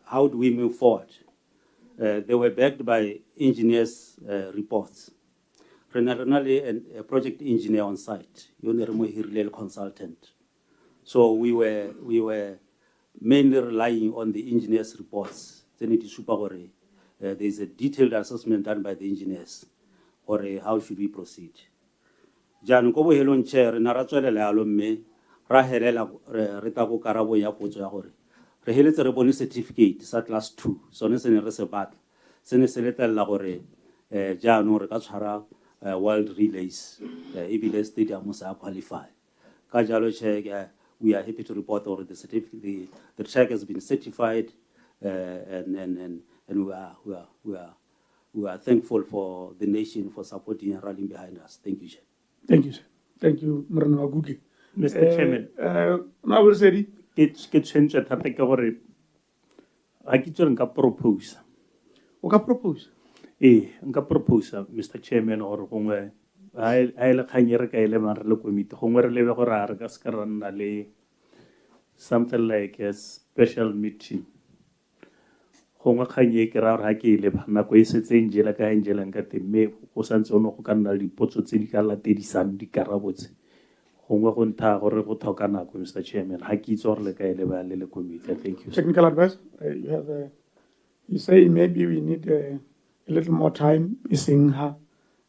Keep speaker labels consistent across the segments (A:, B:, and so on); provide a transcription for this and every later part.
A: how do we move forward? They were backed by engineers' reports. Renally, a project engineer on site, a consultant. So we were mainly relying on the engineers' reports. There is a detailed assessment done by the engineers, or how should we proceed. Jan ko bo helon chair na ra tswela le alo mme ra helela re ta go karabo ya potso ya gore re heletse re bone certificate sa class 2 sone se ne re se batla se ne se letella gore jaanong re ka tshwara world relays ebile stadium sa qualify ka jalo check we are happy to report or the certificate the check has been certified and we are thankful for the nation for supporting and rallying behind us. Thank you, Chair.
B: Thank you, sir. Thank you, Mr. Wagugi.
C: Mr. Chairman.
B: I will say
C: it change at take over. I can propose.
B: What propose?
C: Nka propose, Mr. Chairman, or home. I like hanging a lemon look with me to home where level or Argascaran something like a special meeting. Honga kanye kera haki le na ko isetse Angela ka Angela ngate me go santse ono go kana dipotso tse di ka latedisang di karabotse gongwe go ntha gore go thoka nako Mr. Chairman ha ke itse gore le ka ele ba le committee. Thank you.
B: Technical advice. You have you say maybe we need a little more time missing her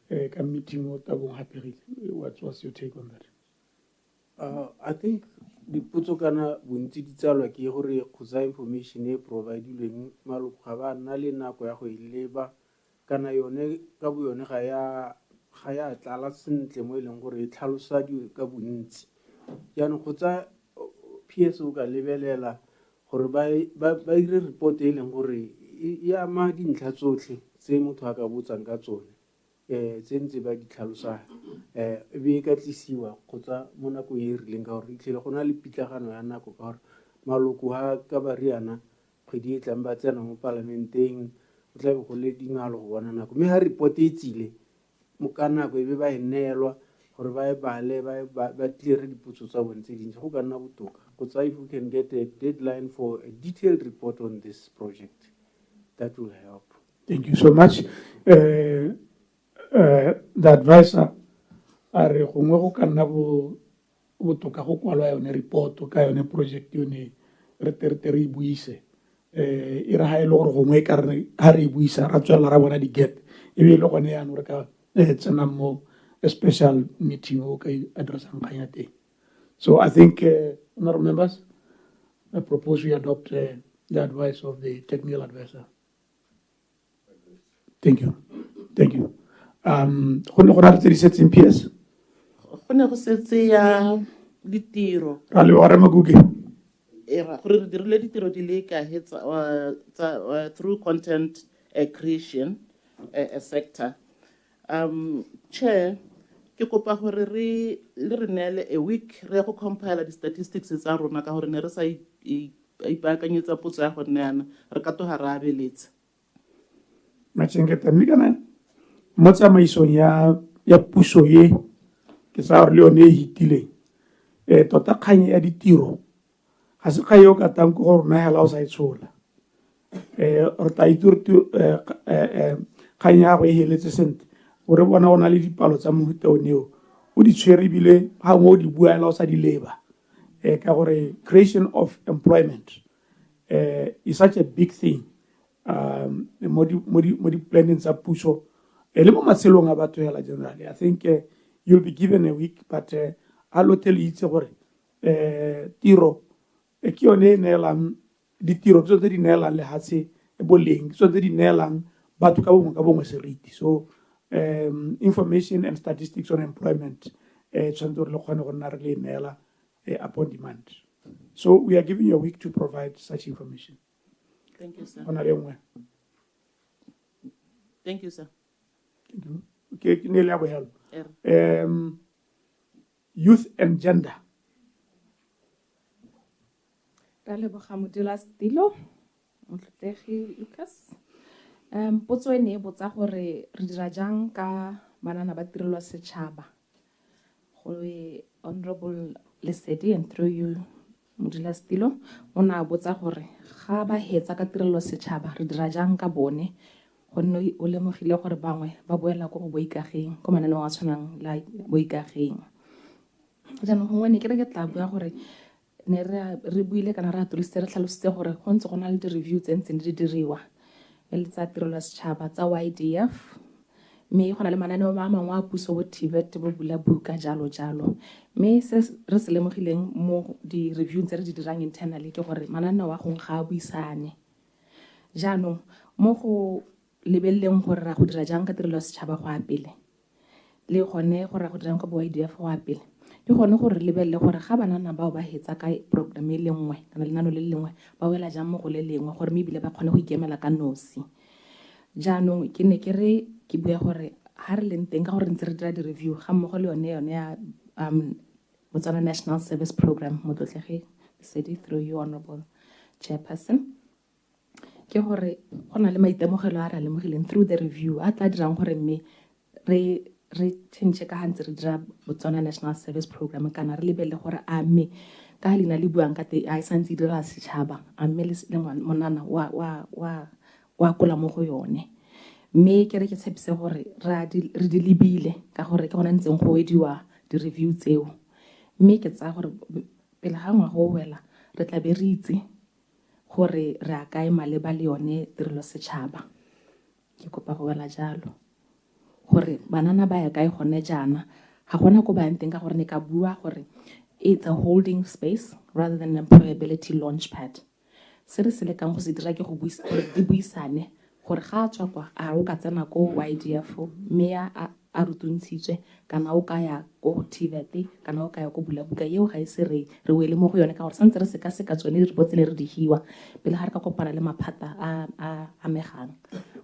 B: a meeting with Tabung Happy. What's your take on that?
D: I think the Putsokana Bunti Tzalaki Hori Kuza information provided in Malukava, Nali Nakoyaho labor, Kanayone, Gabuyone Haya, Talasin, Temuelangore, Talusadi, Gabunzi. Jan Kuza PSUga Levelela, or by report Elangore, Yamadin Katsoti, same to Hakabuts and Gatsoni. Tsenze ba ditlhalosa be ka tlisiwa kgotsa mo nako e rileng ka gore itlhele go na le pitlagano ya nako ka gore maloko ha ka ba riana kgwedi e tlang ba tsena mo parlamenteng o tla be go le dingalo go bona nako mme ha report e tsile mo ka nako e be ba e neelwa gore ba e bale ba tlire dipotso tsa bone tse dintsi go ka nna botoka kgotsa if we can get a deadline for a detailed report on this project that will help.
B: Thank you so much. The advisor are gongwe go ka nna botoka go kwalwa yone report ka yone project yone re re buise e re ha ile gore gongwe e ka re ha re buisa ra tswela ra bona di gap e be ile gone ya no re ka tsena mo a special meeting o ka address ang kanya teng. So I think honorable members, I propose we adopt the advice of the technical advisor. Thank you. Thank you. Go ne go na le tse di setseng PS
E: go ne go setse ya ditiro
B: ra le wa Maguge
E: era gore re dirile ditiro di le ka hetsa through content creation a sector. Chair ke kopa gore re neele a week re go compile di statistics tsa rona ka gore ne re sa ipaakanyetsa potso ya go neana re ka toga ra beletsa
B: machengeta mikana mo tsamaisong ya puso ye ke sa re le yone e hitileng tota kganye ya ditiro ga se ga yo ka tang go rona hela o sa itshola re ta iturtu kganye ya go e heletse sente gore bona ona le dipalo tsa mohuta oneo o di tshwere bile ha ngo di bua la o sa di leba ka gore creation of employment is such a big thing mo di planning tsa puso le mo matshelong a batho hela generally. I think you'll be given a week, but a lo tell itse gore tiro ke yone ne elang ditiro tse di neelang le hatse e boleng tse di neelang batho ka bongwe seriti. So information and statistics on employment tshwanetse re le kgone go nna re le neela upon demand. So we are giving you a week to provide such information.
E: Thank you, sir. Thank you, sir.
B: Thank you. Okay, Nelia will help. Youth and gender.
F: Lucas. Potso ene botsa gore re dira jang ka banana ba tirelwa setšhaba. Go Honorable Lesedi and through you modulasetilo o ne a botsa gore ga ba hetsa ka tirelo setšhaba re dira jang ka bone gonne o lemogile gore bangwe ba boela ko go boikageng ko mananeo a tshwanang la boikageng jaanong gongwe ne ke re ke tla bua gore ne re buile kana re atolositse re tlhalositse gore go ntse go na le di-review tse ntseng di diriwa e le tsa tirelo ya setšhaba tsa YDF mme go na le mananeo a mangwe a puso bo TVET bo bula buka jalo jalo mme se re se lemogileng mo di-review tse re di dirang internally ke gore mananeo a gongwe ga a buisane jaanong mo go lebeleleng gore ra go dira jang ka tirelo ya setšhaba go apele le gone gore ra go dirang ka bo YDF go apele ke gone gore re lebelele gore ga banana bao ba hetsa ka program e le nngwe kana lenano le lengwe ba wela jang mo go le lengwe gore mme ebile ba kgone go ikemela ka nosi jaanong ke ne ke re ke bua gore ha re leng teng ka gore ntse re dira di-review ga mmogo le yone ya Botswana National Service Program motlotlege Sedi through you honorable chairperson ke gore go na le maitemogelo a re a lemogileng through the review a tla dirang gore mme re change ka hantse re dira Botswana National Service Program kana re lebelle gore a mme ka leina le buang ka te a santse dira setšhaba a mme le monana wa kola mo go yone mme ke re ke tshepise gore re di lebile ka gore ke gona ntseng go ediwa di-review tseo mme ke tsaya gore pele ga ngwaga o wela re tla be re itse gore re a kae maleba le yone tirelo setšhaba ke kopa go wela jalo gore banana ba ya kae gone jaana ga gona ko ba yang teng ka gore ne ka bua gore it's a holding space rather than an employability launch pad se re se lekang go se dira ke go di buisane gore ga a tswa kwa a o ka tsena ko YDF mme a rutuntshitswe kana o ka ya ko TVET kana o ka ya ko bula buka eo ga e se re wele mo go yone ka gore santse re seka tsone di botsele re di hiwa pele ga re ka kopana le maphata a megang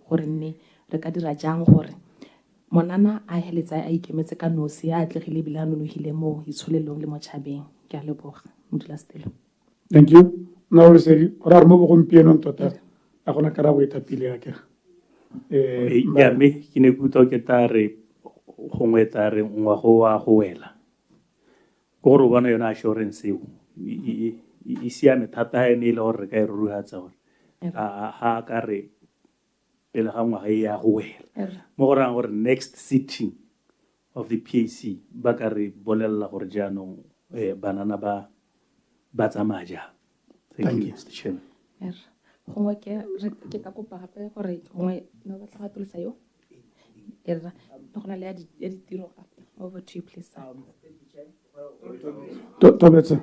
F: gore nne re ka dira jang gore monana a heletsa a ikemetse ka nosi a atlegile bile a nonogile mo itsholelong le mo tšhabeng ke a leboga modulasetilo.
B: Thank you. Now le sedi ra re mo gompienong tota a gona karabo e thapile ya ke
C: ya me ke ne kutwa ke tare gongwe tare ngwago wa go wela go re bona yona assurance eo e siame thata ene ile gore re ka e ruruhatsa gore ha ka re pele ga ngwaga e ya go wela mo go rang gore next sitting of the PAC ba ka re bolelela gore jaanong banana ba tsamaya jang. Thank you Mr. Chairman.
F: gongwe ke ka kopa gape gore gongwe no batla ga tolosa yo era go na le ya ditiro gape over to you please
B: Tobetsa.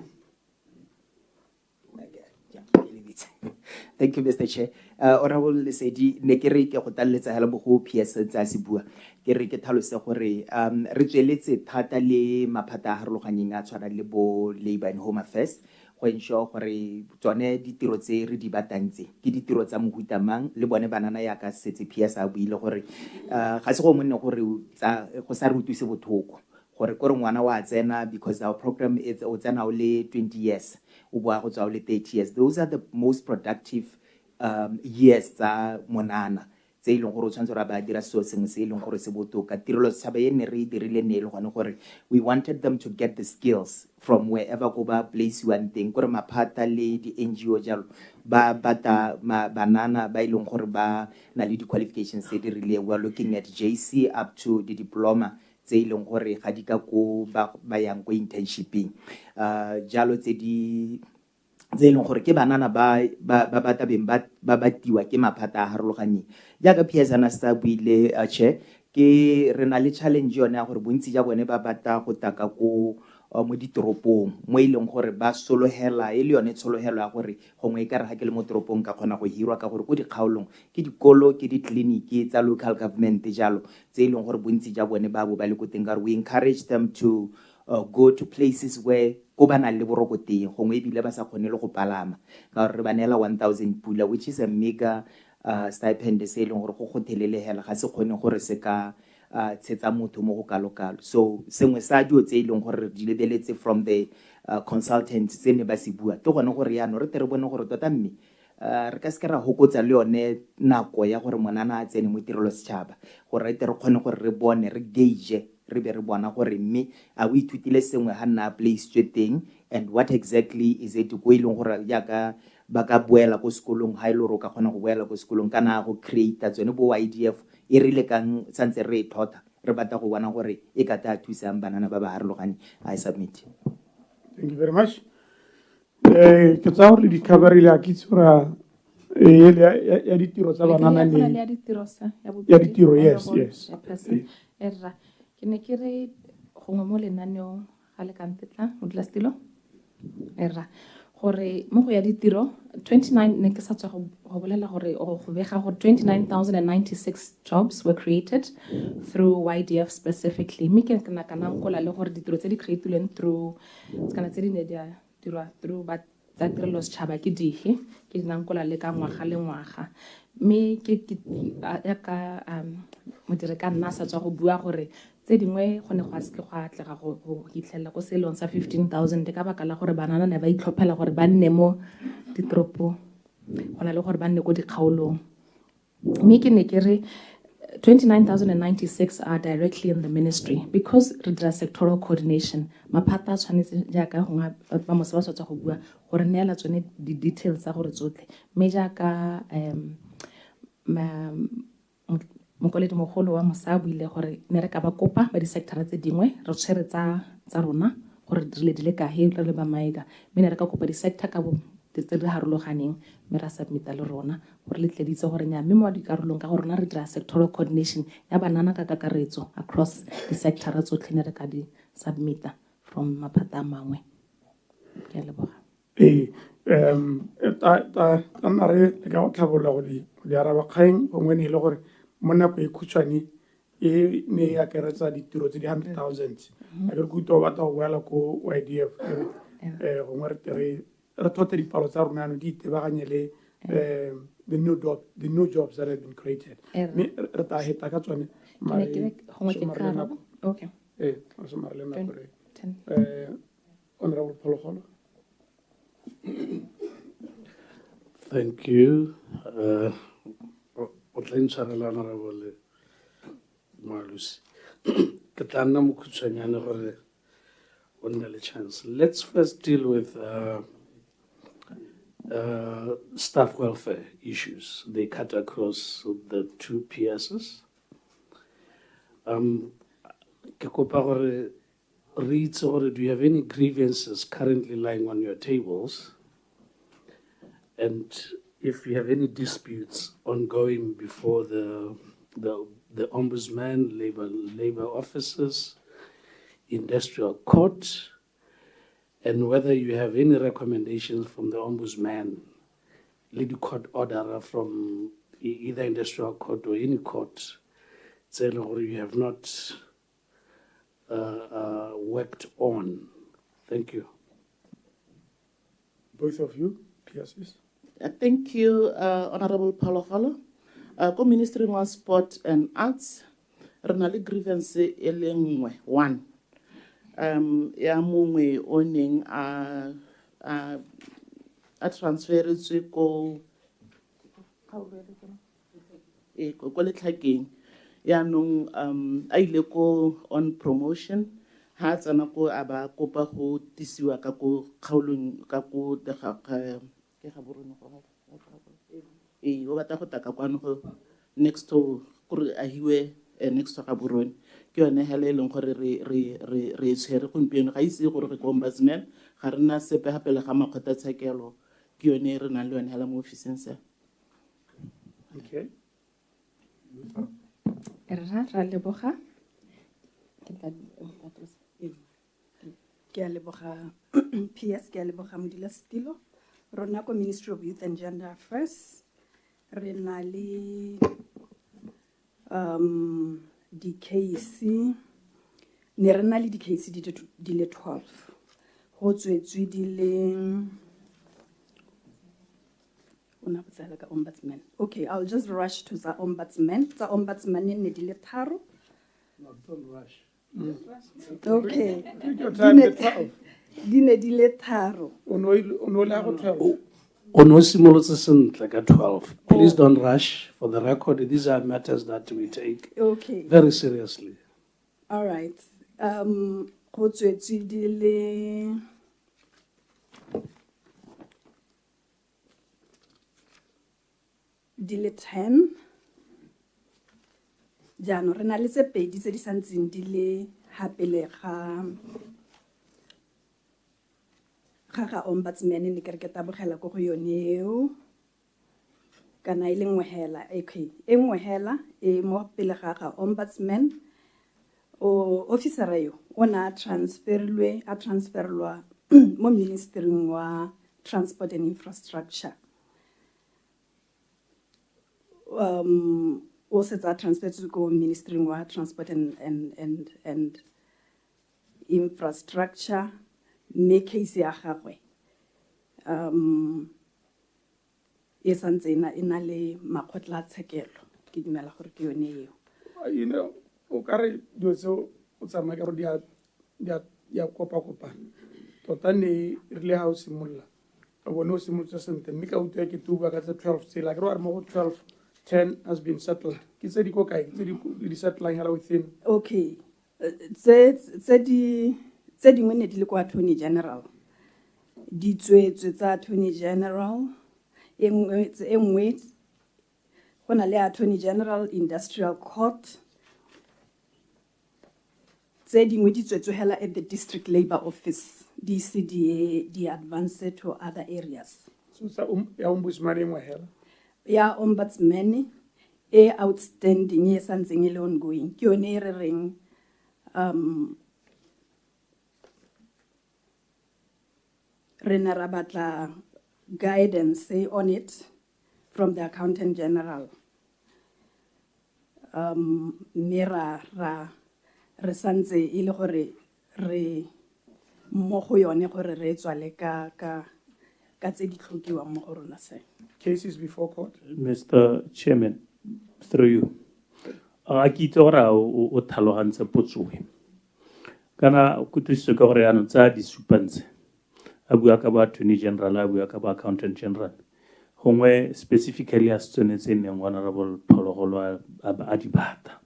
G: Thank you, Mr. Chair. Honorable Lesedi, ne ke re ke go taletsa hela mo go PS tsa se bua. Ke re ke tlhalose gore re tsweletse thata le maphata a harologaneng a tshwana le bo Labor and Home Affairs go ensure gore tsone ditiro tse re di batantse ke ditiro tsa mohutamang le bone banana ya ka setse PS a buile gore ga se go monne gore go sa re utise bothoko gore gore ngwana wa tsena because our program is o tsena o le 20 years o boa go tswa o le 30 years. Those are the most productive years tsa monana tse e leng gore o tshwanetse ra ba dira seo sengwe se e leng gore se botoka tirelo setšhaba e ne re dirile ne le gone gore we wanted them to get the skills from wherever go ba place one teng gore maphata le di-NGO jalo ba bata banana ba e leng gore ba na le di-qualifications tse di rileng. We are looking at JC up to the diploma tse e leng gore ga di ka ko ba yang ko internshiping jalo tse e leng gore ke banana ba tabeng ba batiwa ke maphata a harologaneng jaaka Piazana sa buile che ke re na le challenge yone ya gore bontsi ja bone ba bata go taka ko mo ditoropong mo e leng gore ba solohela e le yone tsholohelo ya gore gongwe e ka re ga ke le mo toropong ka kgona go hirwa ka gore ko dikgaolong ke dikolo ke ditleliniki tsa local government jalo tse e leng gore bontsi ja bone ba bo ba le ko teng ka re we encourage them to go to places where ko ba nang le boroko teng gongwe ebile ba sa kgone le go palama ka gore re ba neela 1,000 pula which is a mega stipend se e leng gore go gothelelehela ga se kgone gore se ka tshetsa motho mo go kalokalo. So sengwe sa dio tse e leng gore di lebeletse from the consultant se ne ba se bua ke gone gore yaano re tere bone gore tota mme re ka se ke ra hokotsa le yone nako ya gore monana a tsene mo tirelo setšhaba gore re tere kgone gore re bone re gauge re be re bona gore mme a o ithutile sengwe ha nna placed teng, and what exactly is it go ileng gore jaaka ba ka boela ko sekolong ha ile gore o ka kgona go boela ko sekolong kana go create tsone bo IDF e rile kang santse re thota re batla go bona gore e ka ta thusang banana ba ba harologane. I submit.
B: Thank you very much. Ke tsa gore di coverile a kitse gore ya ditiro tsa banana
F: Go na le
B: ne
F: ya ditiro, sir,
B: ya ditiro, yes,
F: Honorable
B: yes.
F: Chairperson. Erra, ke ne ke re gongwe mo lenaneong ga le ka ntetla modulasetilo erra gore mo go ya ditiro 29 ne ke sa tswa go bolela gore go bega gore 29,096 jobs were created through YDF specifically. Me ke na kana nkola le gore ditiro tse di creatilweng through kana tse di ne di dirwa through ba tsa tirelo setšhaba ke dihe ke dinankola le ka ngwaga le ngwaga mme ke ya ka modire ka nna sa tswa go bua gore tse dingwe go ne go a se go atlega go hitlhelela ko selong sa 15,000 ka baka la gore banana ne ba itlhophela gore ba nne mo ditoropo go na le gore ba nne ko dikgaolong mme ke ne ke re 29,096 are directly in the ministry because re dira sectoral coordination maphata a tshwanetse jaaka gongwe ba mose ba tswa go bua gore neela tsone di-details tsa gore tsotlhe mme jaaka mokoledi mogolo wa mosa buile gore ne re ka ba kopa ba di-sectora tse dingwe re tshwere tsa rona gore dirile di le kae re le ba maega mme ne re ka kopa di-sector ka bo tse di harologaneng mme ra submita le rona gore le tleditse gore nya mme mo dikarolong ka gore rona re dira sectoral coordination ya banana ka kakaretso across di-sectora tsotlhe ne re ka di submita from maphata a mangwe ke a leboga
B: ta nna re ka go tlhabolola go di araba kgang gongwe ne e le gore mo nako e khutshwane e ne e akaretsa ditiro tse di 100,000 a ke re ko utlwa o batla go boela ko YDF gongwe re thote dipalo tsa rona ano di itebaganye le the new jobs that have been created mme re ta heta ka tsone
F: okay
B: somare le nako honorable Phologolo.
H: Thank you. Honorable Malusi. Katana mukutshanyana gore o nne le chance. Let's first deal with staff welfare issues. They cut across the two PSs. Ke kopa gore re itse gore do you have any grievances currently lying on your tables? And if you have any disputes ongoing before the ombudsman, labor officers, industrial court, and whether you have any recommendations from the ombudsman, legal court order from either industrial court or any court, saying or you have not worked on. Thank you.
B: Both of you, PSS.
E: Thank you, Honorable Phologolo. Ko Ministry of Sport and Arts, re na le grievance e le nngwe one. Ya mongwe o neng a transferetswe ko letlhakeng yaanong a ile ko on promotion ha tsena ko a ba kopa go tisiwa ka ko kgaolong ka ko ke ga borone go o batla go taka kwano go next to gore a hiwe next to ga borone ke yone hele leng gore re tshwere gompieno ga ise gore re ombudsman ga rena sepe gape le ga makgotla tshekelo ke yone re nang le yone hela mo officing se.
B: Okay.
F: ra leboga
I: ke a leboga PS ke a leboga modulasetilo rona ko Ministry of Youth and Gender Affairs re na le di-case ne re na le di-case di le 12 go tswetswe di le una botsala ka ombudsman. Okay, I'll just rush to the ombudsman. The ombudsman ne di le tharo.
H: No, don't rush.
I: Okay.
B: Take your time, the 12.
I: Di ne di le tharo.
B: Ono la go 12.
H: Ono simolotse sentle ka 12. Please don't rush. For the record, these are matters that we take
I: Okay.
H: very seriously.
I: All right. Go tswetswe di le 10. Jaanong re na le tse pedi tse di santseng di le hapele ga ombudsman ne ke re ke tabogela ko go yone eo kana e le nngwe hela. Okay, e nngwe hela e mo pele ga ombudsman o officer yo ona transferlwa mo ministry wa transport and infrastructure. O setsa transfer to go ministry wa transport and infrastructure. Me case ya gagwe e santse ina le makgotla a tshekelo ke dumela gore ke yone eo.
B: You know, o kare dio tso o tsamaya ka gore dia kopa tota ne rile ha o simolla o bone o simolotse sentle mme ka utlwa ke tuba ka tse 12 tsela ke re wa mo 12 10 has been settled ke tse di ko kae tse di settling hala within.
I: Okay, tse dingwe ne di le kwa attorney general di tswetswe tsa attorney general e nngwe go na le attorney general industrial court tse dingwe di tswetswe hela at the district labor office DCDA di advance to other areas.
B: So sa ya ombudsman e hela
I: Ya ombudsman e outstanding e santseng e le ongoing ke yone e re reng re na ra batla guidance on it from the accountant general. Mira re santse e le gore re mo go yone gore re tswale ka tse di tlhokiwang mo go rona se.
B: cases before court.
C: Mr. Chairman, through you. A kitse gore o thalogantse potsoe kana o kutlwisitse ka gore yaanong tsa di supantse a bua ka ba attorney general a bua ka ba accountant general gongwe specifically a se tshwanetse neng honorable phologolo a di bata.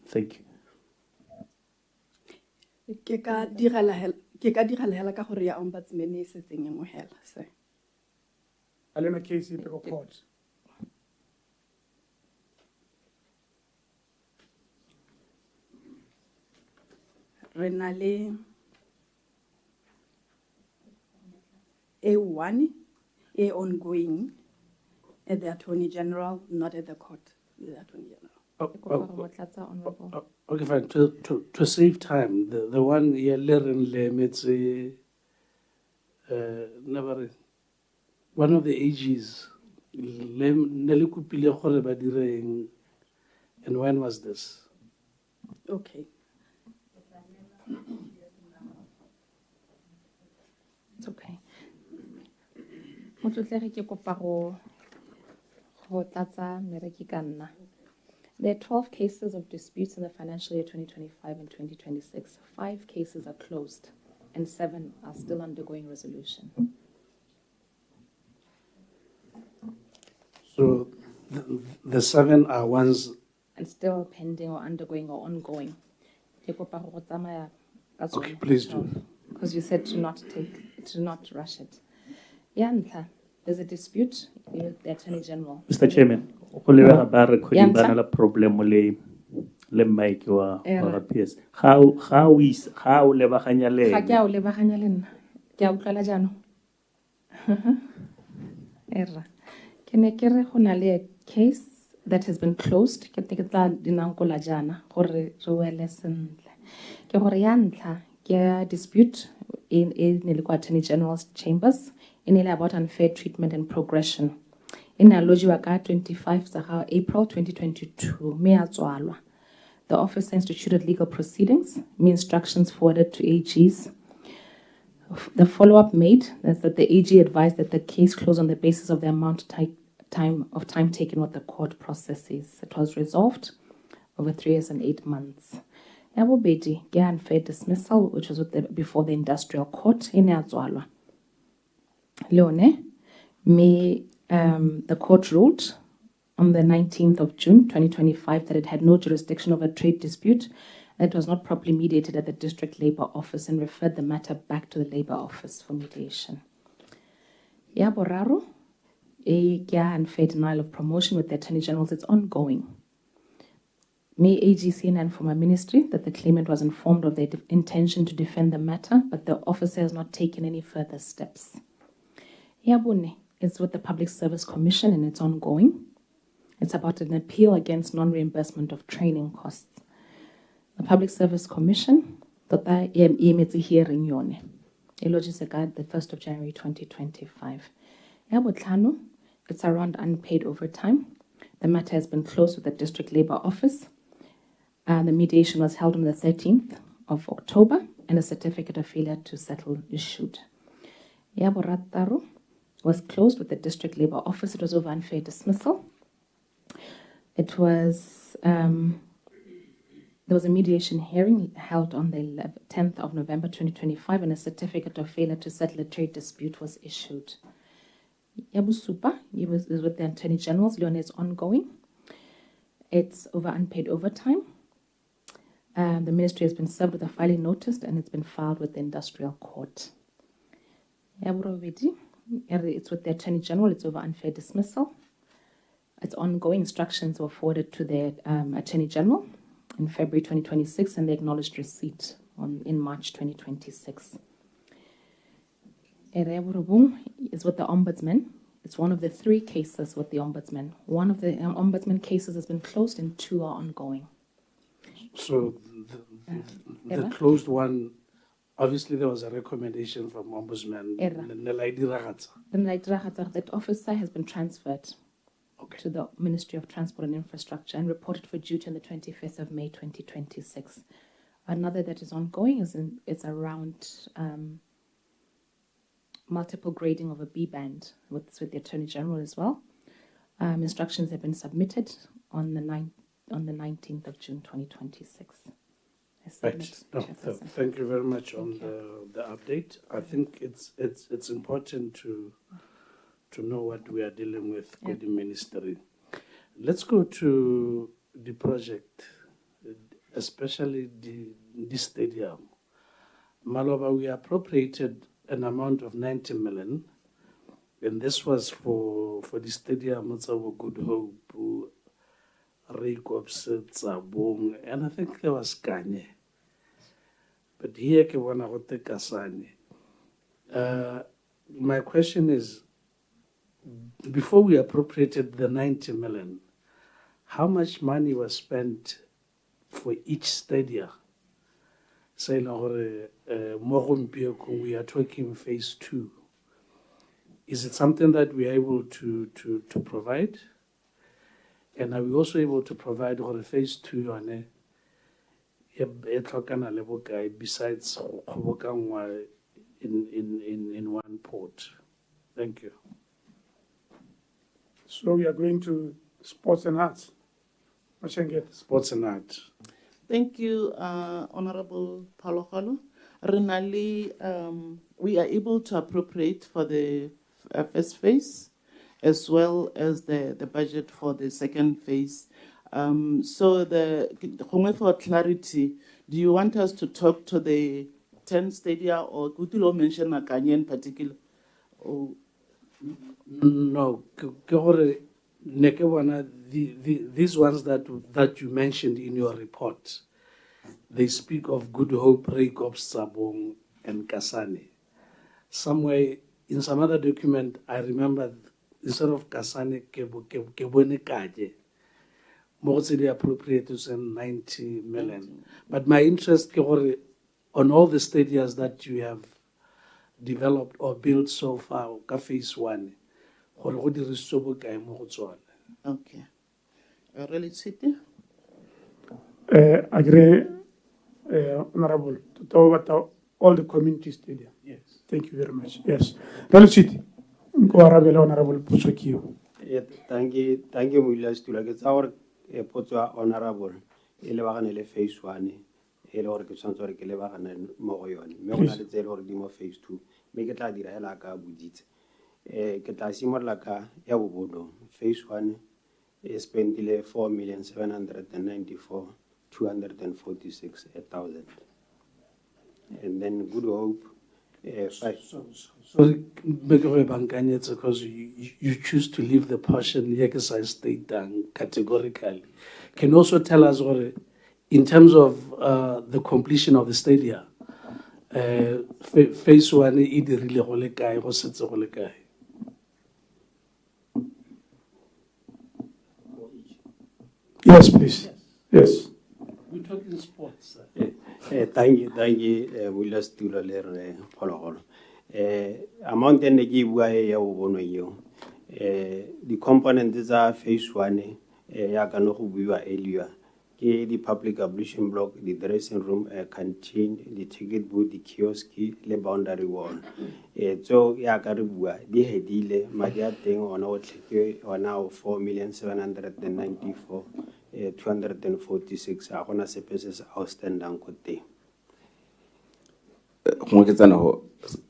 C: Thank you.
I: Ke ka direla hela ka gore ya ombudsman e setseng e mo hela se.
B: A le na case e ko court.
I: Re na le A1 ongoing at the attorney general, not at the court, the attorney general.
H: Okay, fine. To save time, the one here lemets never one of the AGs and when was this?
I: Okay.
F: It's okay. Motlotlege ke kopa go tlatsa mereki ka nna. There are 12 cases of disputes in the financial year 2025 and 2026. 5 cases are closed and 7 are still undergoing resolution.
H: So the 7 are ones
F: And still pending or undergoing or ongoing. Ke kopa go tsamaya ka tsone.
H: Okay, please do.
F: Because you said to not rush it. Yantla, there's a dispute with the Attorney General.
C: Mr. Chairman, go lebega ba recording ba na la problem le mic wa PS. How o lebaganya le?
F: Ga ke a o lebaganya le nna. Ke a utlwala jaanong. Erra. Ke ne ke re go na le a case that has been closed. Ke tla dinankola jana gore re wele sentle. Ke gore ya ntla ke dispute in the Attorney General's chambers in about unfair treatment and progression. In a logiwa ka 25 April 2022, me a tswalwa. The officer instituted legal proceedings, me instructions forwarded to AGs. The follow-up made is that the AG advised that the case closed on the basis of the amount of time taken with the court processes. It was resolved over 3 years and 8 months. Yabo bedi, unfair dismissal, which was before the industrial court in Atswalwa. Leone, the court ruled on the 19th of June 2025 that it had no jurisdiction over trade dispute It was not properly mediated at the district labor office and referred the matter back to the labor office for mediation. Ya boraro, unfair denial of promotion with the Attorney General, it's ongoing. May AGC and from our ministry that the claimant was informed of their intention to defend the matter, but the officer has not taken any further steps. Yabune is with the Public Service Commission and it's ongoing. It's about an appeal against non-reimbursement of training costs. The Public Service Commission, tota hearing yone. The 1st of January 2025. Yabotlano, it's around unpaid overtime. The matter has been closed with the District Labor Office. The mediation was held on the 13th of October and a certificate of failure to settle issued. Yaborataro was closed with the District Labor Office. It was over unfair dismissal. It was, there was a mediation hearing held on the 10th of November 2025 and a certificate of failure to settle a trade dispute was issued. Yabusupa, is with the Attorney General. Leone is ongoing. It's over unpaid overtime. The ministry has been served with a filing notice and it's been filed with the industrial court. It's with the Attorney General. It's over unfair dismissal. It's ongoing. Instructions were forwarded to the Attorney General in February 2026 and they acknowledged receipt in March 2026. Is with the Ombudsman. It's one of the 3 cases with the Ombudsman. One of the Ombudsman cases has been closed and 2 are ongoing.
H: So the closed one, obviously there was a recommendation from Ombudsman.
F: That officer has been transferred to the Ministry of Transport and Infrastructure and reported for duty on the 25th of May 2026. Another that is ongoing is around multiple grading of a B band with the Attorney General as well. Instructions have been submitted on the 19th of June 2026.
H: Right. No, thank you very much on the update. I think it's important to know what we are dealing with with the ministry. Let's go to the project, especially the stadium. Maloba, we appropriated an amount of 90 million, and this was for the stadium. It's our Good Hope, Sabong, and I think there was Kanye. But here, my question is, before we appropriated the 90 million, how much money was spent for each stadium? Saying we are talking phase 2. Is it something that we are able to provide? And are we also able to provide phase 2 on besides in one port? Thank you.
B: So we are going to sports and arts.
H: Sports and arts.
E: Thank you, Honorable Palokolo. Renali, we are able to appropriate for the first phase as well as the budget for the second phase. So for clarity, do you want us to talk to the 10 stadia or could you mention Akanye in particular? Or?
H: No, these ones that you mentioned in your report, they speak of Good Hope, Reikop, Sabong, and Kasane. Somewhere in some other document, I remember instead of Kasane, Kebone Kaje, mostly appropriated 90 million. But my interest on all the stadiums that you have developed or built so far, phase 1.
E: Okay. Really, City?
B: Agree, Honorable, to talk about all the community stadium.
H: Yes.
B: Thank you very much. Yes. Really, City? Honorable Pusokio.
J: Thank you, Mulas, to like it's our Honorable Elevagan phase 1, Elor Santori Elevagan and Morion, Megan Zero Dimo phase 2, make it like the Helaka Budit. Ketasimo Laka Yabubodo, phase 1 spent 4,794,000 246,000. And then Good Hope, 5.
H: Sorry, because you choose to leave the portion here because I state down categorically. Can you also tell us what, in terms of the completion of the stadium, phase 1 e dirile go le kae go setse go le kae?
B: Yes, please. Yes.
H: We're talking sports.
J: Thank you, Willis Tula Ler Polo. Amount and the give way the components are phase 1, Yakano we were earlier. The public ablution block, the dressing room, canteen, the ticket booth, the kiosk, the boundary wall. So Yakaribua, the hedile, Madia thing on our now 4,794,246 Akona pesos outstanding kote.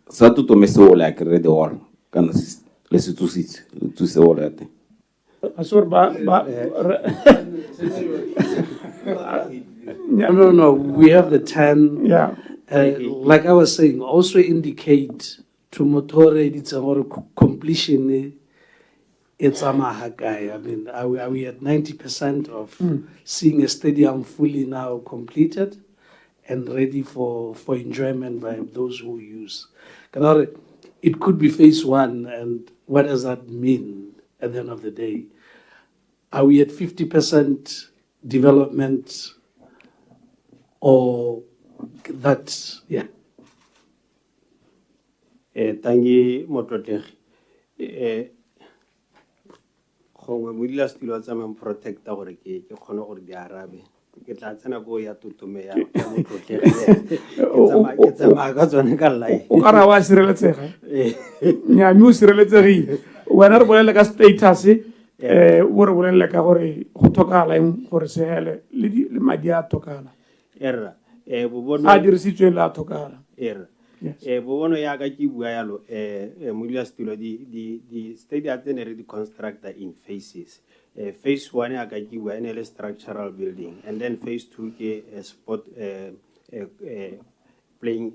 K: Sa tutto messo la credo ora, quando le situazioni tu se ora te.
B: Asur
H: No, we have the 10.
B: Yeah.
H: Like I was saying, also indicate to motore it's a completion. It's a mahakai. I mean, are we at 90% of seeing a stadium fully now completed and ready for enjoyment by those who use? It could be phase 1, and what does that mean at the end of the day? Are we at 50% development, or that, yeah?
J: Thank you, Motote. Hong Willis Tilo Zaman protect our cake, Honor the Arabi. Get Latina go ya to me. It's a magazine.
B: Okara wa sireletse ga. Nya mu sireletse wena re bolela ka status wo re bolela ka gore go tokala eng gore se hele le madi a tokala.
J: Erra bo bono
B: a dirisitswe la tokala.
J: Erra bo bono ya ka ki bua yalo Mulias Tilo the state itinerary constructor in phases. Phase 1 ya ka ki bua ene structural building, and then phase 2 ke sport playing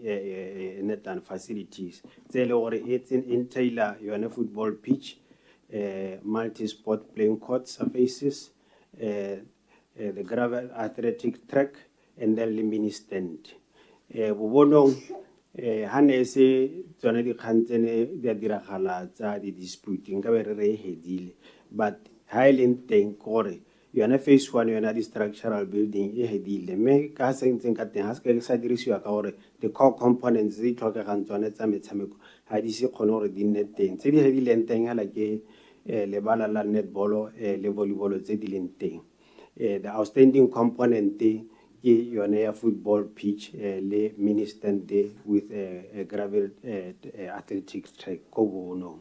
J: net and facilities. It's in Taylor, you have a football pitch, multi-sport playing court surfaces, the gravel athletic track, and then the mini stand. Bobono, Hanese, Tonadi Kantene, the Dirachala, the disputing, but Highland Tank Core. You are phase 1, you are the structural building, you make us think at the Hasker the core components, they talk around Tonetamitamiko, Hadisi Honor the net thing. Say the heavy lenteng like a Lebala net bolo, le volleyball, Zedilin thing. The outstanding component, you are a football pitch, le mini stand with a gravel athletic track. No.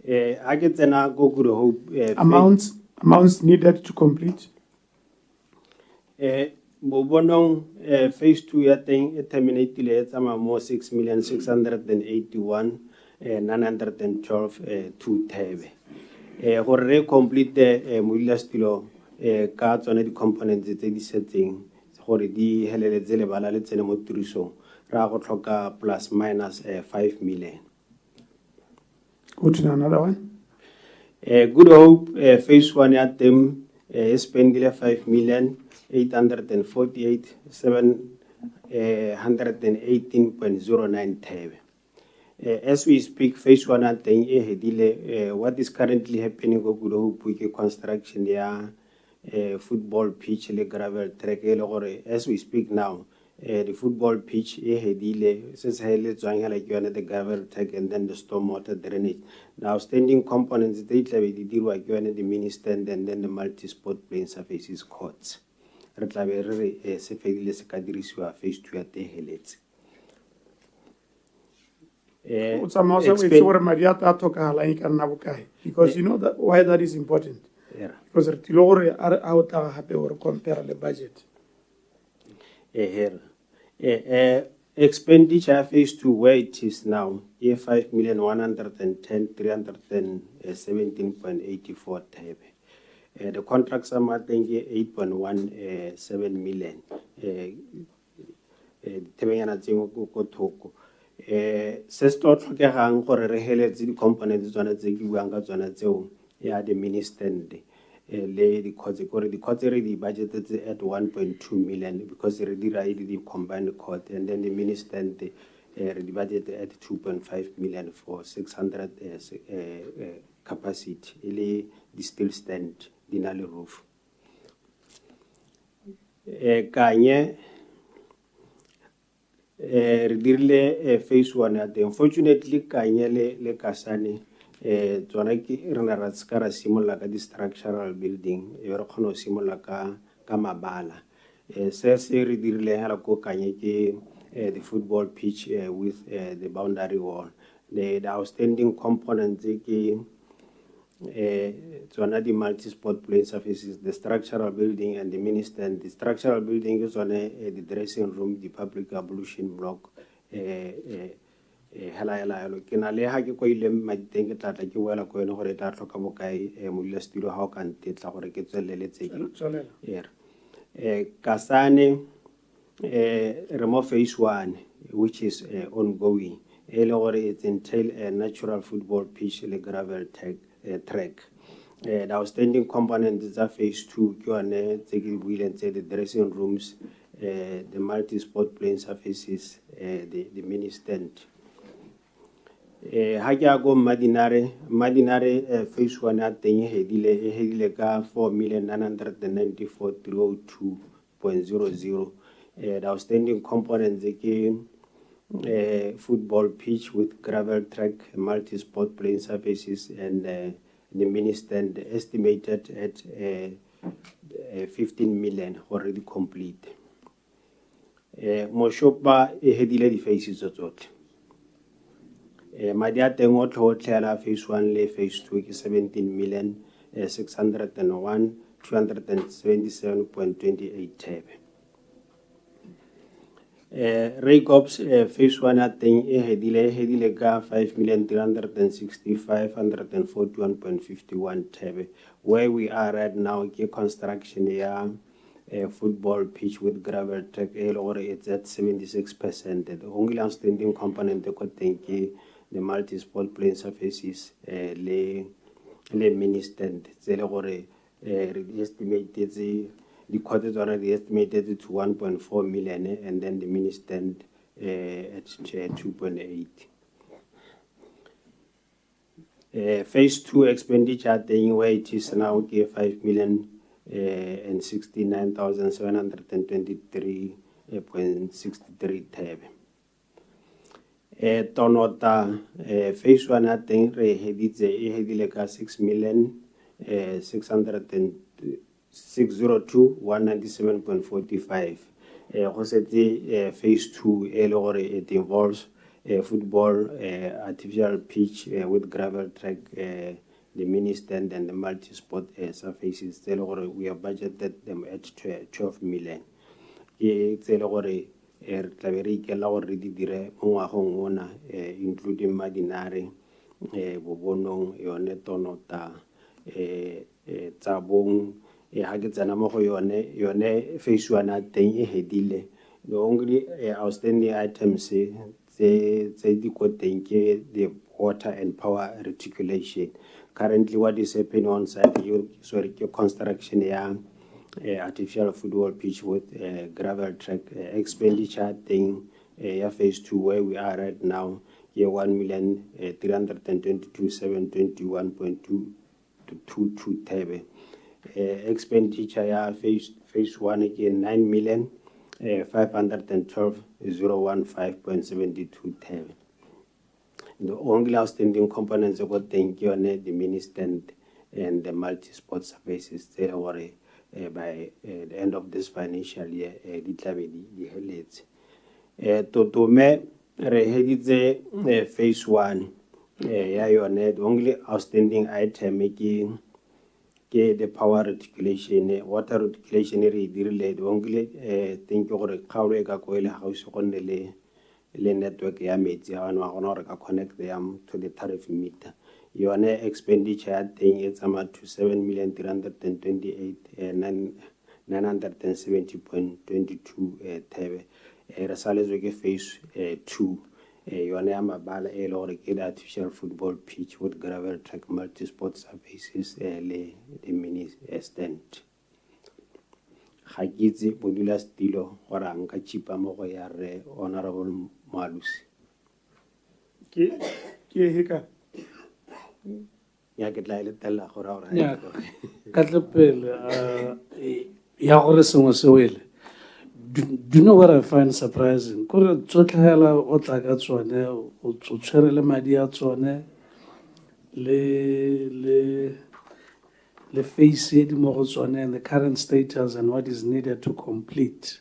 J: I get an go good hope.
B: Amounts needed to complete?
J: Bobonong phase 2 ya thing terminated at more 6,681,912 2 tebe. Gore complete the Mulias Tilo cards on the components that they setting gore di helele tsele bala le tsene mo tirisong ra go tlhoka plus minus 5 million.
B: Go to another one.
J: Good Hope phase 1 at them spend 5,848,718.09 tebe. As we speak, phase 1 at them what is currently happening go Good Hope with construction football pitch le gravel track as we speak now. The football pitch, since the gravel track and then the stormwater drainage. The outstanding components, they the mini stand and then the multi-sport playing surfaces courts. Phase 2 at the helets.
B: Because you know that why that is important.
J: Yeah.
B: Because Tilore are out happy or compare the budget.
J: Expenditure phase 2 where it is now, 5,110,317.84 tebe. The contract sum I think 8.17 million. Tebeyana tseng go thoko. Se se tlo tlhokegang gore re heletse di components tsona tse ke buang ka tsona tseo ya the minister le di khotse gore di khotse re di budgeted at 1.2 million because re dira the combined court, and then the minister re di budgeted at 2.5 million for 600 capacity ile the steel stand dinale roof. Kanye re dirile phase 1 at unfortunately Kanye le Kasane tsona ke rena ra skara simola ka di structural building e re khono simola ka mabala se re dirile hala ko Kanye ke the football pitch with the boundary wall. The outstanding components ke tsona di multi-sport playing surfaces, the structural building and the mini stand. The structural building is on the dressing room, the public ablution block. Hello. Kena le ha ke ko ile maditeng ke tla ke wela ko ene gore tla tlhoka bokae mo le studio ha o ka ntetla gore ke tsweleletse Kasane remo phase 1 which is ongoing. It entail a natural football pitch le gravel track. The outstanding components is phase 2 ke one tse ke buileng tse the dressing rooms, the multi-sport playing surfaces, the mini stand. Ha ke a go Madinare phase 1 a teng hedile ka 4,994,302.00. The outstanding components ke football pitch with gravel track, multi-sport playing surfaces, and the mini stand estimated at 15 million already complete. Moshopa hedile di phases tsotlhe. Madi a teng o tlhotlhela phase 1 le phase 2 ke 17,601,277.28 thebe. Records phase 1 a teng hedile ka 5,365,141.51 thebe. Where we are right now ke construction ya football pitch with gravel track or it's at 76%. The only outstanding component ko teng ke the multi-sport playing surfaces le mini stand tse le gore re estimated the quotas already estimated to 1.4 million and then the mini stand at 2.8. Phase 2 expenditure thing where it is now 5,069,723.63 thebe. Tonota phase 1 a teng re hedile ka 6,602,197.45. Go setse phase 2 le gore it involves football artificial pitch with gravel track, the mini stand and the multi-sport surfaces. We have budgeted them at 12 million. Including Madinare, Bobonong, Yone Tonota, Tabong, Hagetsanamoho Yone, phase 1 at Teng Hedile. The only outstanding items the water and power reticulation. Currently, what is happening on site, construction artificial football pitch with gravel track expenditure thing phase 2 where we are right now 1,322,721.22 thebe. Expenditure phase 1 again 9,512,015.72 thebe. The only outstanding components of what thank you the mini stand and the multi-sport surfaces by the end of this financial year, di heletse. Totome re heditse phase 1 ya yone the only outstanding item ke the power reticulation, water reticulation re dirile the only thing ke gore kgaolo e ka go ile house go nne le network ya metsi a bana gona gore ka connect them to the tariff meter. yone expenditure ya teng e tsamaya to 7,328,970.22 thebe. Re saletswe ke phase 2 yone ya mabala e le gore ke the artificial football pitch with gravel track, multi-sport surfaces le mini stand. Ga ke itse modulasetilo gore a nka chipa mo go ya re honorable Malusi.
B: ke he ka
J: Ya ke tla ile tella gore a
H: Yeah. Ka tle pele, ya gore sengwe se wele. Do you know what I find surprising? Kore tsotlhela o tla ka tsone o tshwere le madi a tsone le face e di mo go tsone and the current status and what is needed to complete.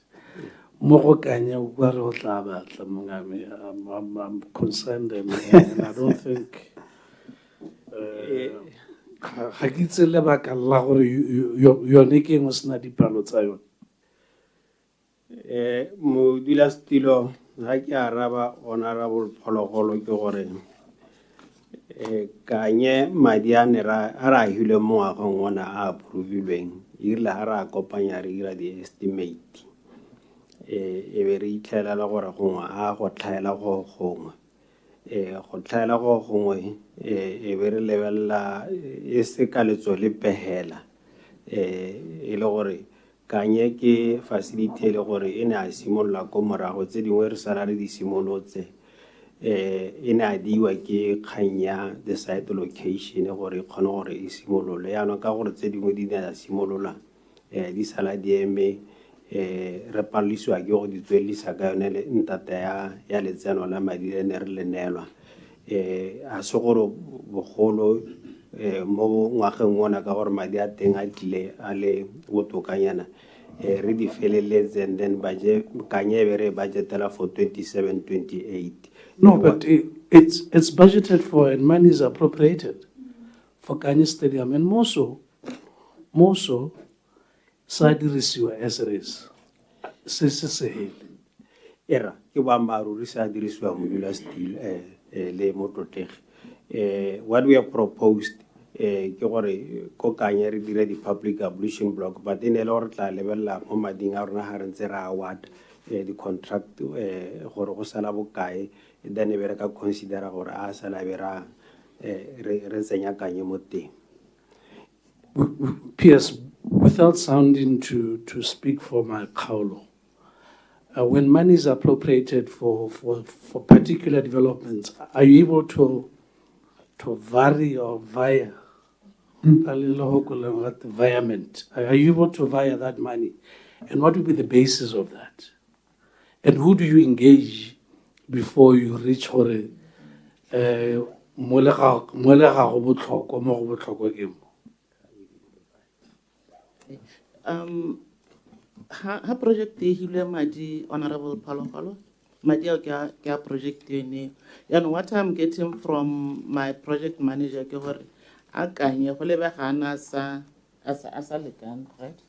H: Mo go kanya o bua re o tla batla mongame. I'm concerned and I don't think ga ke itse lebaka la gore yone ke engwe sena dipalo tsa yone.
J: Modulasetilo ga ke araba honorable Phologolo ke gore kanye madi a ne a ra hile mo ngwageng ona a approvilweng irile ga re a kopanya re ira di-estimate e be re itlhelela gore gongwe a go tlhaela go gongwe go tlhaela go gongwe e be re lebelela e se ka letso le pehela e le gore kanye ke facility e le gore e ne a simolola ko morago tse dingwe re sala re di simolotse e ne a diwa ke kgang ya the site location gore e kgone gore e simolole yaanong ka gore tse dingwe di ne a simolola di sala di eme re palisiwa ke go di tswelisa ka yone le ntata ya letseno la madi le ne re le neelwa a se gore bogolo mo ngwageng ona ka gore madi a teng a tlile a le botokanyana re di feleletse and then kanye be re budgetela for 27-28.
H: No, but it's budgeted for and money is appropriated for Kanye Stadium and more so sa dirisiwa as it is. Se hele.
J: Era ke boammaaruri sa dirisiwa modulasetilo le motlotegi. What we have proposed ke gore ko kanye re dire di-public ablution block but e ne le gore tla lebelela mo mading a rona ga re ntse re award di-contract gore go sala bokae then e be re ka considera gore a sala be re tsenya kanye mo teng.
H: P.S. Without sounding to speak for my Kaulo, when money is appropriated for particular developments, are you able to vary or via environment? Are you able to via that money? And what would be the basis of that? And who do you engage before you reach for it?
E: Ha project e hile madi honorable Phologolo madi ao ke a project ene and what I'm getting from my project manager ke gore a kanye go lebe ga ana sa lekana, right?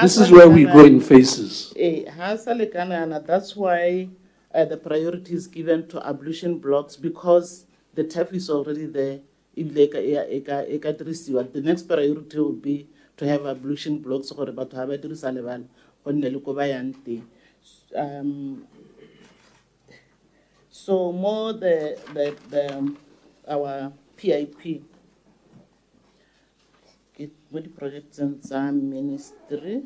H: This is where we go in phases.
E: That's why the priority is given to ablution blocks because the turf is already there. The next priority will be to have ablution blocks for about to have a level so more our PIP with the projects in some ministry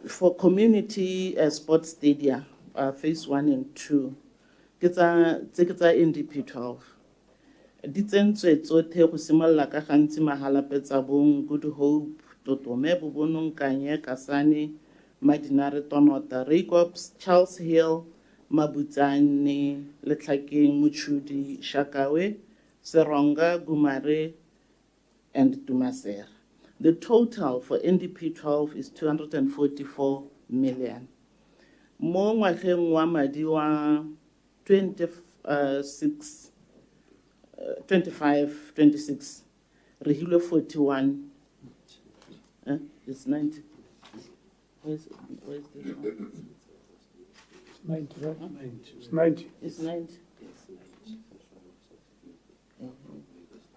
E: for community sports stadia, phase 1 and 2, it's a NDP 12. Ditsentswe tsotlhe go simolola ka gantsi mahala petsabong Good Hope Totome Bobonong Kanye Kasane Madinare Tonota Reikops Charles Hill Mabutsane Letlhakeng Muchudi Shakawe Seronga Gumare and Dumaser. The total for NDP 12 is 244 million. Mo ngwageng wa madi wa 26 25, 26. Regular 41. It's 90. Where's this one?
B: 90, right? 90. It's 90.
E: It's 90.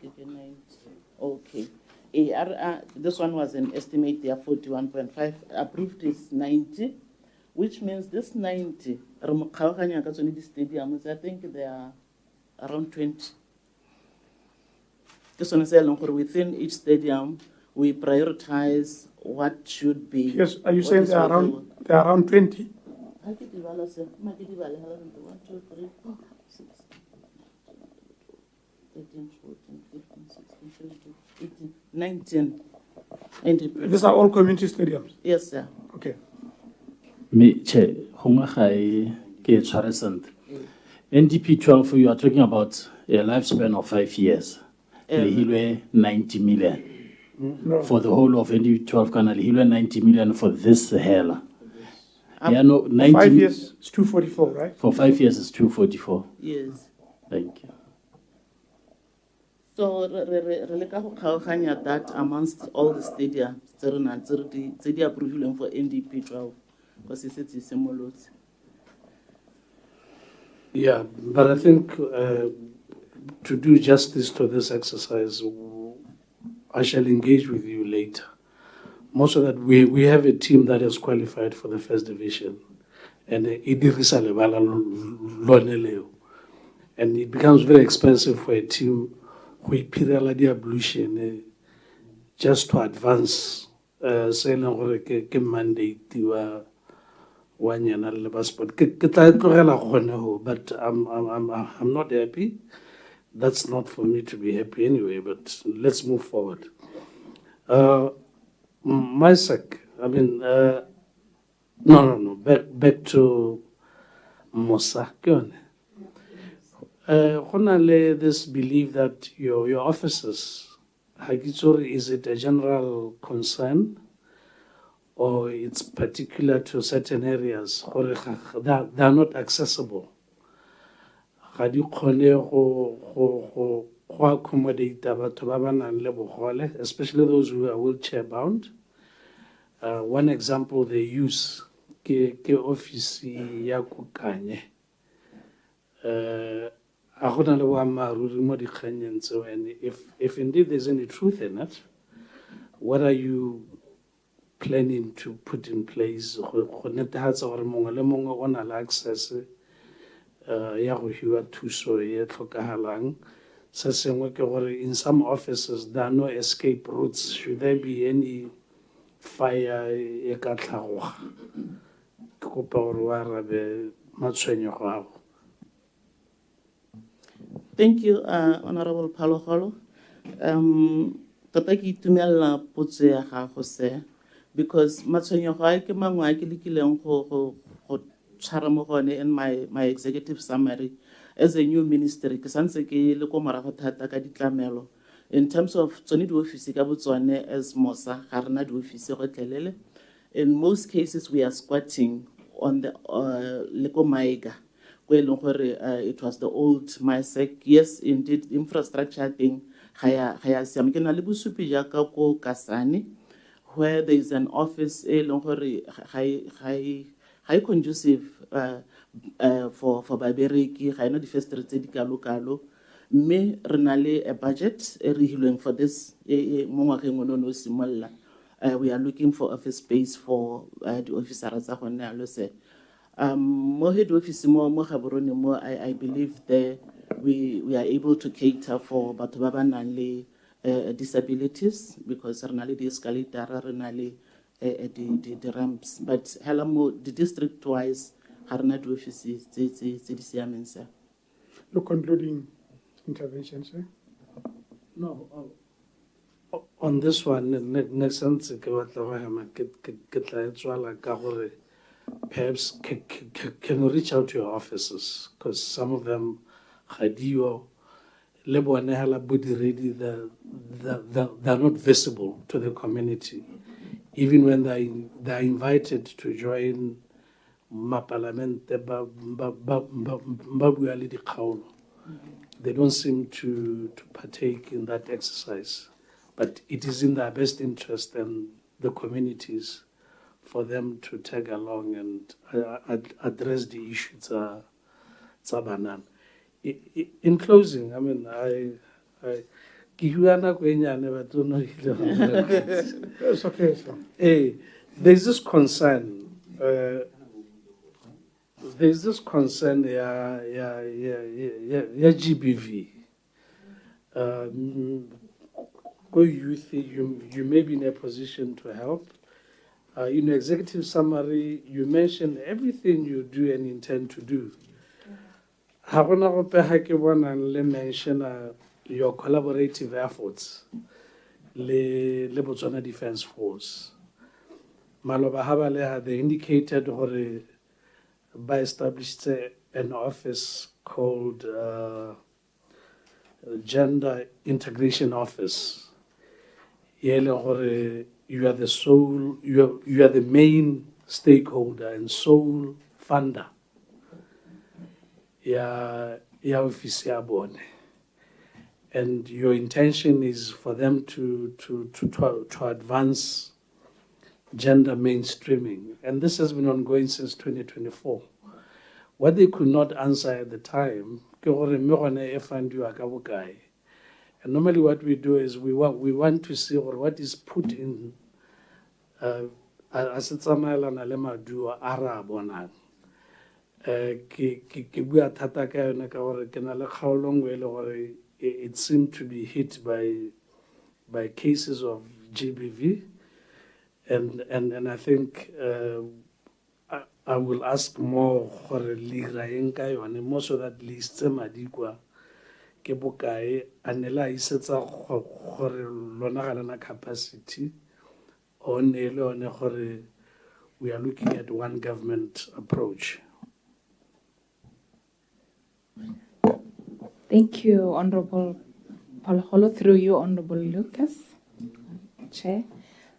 E: Okay, 90. Okay. This one was an estimate there, 41.5. Approved is 90, which means this 90, stadiums, I think they are around 20. This one is within each stadium, we prioritize what should be.
B: Yes, are you saying they're around 20?
E: 1, 2, 3, 4, 5, 6, 13, 14, 15, 16, 17, 18, 19.
B: These are all community stadiums?
E: Yes, sir.
B: Okay.
H: Me, Chair, NDP 12, you are talking about a lifespan of 5 years. Lehilwe 90 million.
B: No.
H: For the whole of NDP 12, Lehilwe 90 million for this hela. Yeah, no, 90
B: 5 years, it's 244, right?
H: For 5 years, it's 244.
E: Yes.
H: Thank you.
E: So, that amongst all the stadiums, the approval for NDP 12, because it's similar.
H: Yeah, but I think to do justice to this exercise, I shall engage with you later. Most of that, we have a team that has qualified for the first division, and it becomes very expensive for a team with periodic ablution just to advance. Saying mandate but I'm not happy. That's not for me to be happy anyway. But let's move forward. Myself, I mean, no. Back to Musa. This belief that your officers, is it a general concern, or it's particular to certain areas, or they are not accessible? How do you accommodate especially those who are wheelchair bound? One example they use ke office ya Kukanye. If indeed there's any truth in it, what are you planning to put in place? Access in some offices there are no escape routes. Should there be any fire?
E: Thank you, Honorable Paloholo. Tota ke itumela potso ya gago se, because matshwenyego a ke mangwe a ke lekileng go tshwara mo gone in my executive summary. As a new ministry, ke santse ke le ko morago thata ka ditlamelo. In terms of tsone di office ka Botswana as Mosa, ga rena di office go tlelele. In most cases, we are squatting on the Leko Maiga, where it was the old MySec. Yes, indeed, infrastructure thing. Haya siamkena le busupi jaka ko Kasani, where there is an office high conducive for Baberiki, high no the first street kalo. Me renale a budget for this. We are looking for office space for the officers. I believe that we are able to cater for Batubabanale disabilities, because renale the escalator, renale the ramps. But Helamo, the district wise, Harna do offices,
B: You're concluding intervention, sir?
H: No. On this one, next sense, perhaps can you reach out to your offices, because some of them, they're not visible to the community. Even when they're invited to join they don't seem to partake in that exercise. But it is in their best interest and the communities for them to tag along and address the issues. In closing, I mean,
B: It's okay, sir.
H: there's this concern. There's this concern, GBV. You may be in a position to help. In your executive summary, you mentioned everything you do and intend to do. I want to mention your collaborative efforts, le Botswana Defence Force. Maloba Habale, they indicated or by established an office called Gender Integration Office. You are the sole, you are the main stakeholder and sole funder. Ya office ya bone. And your intention is for them to advance gender mainstreaming. And this has been ongoing since 2024. What they could not answer at the time, and normally what we do is we want to see what is put in as it's a mile and a do Arab on how long it seemed to be hit by cases of GBV, and I think I will ask more for more so that least madikwa ke bokae anela isetsa gore lona ga lena capacity on gore we are looking at one government approach.
F: Thank you, Honorable Palholo, through you, Honorable Lucas, Chair.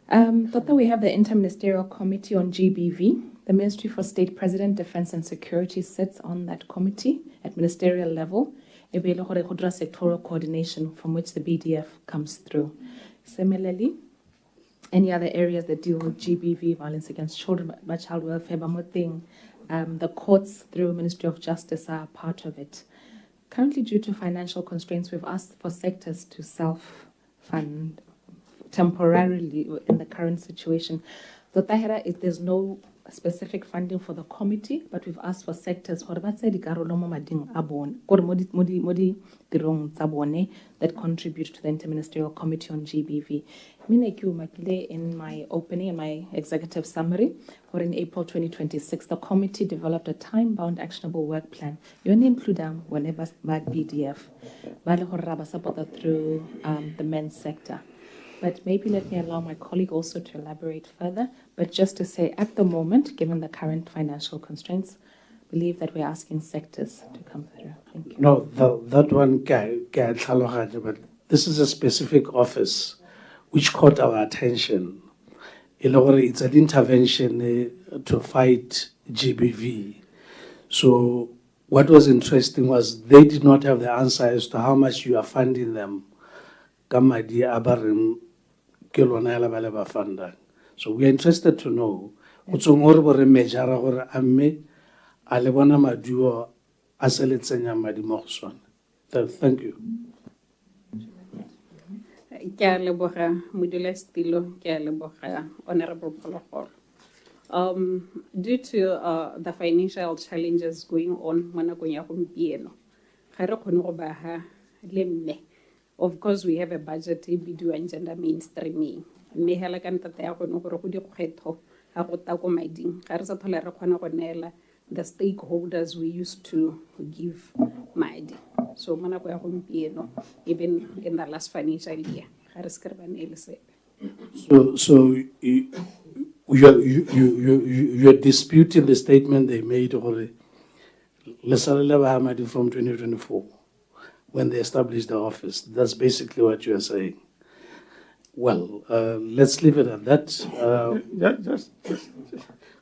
F: Tota, we have the Interministerial Committee on GBV. The Ministry for State President, Defense and Security sits on that committee at ministerial level. Sectoral coordination from which the BDF comes through. Similarly, any other areas that deal with GBV, violence against children, by child welfare, the courts through Ministry of Justice are part of it. Currently, due to financial constraints, we've asked for sectors to self-fund temporarily in the current situation. So there's no specific funding for the committee, but we've asked for sectors that contribute to the Interministerial Committee on GBV. In my opening and my executive summary, or in April 2026, the committee developed a time-bound actionable work plan. You only include them whenever BDF, through the men's sector. But maybe let me allow my colleague also to elaborate further. But just to say, at the moment, given the current financial constraints, believe that we're asking sectors to come through. Thank you.
H: No, that one, but this is a specific office which caught our attention. It's an intervention to fight GBV. So what was interesting was they did not have the answer as to how much you are funding them. So we are interested to know thank you.
L: Honorable Polokgolo. Due to the financial challenges going on, of course, we have a budget we do and gender mainstreaming. The stakeholders we used to give money. So, even in the last financial year,
H: So you're disputing the statement they made already. From 2024, when they established the office. That's basically what you are saying. Well, let's leave it at that.
B: Just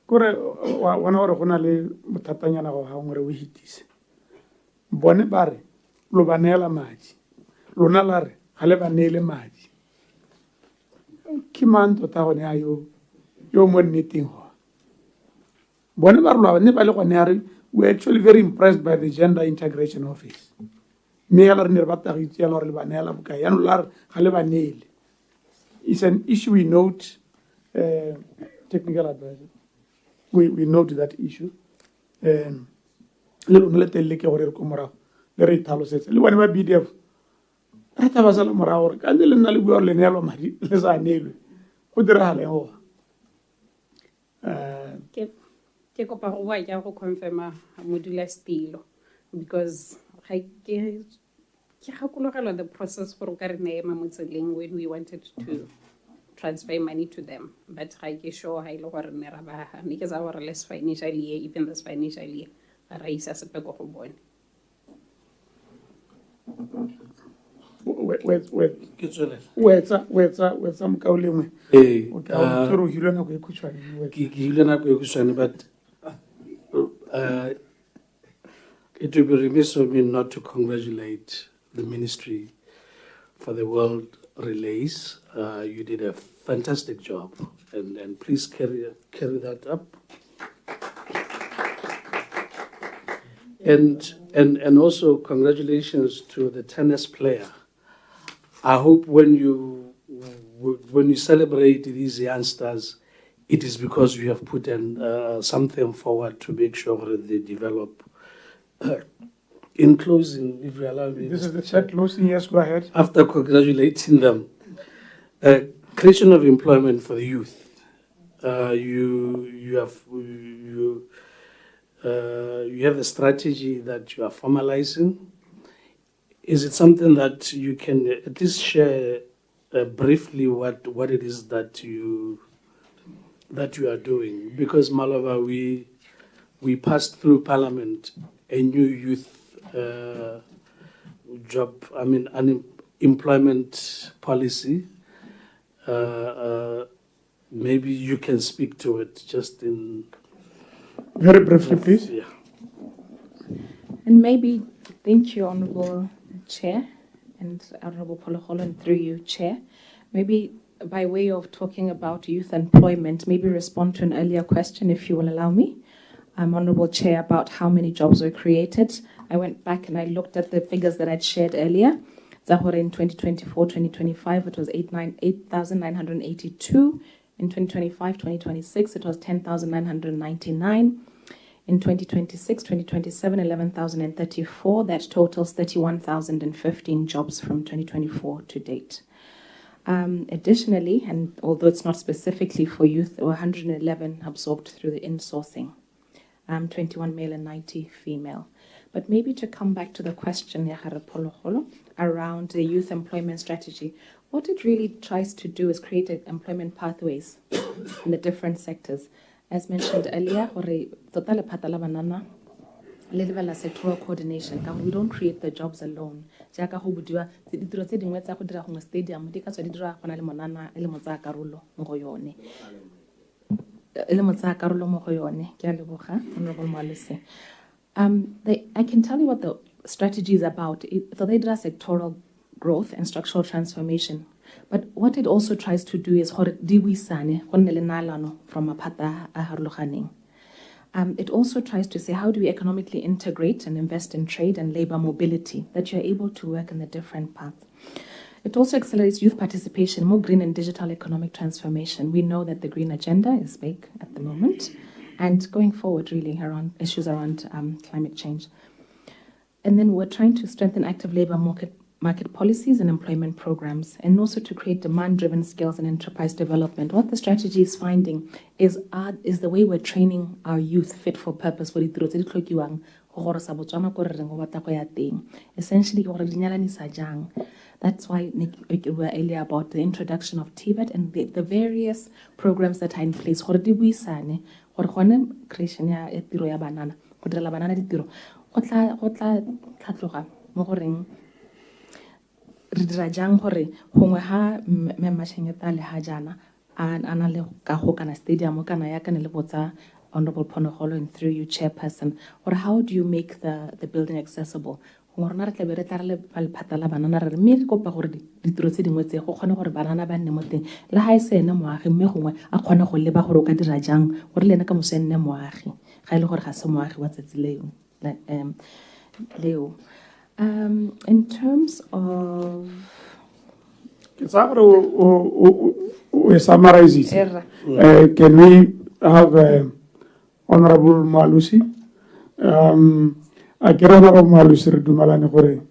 B: kore wana gore go na le mothatanyana go ha ngwe re o hitise bone bare lo ba neela madi lona la re ga le ba neele madi ke mang tota gone a yo mo nneteng go bone ba re lo ne ba le gone a re we're actually very impressed by the gender integration office mme ya la re ne re ba tagitse ya la gore le ba neela bokae yaanong la re ga le ba neele. It's an issue we note, technical advisor. We note that issue. Le lona le telele ke gore re ko morago le re ithalosetse le bone ba BDF ra taba sala morago gore ka ntse le nna le bua gore le neelwa madi le sa neelwe go diragale go
L: ke kopa go bua ke go confirma modula stilo because ga ke gakologela the process gore ka re ne ema mo tseleng when we wanted to transfer money to them but ga ke sure ha ile gore ne ra ba ne ke za gore less financially even this financially ra isa sepeko go bone
B: wetsa mokao lengwe ke re o hilwe nako e khutshwane
H: ke hilwe nako e khutshwane but it would be remiss of me not to congratulate the ministry for the world relays. You did a fantastic job, and please carry that up. And also congratulations to the tennis player. I hope when you celebrate these youngsters, it is because you have put something forward to make sure that they develop. In closing, if you allow me.
B: This is the third closing, yes, go ahead.
H: After congratulating them, creation of employment for the youth. You have a strategy that you are formalizing. Is it something that you can at least share briefly what it is that you are doing? Because Malava, we passed through Parliament a new youth employment policy. Maybe you can speak to it just in
B: very briefly, please.
H: Yeah.
F: And maybe, thank you, Honorable Chair, and Honorable Polokolo, and through you, Chair. Maybe by way of talking about youth employment, maybe respond to an earlier question, if you will allow me. Honorable Chair, about how many jobs were created. I went back and I looked at the figures that I'd shared earlier. Zahore in 2024-2025, it was 8,982. In 2025-2026, it was 10,999. In 2026-2027, 11,034. That totals 31,015 jobs from 2024 to date. Additionally, and although it's not specifically for youth, there were 111 absorbed through the insourcing, 21 male and 90 female. But maybe to come back to the question around the youth employment strategy, what it really tries to do is create employment pathways in the different sectors. As mentioned earlier, sectoral coordination. We don't create the jobs alone. I can tell you what the strategy is about. So they address sectoral growth and structural transformation. But what it also tries to do is from it also tries to say, how do we economically integrate and invest in trade and labor mobility, that you're able to work in the different paths. It also accelerates youth participation, more green and digital economic transformation. We know that the green agenda is big at the moment, and going forward really around issues around climate change. And then we're trying to strengthen active labor market policies and employment programs, and also to create demand-driven skills and enterprise development. What the strategy is finding is the way we're training our youth fit for purpose for essentially. That's why we were earlier about the introduction of TVET and the various programs that are in place. Creation ya tiro ya banana, go direla banana ditiro. Go tla tlhatloga mo goreng re dira jang gore gongwe ha mmashengeta le ha jana a na le ka go kana stadium kana ya kana le botsa Honorable Ponogolo and through you, Chairperson, or how do you make the building accessible? gongwe rona re tlabe re tla re le ba lephata la banana re re mme re kopa gore ditiro tse dingwe tse go kgone gore banana ba nne mo teng le ga e se ene moagi mme gongwe a kgone go leba gore o ka dira jang gore le ene ka moso e nne moagi ga e le gore ga se moagi wa tsatsi leo. In terms of
B: we summarize it. Can we have Honorable Malusi? A kere Honorable Malusi re dumalane gore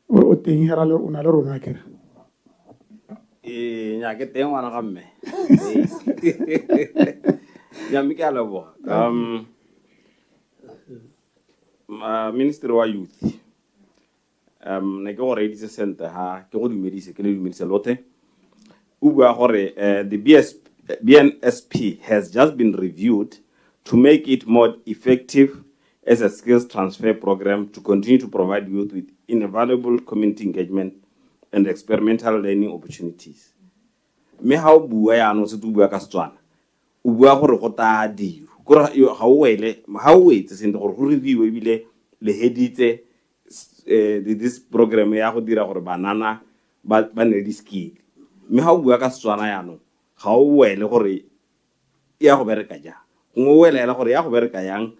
B: o teng hera le una le rona kere.
K: Nya ke teng wana ga mme. Ya mi ka lebo. Minister wa Youth. Ne ke gore edise center ha ke go dumedise ke le dumedise lote. O bua gore the BNSP has just been reviewed to make it more effective as a skills transfer program to continue to provide youth with invaluable community engagement and experimental learning opportunities. Me ha o bua ya no se tu bua ka Setswana. O bua gore go ta diro. Gore ha o wele ha o etse sente gore go review ebile le heditse this program ya go dira gore banana ba ne di skill. Me ha o bua ka Setswana ya no ga o wele gore ya go bereka ja. Ngo welela gore ya go bereka yang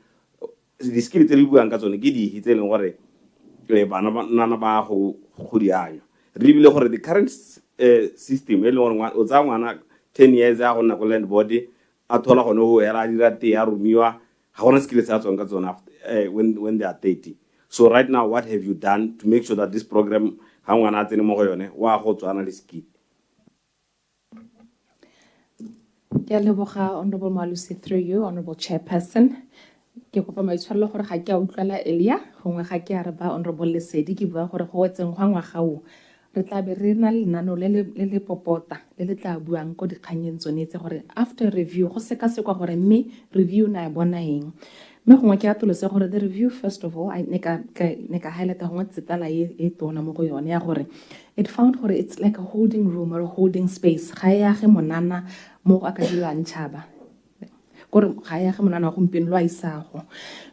K: di skill tse le buang ka tsone ke di hitse leng gore le bana ba go dianya. Re bile gore the current system e le gore o tsa ngwana 10 years ya go nna go land body a thola gone go era dira te ya rumiwa ga gona skill tsa tsone ka tsone when they are 30. So right now what have you done to make sure that this program ha ngwana a tsene mo go yone wa go tswana le skill?
F: Ke leboga Honorable Malusi through you, Honorable Chairperson. Ke kopa maitshwarelo gore ga ke a utlwala elia gongwe ga ke a re ba Honorable Lesedi ke bua gore go etseng gwa ngwaga o re tla be re na le nano le popota le tla buang ko dikganyeng tsone tse gore after review go seka-sekwa gore mme review na bona eng mme gongwe ke atolose gore the review first of all ne ka highlighta gongwe tsetala e tona mo go yone ya gore it found gore it's like a holding room or a holding space ga ya ge monana mo go a ka dilwang tšhaba gore ga ya ge monana wa gompieno lo a isago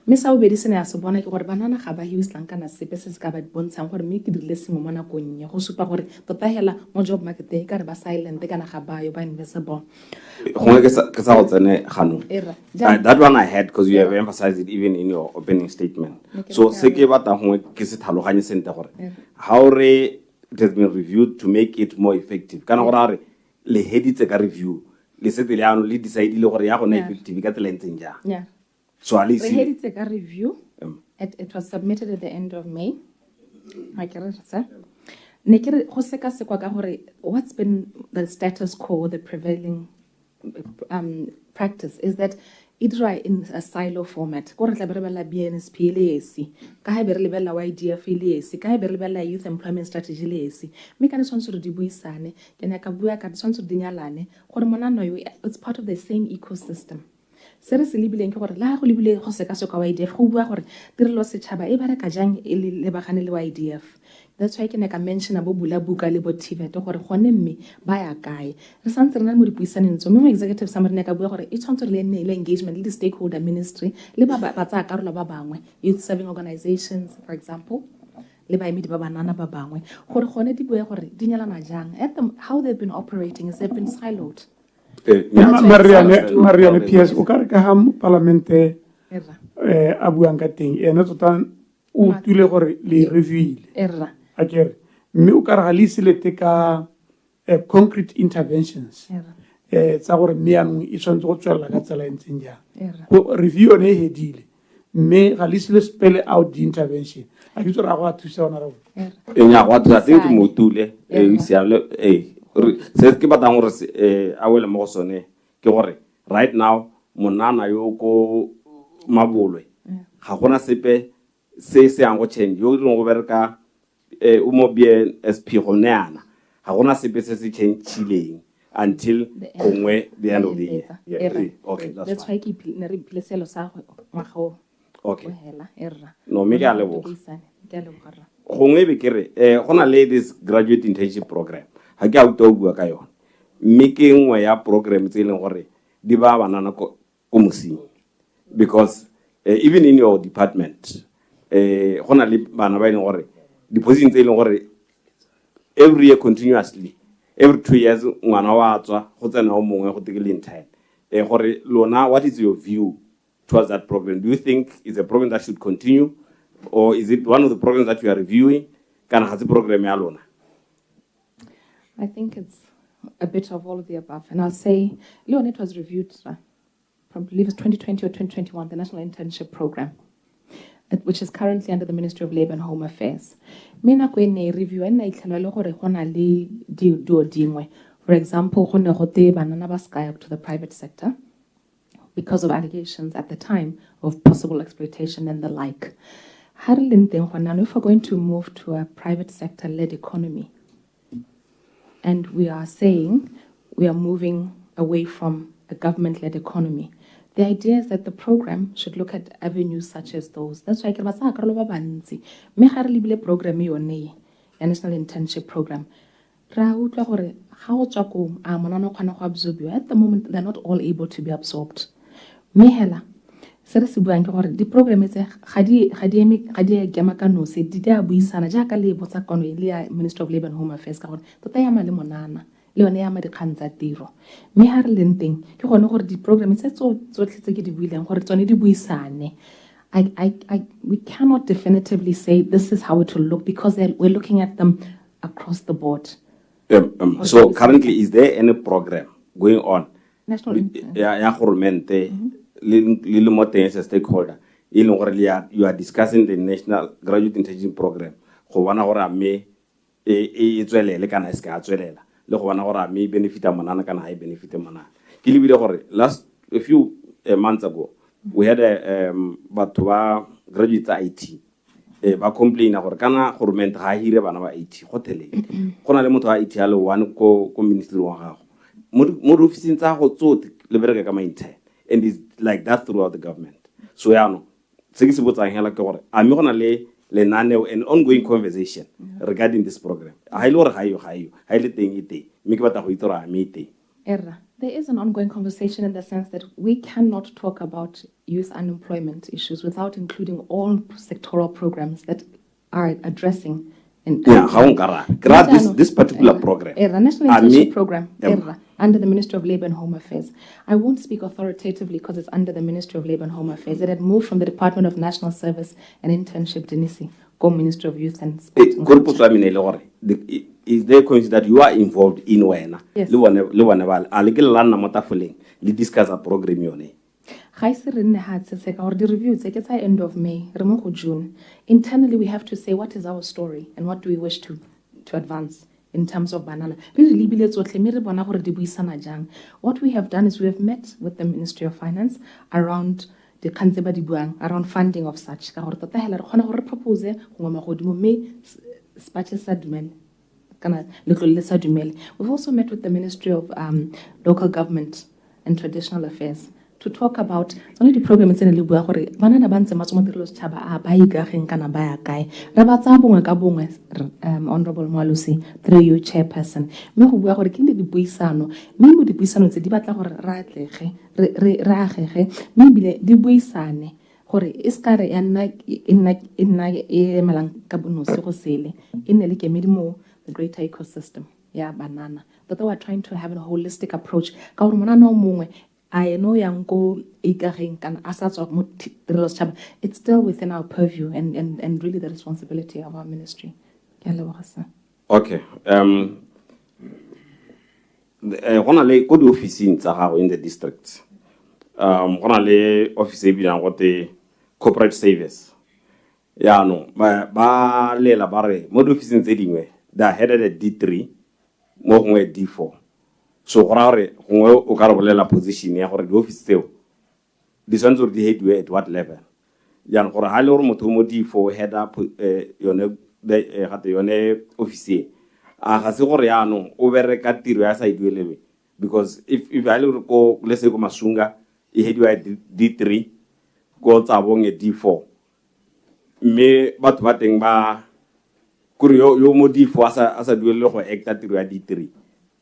F: mme sa bobedi se ne ya se bona ke gore banana ga ba hiwislang kana sepe se se ka ba bontshang gore mme ke dirile sengwe mo nakong ya go supa gore tota hela mo job market e ka re ba silent kana ga ba yo ba invisible.
K: Gongwe ke sa go tsene gano. That one I had because you have emphasized it even in your opening statement. So se ke batla gongwe ke se tlhaloganye sente gore how re it has been reviewed to make it more effective. Kana gore are le heditse ka review le setse le ano le decide le gore ya gona effective ka tsela ntseng ja.
F: Yeah.
K: So at least
F: it's a review. It was submitted at the end of May. What's been the status quo, the prevailing practice is that either in a silo format. BNSP youth employment strategy it's part of the same ecosystem. Seriously, bileng ke gore la go lebile go seka soka wa IDF go bua gore tirelo setšhaba e bereka jang e le bagane le wa IDF. That's why ke ne ka mention abo bula buka le bo TVET gore gone mme ba ya kae re santse re na mo dipuisaneng tso mo executive summary ne ka bua gore e tshwanetse le nne le engagement le the stakeholder ministry le ba tsaya karolo ba bangwe youth serving organizations for example le baemedi ba banana ba bangwe gore gone di bua gore di nyalana jang how they've been operating is they've been siloed.
B: Mariane PS o ka re ka ha parlamente a buang ka teng ene tota o tule gore le reviewile a kere mme o ka re ga le iselete ka concrete interventions tsa gore mme yanong e tshwanetse go tswelela ka tsela e ntseng jang review yone e hedile mme ga le isele spell out the intervention a ke tsore a go a thusa ona ra
K: nya go a thusa tse ke mo tule se ke batlang gore a wele mo go sone ke gore right now monana yo ko mabolwe ga gona sepe se yang go change yo go bereka o mo BNSP go neana ga gona sepe se se change until gongwe the end of the year. Okay,
F: that's why ke ne re pleselo sa ngwago.
K: Okay, no me ka lebo gongwe be kere gona le this graduate internship program ha ke auto bua ka yona mme ke nngwe ya program tse leng gore di ba banana ko mosing because even in your department go na le bana ba e leng gore di-position tse e leng gore every year continuously every 2 years ngwana wa tswa go tsena o mongwe go teke le intern gore lona what is your view towards that program? Do you think it's a program that should continue, or is it one of the programs that you are reviewing? Kana ga se program ya lona?
F: I think it's a bit of all of the above. And I'll say, Leon, it was reviewed, probably it was 2020 or 2021, the National Internship Program, which is currently under the Ministry of Labour and Home Affairs. Mina kwene review and itlhalwa gore gona le dio dingwe. For example, gone gote banana ba sky up to the private sector because of allegations at the time of possible exploitation and the like. If we're going to move to a private sector-led economy, and we are saying we are moving away from a government-led economy, the idea is that the program should look at avenues such as those. That's why program National Internship Program. At the moment, they're not all able to be absorbed. The program is Minister of Labour and Home Affairs. The program is we cannot definitively say this is how it will look because we're looking at them across the board.
K: So currently, is there any program going on?
F: National
K: little more as a stakeholder. You are discussing the National Graduate Internship Program. Last a few months ago, we had a graduate IT. Ba complain gore kana government ga hire bana ba IT hotele gona le motho wa IT a le one ko ministry wa gago mo office tsa go tsote le bereka ka intern, and it's like that throughout the government. So ya no se ke se botsang hela ke gore a me gona le lenaneo an ongoing conversation regarding this program. Ha ile gore ga ile teng e teng me ke batla go itse a me teng.
F: There is an ongoing conversation in the sense that we cannot talk about youth unemployment issues without including all sectoral programs that are addressing.
K: This particular program.
F: The National Internship Program under the Ministry of Labour and Home Affairs. I won't speak authoritatively because it's under the Ministry of Labour and Home Affairs. It had moved from the Department of National Service and Internship, Denisi, Ministry of Youth and Sport.
K: Is there a coincidence that you are involved in when?
F: Yes.
K: We discuss a program.
F: The review it's at end of May, June. Internally, we have to say what is our story and what do we wish to advance in terms of banana. What we have done is we have met with the Ministry of Finance around the Kanzeba Dibuang, around funding of such. We've also met with the Ministry of Local Government and Traditional Affairs to talk about only the program in the Libua gore banana bantse matsomatirelo tshaba a ba ikageng kana ba ya kae ra ba tsa bongwe ka bongwe honorable Mwalusi through you chairperson me go bua gore ke le dipuisano me mo dipuisano tse di batla gore ra atlege re agege me bile di buisane gore iskare ya nna e malang ka bonosi go sele e ne le kemedi mo the greater ecosystem ya banana that we are trying to have a holistic approach ka gore mona no mongwe I know yango ikageng kana asatswa mo tirelo tshaba. It's still within our purview and really the responsibility of our ministry.
K: Okay. Gona le ko di officing tsa gago in the district. Gona le office e bilang go te corporate service. Ya no ba lela ba re mo di officing tse dingwe they headed at D3 mo gongwe D4. So gore o ka re bolela position ya gore di office tseo di swantse di head at what level ya gore ha le gore motho mo D4 head up yone yone office a ga se gore ya no o bereka tiro ya sa iduelelwe because if I le go let's say go Masunga e head at D3 go tsa bonge D4 me batho ba teng ba kuri yo mo D4 asa duelele go acta tiro ya D3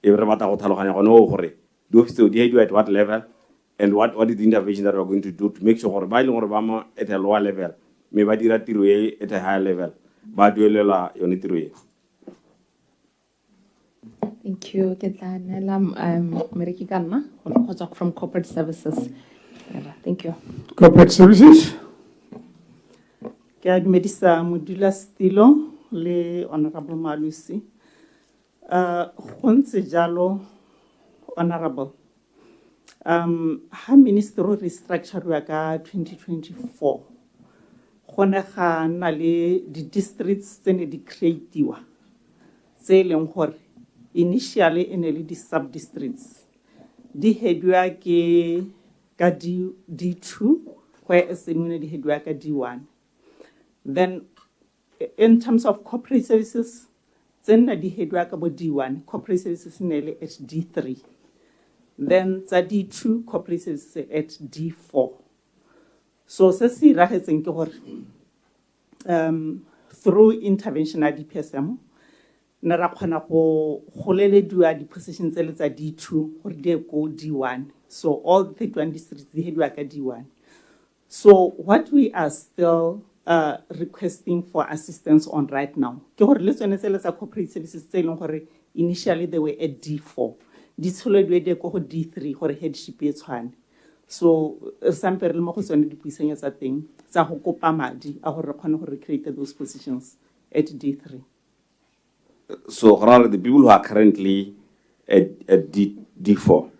K: everybody go tlhaloganya go no gore the office do you at what level and what is the intervention that we are going to do to make sure gore ba ile gore ba mo at a lower level me ba dira tiro e at a high level ba duelela yone tiro e.
F: Thank you. Ke tla neela Mereki ka nna go tswa from corporate services. Thank you.
B: Corporate services.
M: Ke a dumedisa modulasetilo le Honorable Malusi. Go ntse jalo, Honorable, ha minister o restructure ka 2024 go ne ga nna le di-districts tse ne di creatiwa tse e leng gore initially e ne le di-sub-districts di headiwa ke ka D2 where SMU di headiwa ka D1. Then in terms of corporate services, then di headwa ka bo D1, corporate services nele at D3. Then tsa D2, corporate services at D4. So se se iragetseng ke gore through intervention at DPSM, ne ra kgona go golelediwa di-positions tse le tsa D2 gore di go D1. So all the 31 districts di headwa ka D1. So what we are still requesting for assistance on right now. Corporate services initially they were at D4. This holiday they go D3 for headship one. So some people mo go tsone di puisanya tsa teng tsa go kopa madi a gore re kgone go recreate those positions at D3.
K: So the people who are currently at D4,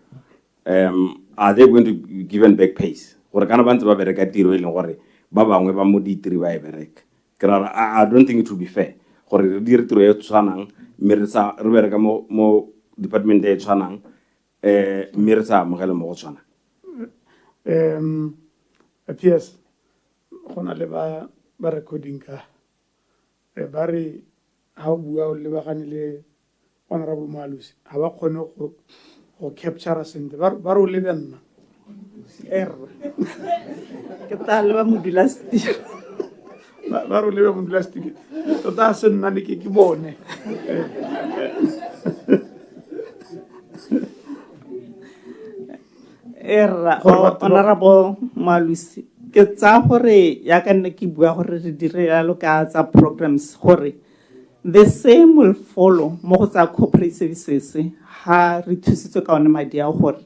K: are they going to be given back pays? Gore kana ba ntse ba bereka tiro e leng gore ba bangwe ba mo D3 ba e bereka. I don't think it would be fair. Gore re dire tiro e tshwanang mme re bereka mo department e tshwanang mme re sa amogela mo go tshwana.
B: PS gona le ba recording ka ba re ha o bua o lebagane le Honorable Malusi ha ba kgone go capture sentle ba re o lebe nna
M: Ke tla leba modulasetilo
B: ba re lebe modulasetilo tota se nna le ke bone
M: Honorable Malusi ke tsa gore ya ka nne ke bua gore re dire yalo ka tsa programs gore the same will follow mo go tsa corporate services ha re thusitswe ka one madi a gore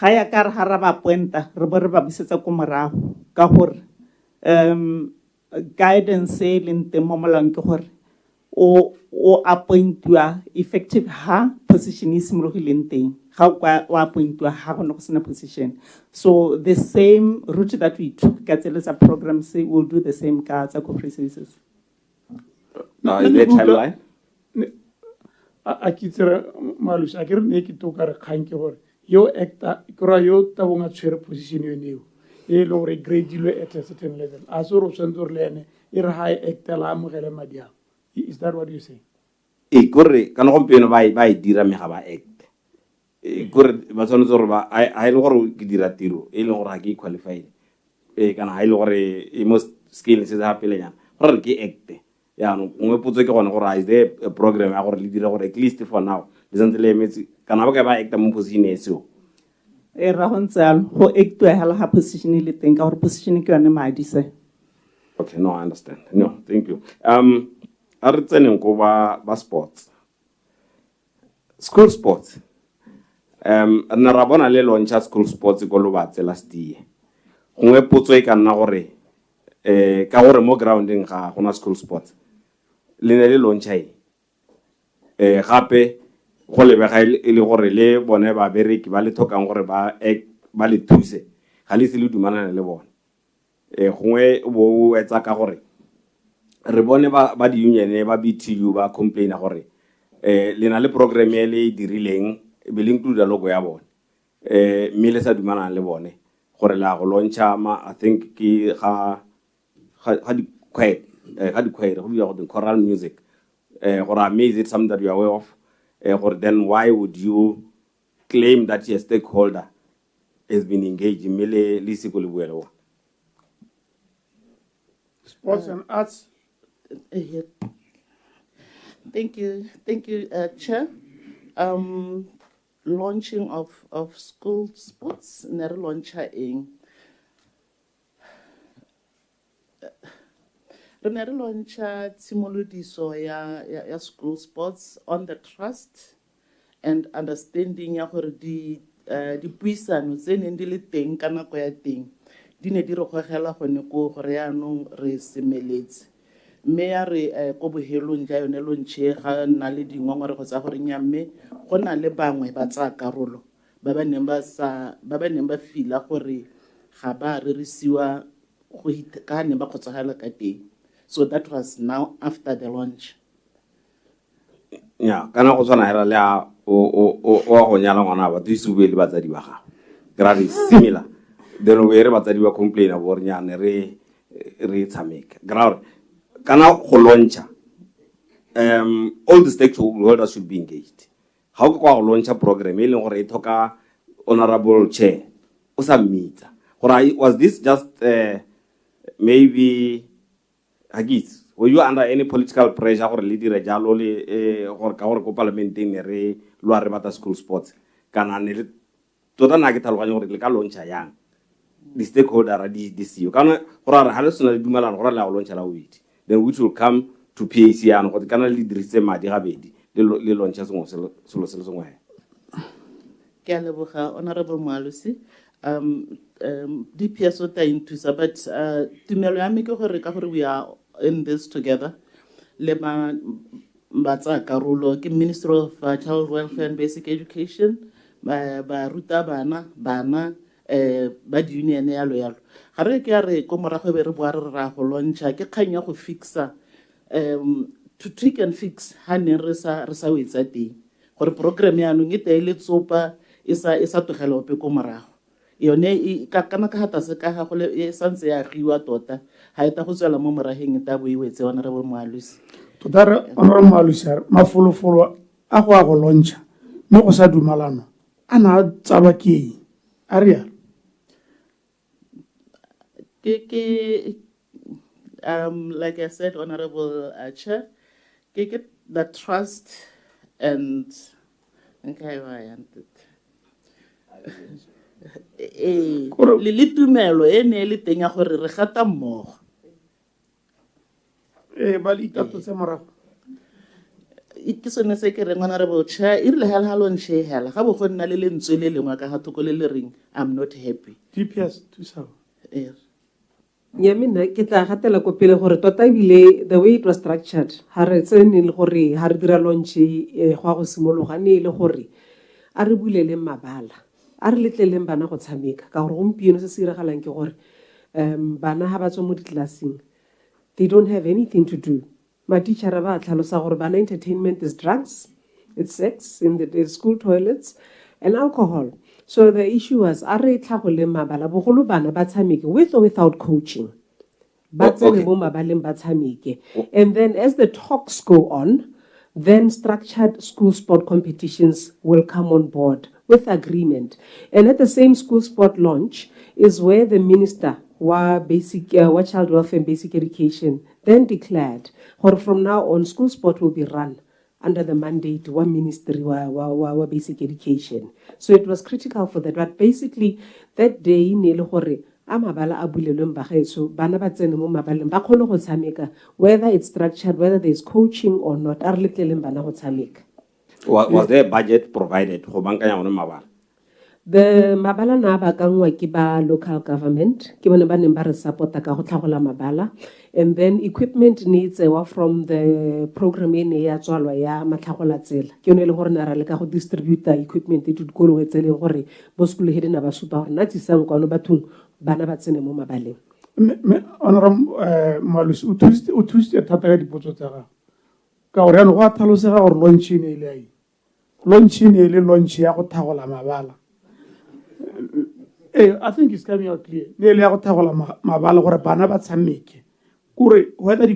M: ga ya ka re ha ra ba pointa re bo re ba busetsa ko morago ka gore guidance e leng teng mo molaong ke gore o appointiwa effective ha position e simologileng teng ga o appointiwa ha go ne go sena position. So the same route that we took ka tseletsa programs will do the same ka tsa corporate services.
K: Is there a timeline?
B: A kitsere Malusi a ke re ne ke to ka re kgang ke gore yo actor kora yo tabonga tshwere position yo neo e le gore gradilwe at a certain level a so ro tsentse le ene e re high actor la amogela madi a. Is that what you say?
K: E gore kana gompieno ba e dira me ga ba act e gore ba tsone gore ba a ile gore ke dira tiro e le gore ga ke qualified kana ha ile gore e mo skill se za pele nyana gore ke act ya no ngwe potso ke gone gore is there a program ya gore le dira gore at least for now le sentse le emetsi kana ba ka ba act mo position e seo
M: e ra go ntsalo go actwa hela ha position le teng ka gore position ke yone madi se.
K: Okay, no, I understand. No, thank you. A re tseneng ko ba sports, school sports. Nna ra bona le launcha school sports ko Lobatse last year. Gongwe potso e ka nna gore ka gore mo grounding ga gona school sports le ne le launcha gape go lebega e le gore le bone ba bereki ba le thokang gore ba le thuse ga le se le dumanana le bone gongwe bo etsa ka gore re bone ba di union ba BTU ba complain gore le na le program e le dirileng be le include logo ya bone mme le sa dumana le bone gore la go launcha I think ke ga di quiet go bua go the choral music gore is it something that you are aware of or then why would you claim that your stakeholder has been engaged in mele le siko le buelo
B: Sports and arts.
E: Thank you, Chair. Launching of school sports, never launcher in. re ne re launcha tshimolodiso ya school sports on the trust and understanding ya gore dipuisano tse neng di le teng ka nako ya teng di ne di re gogela gone ko gore yaanong re semeletse mme ya re ko bohelong ja yone lontšhe ga nna le dingongore go tsa gore nya mme go na le bangwe ba tsaya karolo ba ba neng ba fila gore ga ba rerisiwa go ka ne ba kgotsagala ka teng. So that was now after the launch.
K: Yeah, kana go tswana hela le o go nyala ngwana ba tsube le batsadi ba gago. Grade similar. Then we re batsadi ba complain about nyane re tshameka. Grade kana go launcha all the stakeholders should be engaged. How go launch a program e leng gore e thoka honorable chair o sa meeta. Was this just maybe Agis, were you under any political pressure or leader jalo le or ka gore ko parliamenteng re lwa re bata school sports kana ne tota na ke tlhaloganya gore le ka launcha yang the stakeholder di seo kana gore ha le sona le dumelana gore la go launcha la wit then which will come to PAC an go kana le dirise madi ga bedi le launcha sengwe selo sengwe
E: ke a leboga honorable Malusi. DPS o ta inthusa but tumelo ya me ke gore ka gore we are in this together le ba tsa karolo ke Ministry of Child Welfare and Basic Education ba ruta bana ba di union ya lo yalo ga re ke re ko morago be re boa re ra go launcha ke kganya go fixa to tweak and fix ha ne re sa wetsa teng gore program ya no ngite ile tsopa isa togela ope ko morago yone ka kana ka hata se ka ga go le santse ya giwa tota ha eta go tsela mo moraheng ta bo iwetse ona re bo Malusi
B: tota re ona Malusi mafolofolo a go launcha mo go sa dumalano ana tsaba ke aria
E: ke like I said honorable Chair ke the trust and okay why le tumelo ene le teng ya gore re gata mmogo
B: ba le itato se morago
E: ke sone se ke reng honorable Chair e rile hela launche hela ga bo go nna le lentswe le lengwe ka ga thoko le le reng I'm not happy
B: DPS tusa
N: ya mina ke tla gatela ko pele gore tota bile the way it was structured ha re tsene le gore ha re dira launch go go simologa ne le gore a re bulele mabala a re letleleng bana go tshameka ka gore gompieno se se iragalang ke gore bana ha ba tswa mo ditlelaseng they don't have anything to do ma teacher ba tlhalosa gore bana entertainment is drugs it's sex in the school toilets and alcohol. So the issue was are tlhagole mabala bogolo bana ba tshameke with or without coaching ba tsene mo mabaleng ba tshameke and then as the talks go on then structured school sport competitions will come on board with agreement. And at the same school sport launch is where the minister wa child welfare and basic education then declared or from now on school sport will be run under the mandate wa ministry wa basic education. So it was critical for that, but basically that day ne le gore amabala a bulelweng bagaetso bana ba tsene mo mabaleng ba kgone go tshameka whether it's structured, whether there's coaching or not, a re letleleng bana go tshameka.
K: Was there a budget provided go bankanya ona mabala?
N: The mabala na ba kangwa ke ba local government ke bone ba neng ba re supporta ka go tlhagola mabala, and then equipment needs from the program ene ya tswalwa ya matlhagola tsela ke yone le gore na ra le ka go distribute equipment to dikolo tse le gore bo school head na ba supa gore na tsisang kwano bathong bana ba tsene mo mabaleng.
B: Honorable Malusi o thusitse thata ka dipotso tsa gago ka gore yana go a tlhalosega gore launch ene ile ai launch ene ile launch ya go thagola mabala. I think it's coming out clear. Nearly a tagola mabala gore bana ba tshameke. Kore whether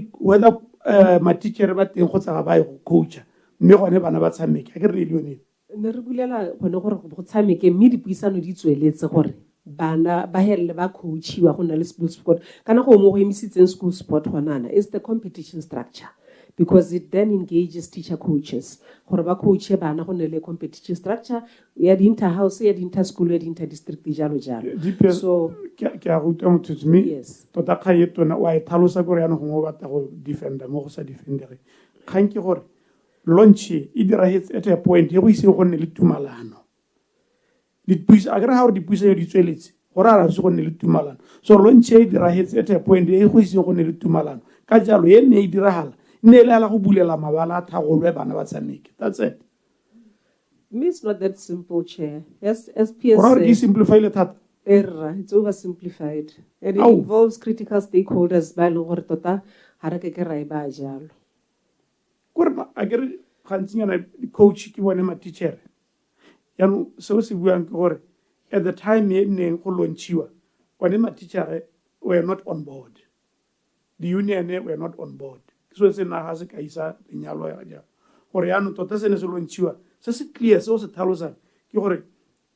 B: my teacher ba teng go tsa ba go coach mme gone bana ba tshameke. A ke re le yone.
N: Ne re bulela gone gore go tshameke mme dipuisano di tsweletse gore bana ba hele ba coachiwa go na le school sport kana go mo go emisitseng school sport gonana is the competition structure. because it then engages teacher coaches. Gore ba coach bana go nne le competitive structure ya di inter-house, ya di inter-school, ya di inter-district, jalo jalo.
B: So ke a ruta motho mme
N: yes.
B: tota kgang e tona wa e tlhalosa gore yana gongwe o batla go defenda mo go sa defendere. Kgang ke gore launch e diragetse at a point e go ise go nne le tumalano. Dipuisa a kere ga gore dipuisa di tsweletse gore a se go nne le tumalano. So launch e diragetse at a point e go ise go nne le tumalano. Ka jalo e ne e diragala ne le ala go bulela mabala a thagolwe bana ba tshameke. That's it.
N: It's not that simple, Chair. Yes, SPS.
B: Or do simplify le thata?
N: It's oversimplified. And it involves critical stakeholders by gore tota ha re ke ra e ba jalo.
B: Gore a kere gantsinyana coach ke bone ma teacher. Yano so se buang ke gore at the time e neng go launchiwa one ma teacher were not on board. The union were not on board. So se na ha se ka isa lenyalo ya ja. Gore yano tota se ne se launchiwa se se clear se o se tlhalosa ke gore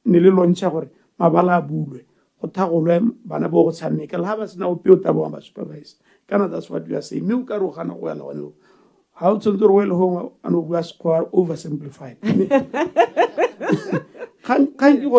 B: ne le launcha gore mabala a bulwe go thagolwe bana bo go tshameka le ha ba sena o peo tabo ba supervise kana that's what we are saying me o ka ro gana go yala one how to do well home and we are square oversimplified can you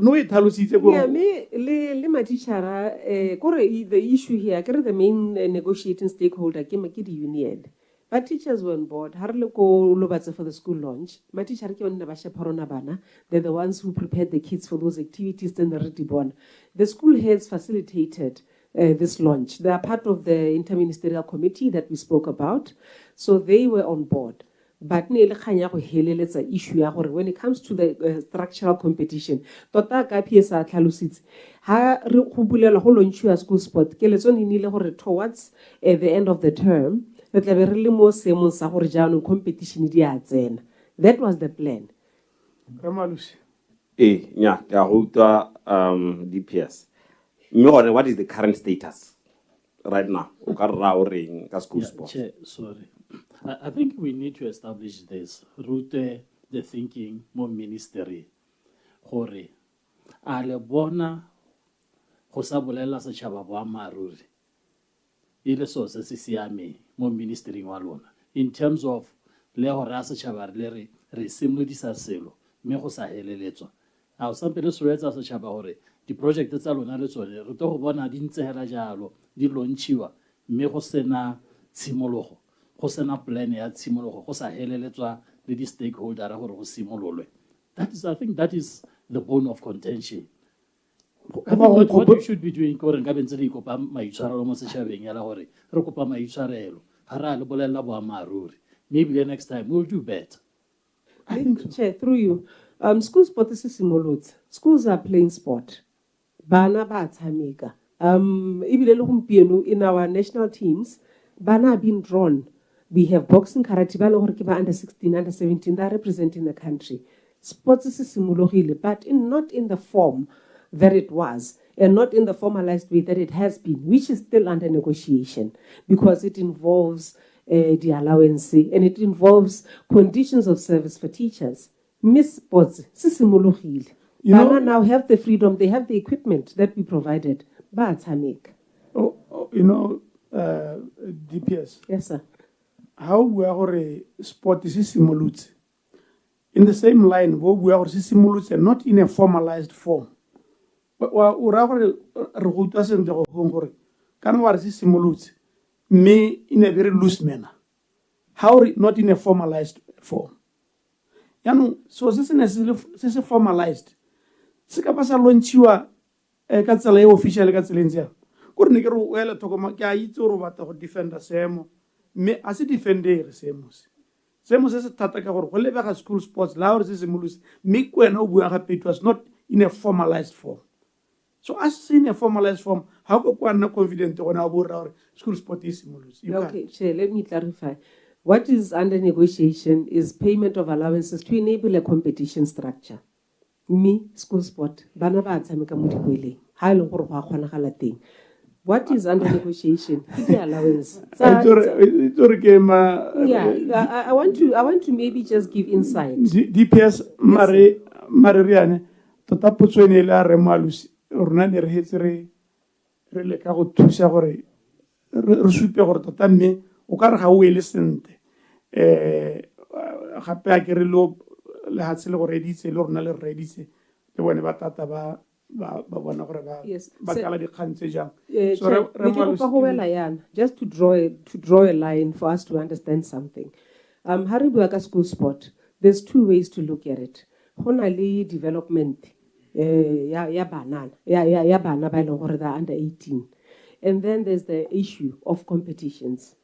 B: no it halusitse go
N: yeah me le matishara kore the issue here kere the main negotiating stakeholder ke the union. But teachers were on board. For the school launch. My teacher they're the ones who prepared the kids for those activities. Then the school heads facilitated this launch. They are part of the interministerial committee that we spoke about. So they were on board. But it's an issue when it comes to the structural competition. Tota ka PSA tlalusitse ha re go bulela go launch ya school sport ke letso ni nile gore towards the end of the term that competition. That was the plan.
K: DPS. What is the current status right now? School sports.
H: Sorry. I think we need to establish this. Root the thinking more ministry. Hore. Ale bona go sa bolela setšhaba bo amaruri. Ile so se siame mo ministering wa lona in terms of le go ra setšhaba re simolodisa selo mme go sa heleletswa a o sampe le soetsa setšhaba gore di-project tsa lona le tsone re to go bona di ntsegela jalo di launchiwa mme go sena tshimologo go sena plan ya tshimologo go sa heleletswa le di-stakeholder gore go simololwe. I think that is the bone of contention. I think what you should be doing gore nka bentse le ikopa maitshwarelo mo setšhabeng ya la gore re kopa maitshwarelo ha ra le bolela boamaruri. Maybe the next time we'll do better.
N: I think, Chair, through you, school sport is simolotse. Schools are playing sport. Bana ba tshameka. In our national teams, bana are being drawn. We have boxing, karate, under 16, under 17, that are representing the country. Sports is simologile, but not in the form that it was, and not in the formalized way that it has been, which is still under negotiation, because it involves the allowance and it involves conditions of service for teachers. Miss Sports, you now have the freedom, they have the equipment that we provided. But
B: DPS.
N: Yes, sir.
B: How we are sport is simulate in the same line where we are simulate and not in a formalized form. Me in a very loose manner. How not in a formalized form. So this is formalized. Sika pasa launchiwa katsela official katselenzia. Gore ne ke re wela thokoma ke a itse gore batla go defenda semo. Me a se defender semo. Semo se thata ka gore go lebega school sports la gore se simolose. Me kwena o bua gape it was not in a formalized form. So as in a formalized form, how can one confident on our school sport is simulus?
N: Okay, Chair, let me clarify. What is under negotiation is payment of allowances to enable a competition structure. Me, school sport, bana ba tsameka mo dikweleng. Ha ile gore go a kgonagala teng. What is under negotiation? The allowance. Yeah, I want to maybe just give insight.
B: DPS Mariane, tota potswene la remalusi. Rona ne re hetse re le ka go thusa gore re supe gore tota mme o ka re ga o ele sente gape a ke re le hatse le go reditse le rona le reditse le bone ba tata ba bona gore ba kala dikgang tse jang so
N: just to draw a line for us to understand something. Ha re bua ka school sport, there's two ways to look at it. Go na le development ya bana ba e leng gore they're under 18, and then there's the issue of competitions.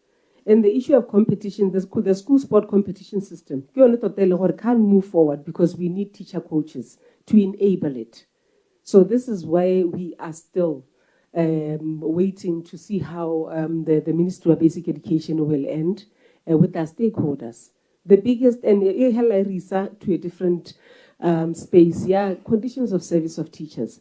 N: And the issue of competition, the school sport competition system can't move forward because we need teacher coaches to enable it. So this is why we are still waiting to see how the Ministry of Basic Education will end with our stakeholders. The biggest, and to a different space, conditions of service of teachers.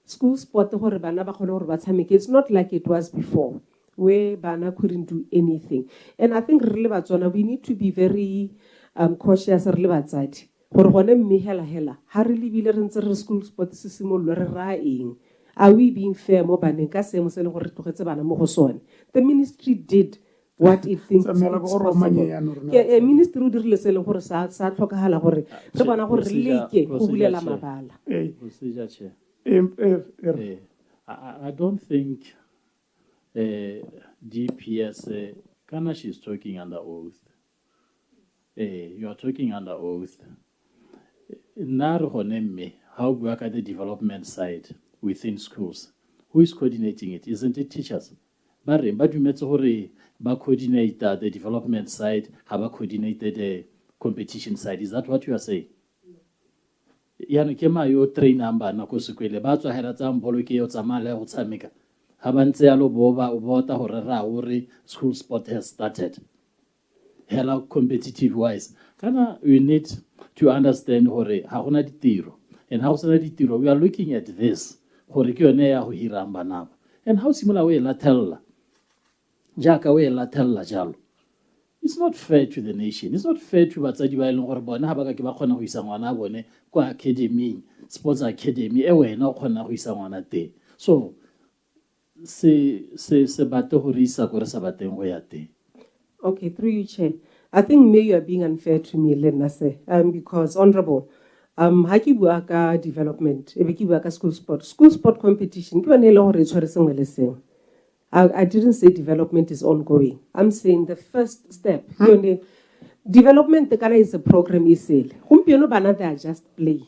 N: School sport, it's not like it was before, where Bana couldn't do anything. And I think we need to be very cautious. Are we being fair? The ministry did what it thinks it's possible. Ministry
C: I don't think DPS Kana, she's talking under oath. You are talking under oath. How work at the development side within schools? Who is coordinating it? Isn't it teachers? But you met coordinate the development side, have coordinated the competition side. Is that what you are saying? Yana kema yo train number na kusukwele batho hera tsa mbolo ke yo tsamala go tsameka ha bantse ya lo boba o bota hore ra ore school sport has started hela competitive wise kana we need to understand hore ha gona ditiro, and how sana ditiro we are looking at this hore ke yone ya go hira bana, and how similar we latella jaka we latella jalo. It's not fair to the nation. It's not fair to batsadi ba eleng gore bona ha ba ka ke ba khona go isa ngwana bone kwa academy, sports academy e wena o khona go isa ngwana te. So se bato go risa gore sa bateng go ya te.
N: Okay, through you, Chair. I think maybe you are being unfair to me, Lenase, because honorable, haki buaka development, ebeki buaka school sport competition. I didn't say development is ongoing. I'm saying the first step. Development is a program isel. They are just play.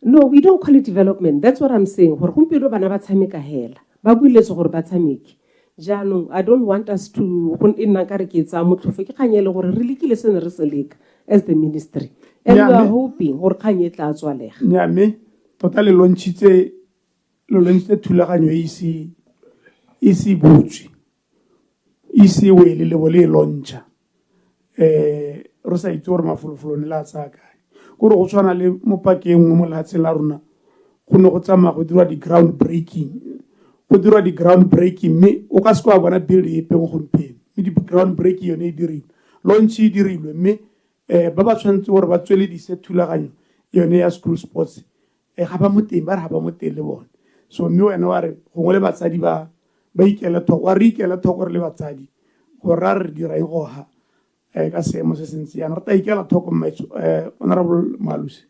N: No, we don't call it development. That's what I'm saying. I don't want us to as the ministry. And we are hoping
B: totally launchite lo launchite thulaganyo isi butsi isi wele le bole launcha re sa itse gore mafolofolo ne la tsaka go re go tshwana le mo pakeng mo latshe la rona go ne go tsama go dira di ground breaking me o ka se kwa bona build e pe go mpeng me di ground breaking yone e dirile launch e dirilwe me ba ba tshwantse gore ba tswele di se thulaganyo yone ya school sports ga ba moteng ba re ga ba moteng le bone. So mme wena wa re go le batsadi ba ikela thoko wa re ikela thoko re le batsadi go ra re dira eng go ha ka seemo se sentse yana re ta ikela thoko honorable Malusi.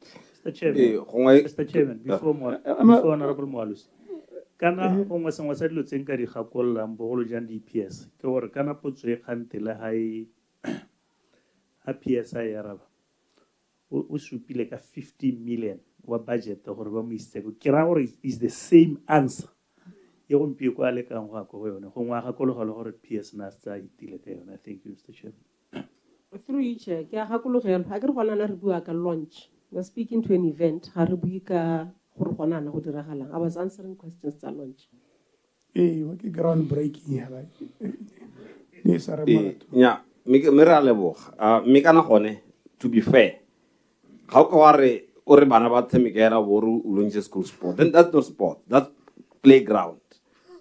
C: Mr. Chairman, before honorable Malusi, kana gongwe sengwe sa dilo tse nka di gakollang bogolo jang di-PS ke gore kana potso e kgantele ha PS a yaraba o supile ka 50 million wa budget gore ba mo isetse ke ra gore is the same answer ye go mpie kwa le kang go go yone go ngwa gakologalo gore PS na tsa itile ka yone. Thank you, Mr. Chairman.
N: Through you, Chair, ke a gakologelo ha ke re gona na re bua ka launch. We're speaking to an event ha re bua ka gore gona na go diragalang. I was answering questions tsa launch.
B: Wa ke ground breaking ya ba ne sa re molato
K: nya me ra leboga me kana gone to be fair ga o ka wa re o re bana ba tshemekela boru o launch school sport, then that's not sport, that's playground.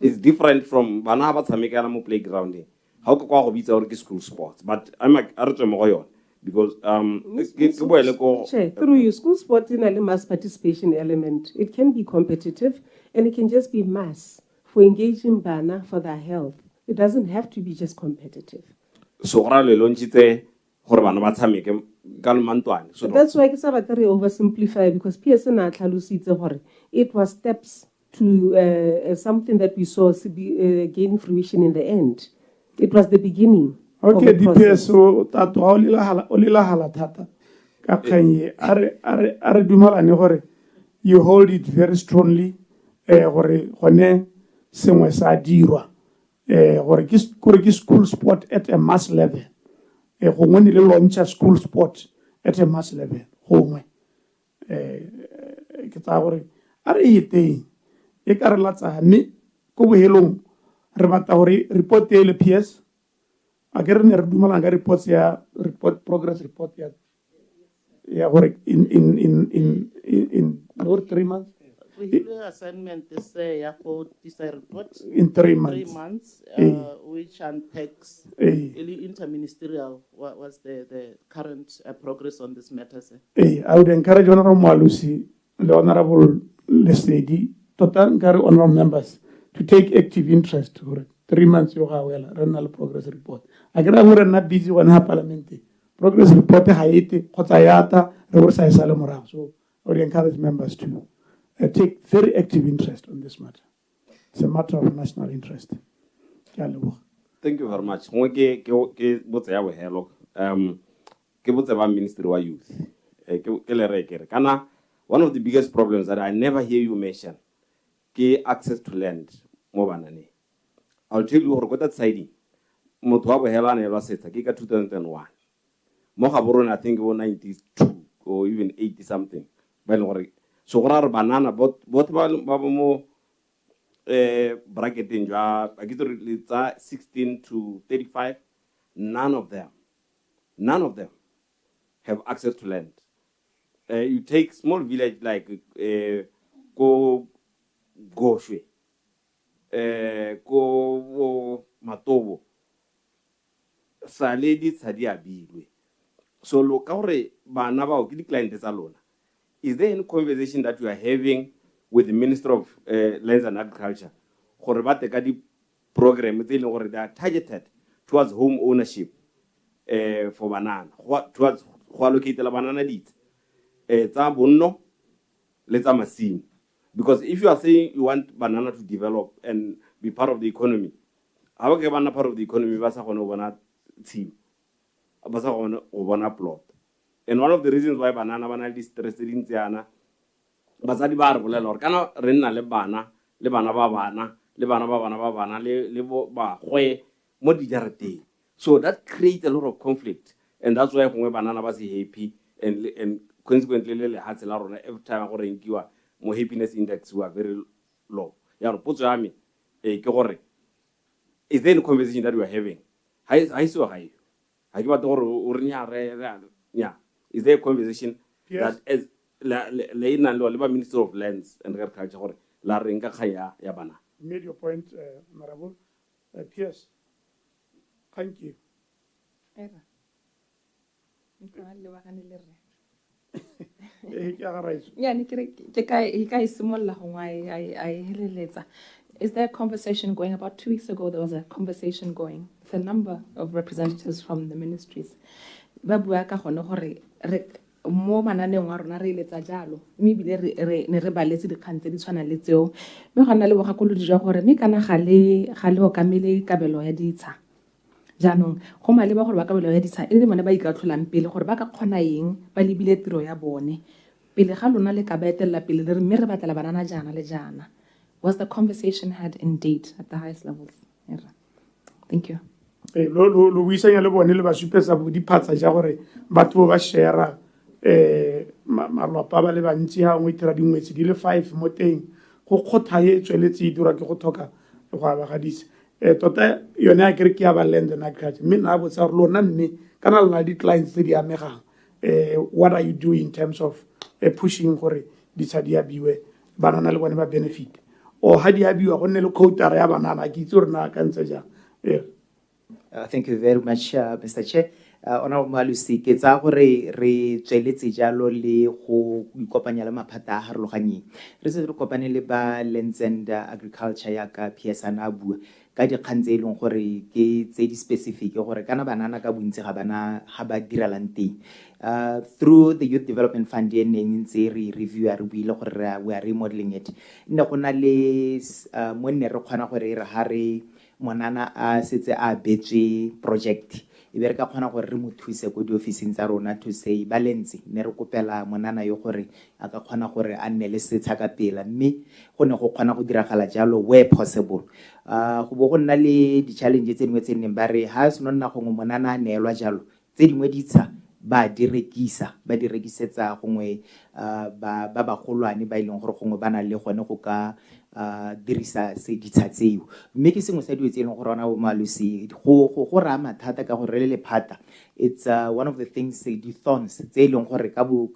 K: It's different from bana ba tshemekela mo playground ga o ka kwa go bitsa gore ke school sports, but I'm like a re tswe mo go yone because
N: through you school sport in a mass participation element, it can be competitive and it can just be mass for engaging bana for their health. It doesn't have to be just competitive.
K: So le lonchitse gore bana ba tshameke ka mantwane. So
N: That's why ke sa batla re oversimplify, because PS na tlhalositse gore it was steps to something that we saw gain fruition in the end. It was the beginning.
B: Okay,
N: of the process.
B: DPS so tato ha o lila hala thata ka kganye are dumalane gore you hold it very strongly gore gone sengwe sa dirwa gore ke school sport at a mass level gongwe ne le launcha school sport at a mass level gongwe ke tsa gore are hiteng e ka re latsa mme ko bohelong re batla gore report e le PS a ke re ne re dumalana ka progress report ya gore in 3 months
E: assignment is report
B: in 3
E: months, which unpacks interministerial was the current progress on this matter, sir.
B: I would encourage Honorable Malusi, the Honorable Lesedi, honorable members to take active interest for it. 3 months you have renal progress report. I get a not busy when ha parliament. Progress report haite kotayata reversa salamora. So I would encourage members to take very active interest on this matter. It's a matter of national interest.
K: Thank you very much. Ke botse ya bohelo. Ke botse ba Ministry wa Youth. Ke le re ke re kana one of the biggest problems that I never hear you mention ke access to land mo banane. I'll tell you gore go that side motho wa bohelo a ne lwa setsa ke ka 2001. Mo ga borona I think it was 92 or even 80 something. Ba le gore so go ra re banana bot ba mo bracketing jwa a ke re tsa 16 to 35, none of them have access to land. You take small village like go Goshwe, go Matobo, Saledi Sadia Bilwe. So look how bana ba o ke di clients alone. Is there any conversation that you are having with the Minister of Lands and Agriculture? Gore ba teka di program tse leng gore they are targeted towards home ownership for banana, towards go allocate la banana dit tsa bonno le tsa masimo. Because if you are saying you want banana to develop and be part of the economy, how ke bana part of the economy ba sa gone go bona tshimo, ba sa gone go bona plot. And one of the reasons why banana bana le stress din tsana batsadi ba re bolela gore kana re nna le bana ba bana le bana ba bana le ba gwe mo dijareteng. So that creates a lot of conflict, and that's why gongwe banana ba se happy and consequently le hatse la rona every time go renkiwa mo happiness index wa very low. Ya re potso ya me ke gore is there any conversation that we are having? Hai so hai ha ke batla gore o re nya re is there a conversation that as le ina le ba Minister of Lands and Agriculture gore la reng ka khaya ya bana?
B: Made your point, Honorable. Yes. Thank you.
F: Is there a conversation going? About 2 weeks ago, there was a conversation going with a number of representatives from the ministries. Mo mananeong a rona re eletsa jalo mme ebile ne re baletse dikgang tse di tshwana le tseo mme go nna le bogakolodi jwa gore mme kana ga le okamele kabelo ya ditsha jaanong go maleba gore ba kabelo ya ditsha e le bone ba ikatlholang pele gore ba ka kgona eng ba lebile tiro ya bone pele ga lona le ka ba etelela pele le re mme re batlela banana jana le jana. Was the conversation had indeed at the highest levels? Thank you.
B: Lo buisanya le bone le ba supetsa bo diphatsa ja gore batho ba share malapa ba le bantsi ha ngwe tira dingwetsi di le 5 mo teng go kgothaye tsweletse dira ke go thoka go abagadisa tota yone a kere ke ya ba land and agriculture mme na botsa re lona mme kana lona di clients tse di amegang what are you doing in terms of pushing gore di tsa di abiwe banana le bone ba benefit o ha di abiwa go nne le quota ya banana ke itse re na ka ntse ja
G: Thank you very much, Mr. Chair. Honorable Malusi, ke tsa gore re tsweletse jalo le go ikopanya le maphata a harologaneng. Re se re kopane le ba Lands and Agriculture ya ka PSana bua ka dikgang tse e leng gore ke tse di specific gore kana banana ka bontsi ga ba diralang teng. Through the Youth Development Fund e neng ntse re review re buile gore we are remodeling it. Nne go na le mo nne re kgona gore re ha re monana a setse a betswe project e be re ka kgona gore re mo thuse go di-officing tsa rona to say balance ne re kopela monana yo gore a ka kgona gore a nne le setsha ka pela mme go ne go kgona go diragala jalo where possible. Go bo go nna le di-challenge tse dingwe tse neng ba re ha se no nna gongwe monana a neelwa jalo tse dingwe di tsha ba di rekisetsa gongwe ba bagolwane ba ileng gore gongwe ba na le gone go ka dirisa se ditsha tseo mme ke sengwe sa dilo tse e leng gore ona bo Malusi go raya mathata ka gore le lephata it's one of the things di thorns tse e leng gore ka bo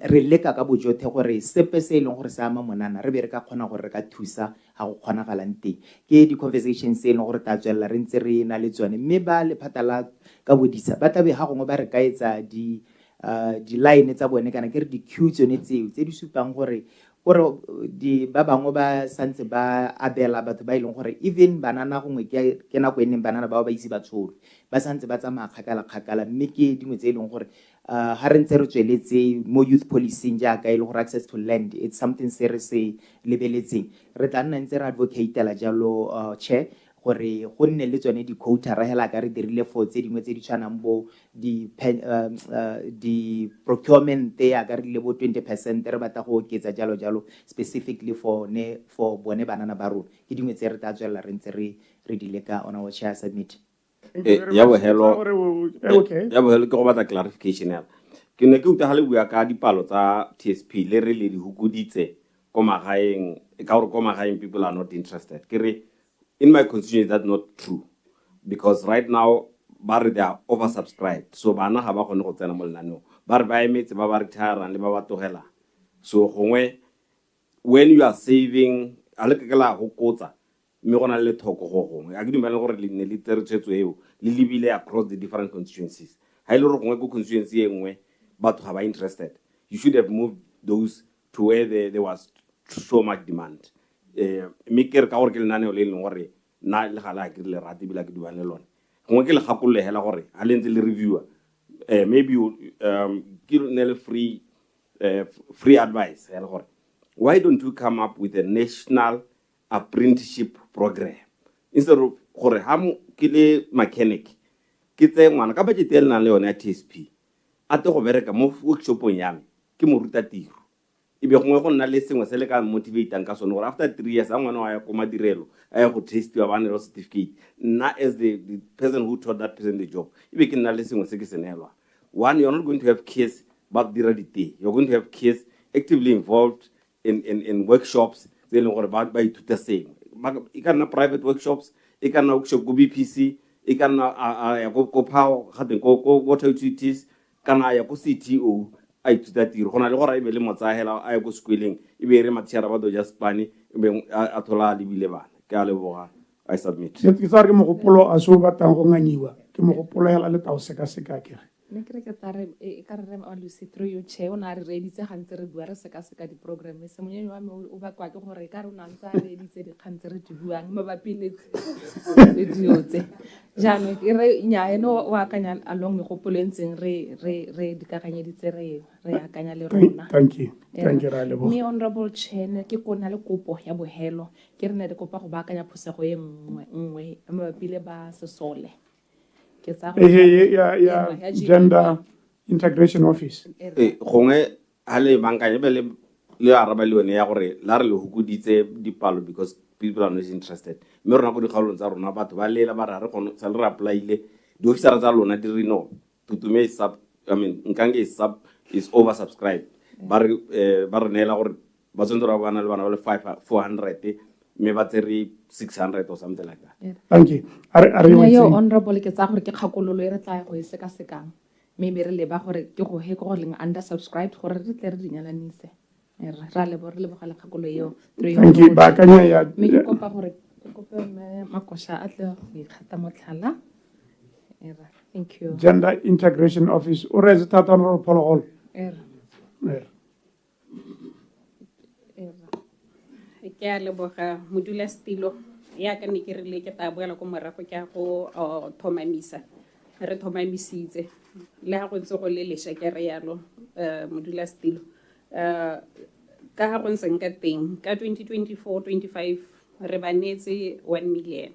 G: re leka ka bojothe gore sepe se e leng gore se ama monana re be re ka kgona gore re ka thusa ga go kgonagalang teng ke di-conversations tse e leng gore ta tswelela re ntse re na le tsone mme ba lephata la ka bodisa ba tabe ga gongwe ba re ka etsa di-line tsa bone kana ke re di-queue tsone tseo tse di supang gore ba bangwe ba santse ba abela batho ba ileng gore even banana gongwe ke nako e neng banana ba ise ba tsholo ba santse ba tsamaya kgakala mme ke dingwe tse e leng gore ha re ntse re tsweletse mo youth policing jaaka e le gore access to land it's something se re se lebeletseng re tla nna ntse re advocatela jalo chair gore go nne le tsone di-quota ra hela ka re dirile for tse dingwe tse di tshwanang bo di-procurement ya ka re le bo 20% re batla go oketsa jalo specifically for bone banana ba rona ke dingwe tse re tla tswelela re ntse re di leka on our chair submit.
K: Ya bohelo ke go batla clarification ya ke ne ke utlwa le bua ka dipalo tsa TSP le re le di hukuditse ko magaeng ka gore ko magaeng people are not interested ke re in my constituency that's not true because right now they are oversubscribed so bana ga ba gone go tsena mo lenaneo ba re ba emetse ba retire le ba togela so gongwe when you are saving a le kekela go kotsa mme gona le thoko go gongwe a ke dumela gore le ne le tseretsetso eo le libile across the different constituencies ha ile gore gongwe go constituency e nngwe batho ga ba interested you should have moved those to where there was so much demand me ke re ka gore ke lenaneo le leng gore na le gala ke le rate bila ke duane lone gongwe ke le gakolole hela gore ha le ntse le reviewer maybe ke ne le free advice hela gore why don't you come up with a national apprenticeship program instead of gore ha ke le mechanic ke tse ngwana ka budget e le nang le yone ya TSP a te go bereka mo workshopong ya me ke mo ruta tiro ibe gongwe go nna le sengwe se le ka motivatang ka sone gore after 3 years a ngwana wa ya ko madirelo a ya go test wa bana certificate na as the person who taught that person the job ibe ke nna le sengwe se ke senelwa one you're not going to have kids but you're going to have kids actively involved in workshops tse leng gore ba ithuta sengwe e ka nna private workshops e ka nna workshop go BPC e ka nna ya go power gape go water utilities kana ya go CTO a ithuta tiro gona le gore e be le motsahela a ya go sekweleng e be re mathiara ba do just pani e be a thola le bile bana ke a leboga I submit
B: ke tsare ke mogopolo a so batang go nganyiwa ke mogopolo hela le tao seka kere
F: ne kere ke tare e ka re Malusi through your chair ona re reditse gantse re bua re seka di program se monyane wa me o ba kwa ke gore ka re o nantsa re reditse di kgantse re di buang mabapi le diotse jano ke re nya eno wa kanya along megopolo entseng re dikaganyeditse re akanya le rona.
B: Thank you ra lebo
F: me honorable chair ke kona le kopo ya bohelo ke re ne re kopa go baakanya phosego e nngwe mabapi le ba sesole
B: ya gender integration office
K: gongwe ha le bankanye be le araba le yone ya gore la re le hukuditse dipalo because people are not interested mme rona go dikgaolong tsa rona batho ba lela ba re go sa le applyile di officers tsa lona di re no tutume nkange is oversubscribed ba re neela gore ba tsentse ra bana le bana ba le 400 mme ba tsere 600 or something like that.
B: Thank you.
F: Yo honorable ke tsa gore ke kgakololo e re tla go iseka sekang mme re le ba gore ke go he go leng under subscribed gore re tle re dinyalanise ra le bogale kgakolo eo.
B: Thank you. Ba kanya ya
F: me ke kopa gore Thank you.
B: Gender Integration Office. O re zeta tano phologolo.
L: Ke a leboga modulasetilo ya ka ne ke rile ke ta boela ko morago ke a go thomamisa re thomamisitse le ha go ntse go le lesha ke re yalo modulasetilo ka ha go ntse ka teng ka 2024-25 re banetse 1 million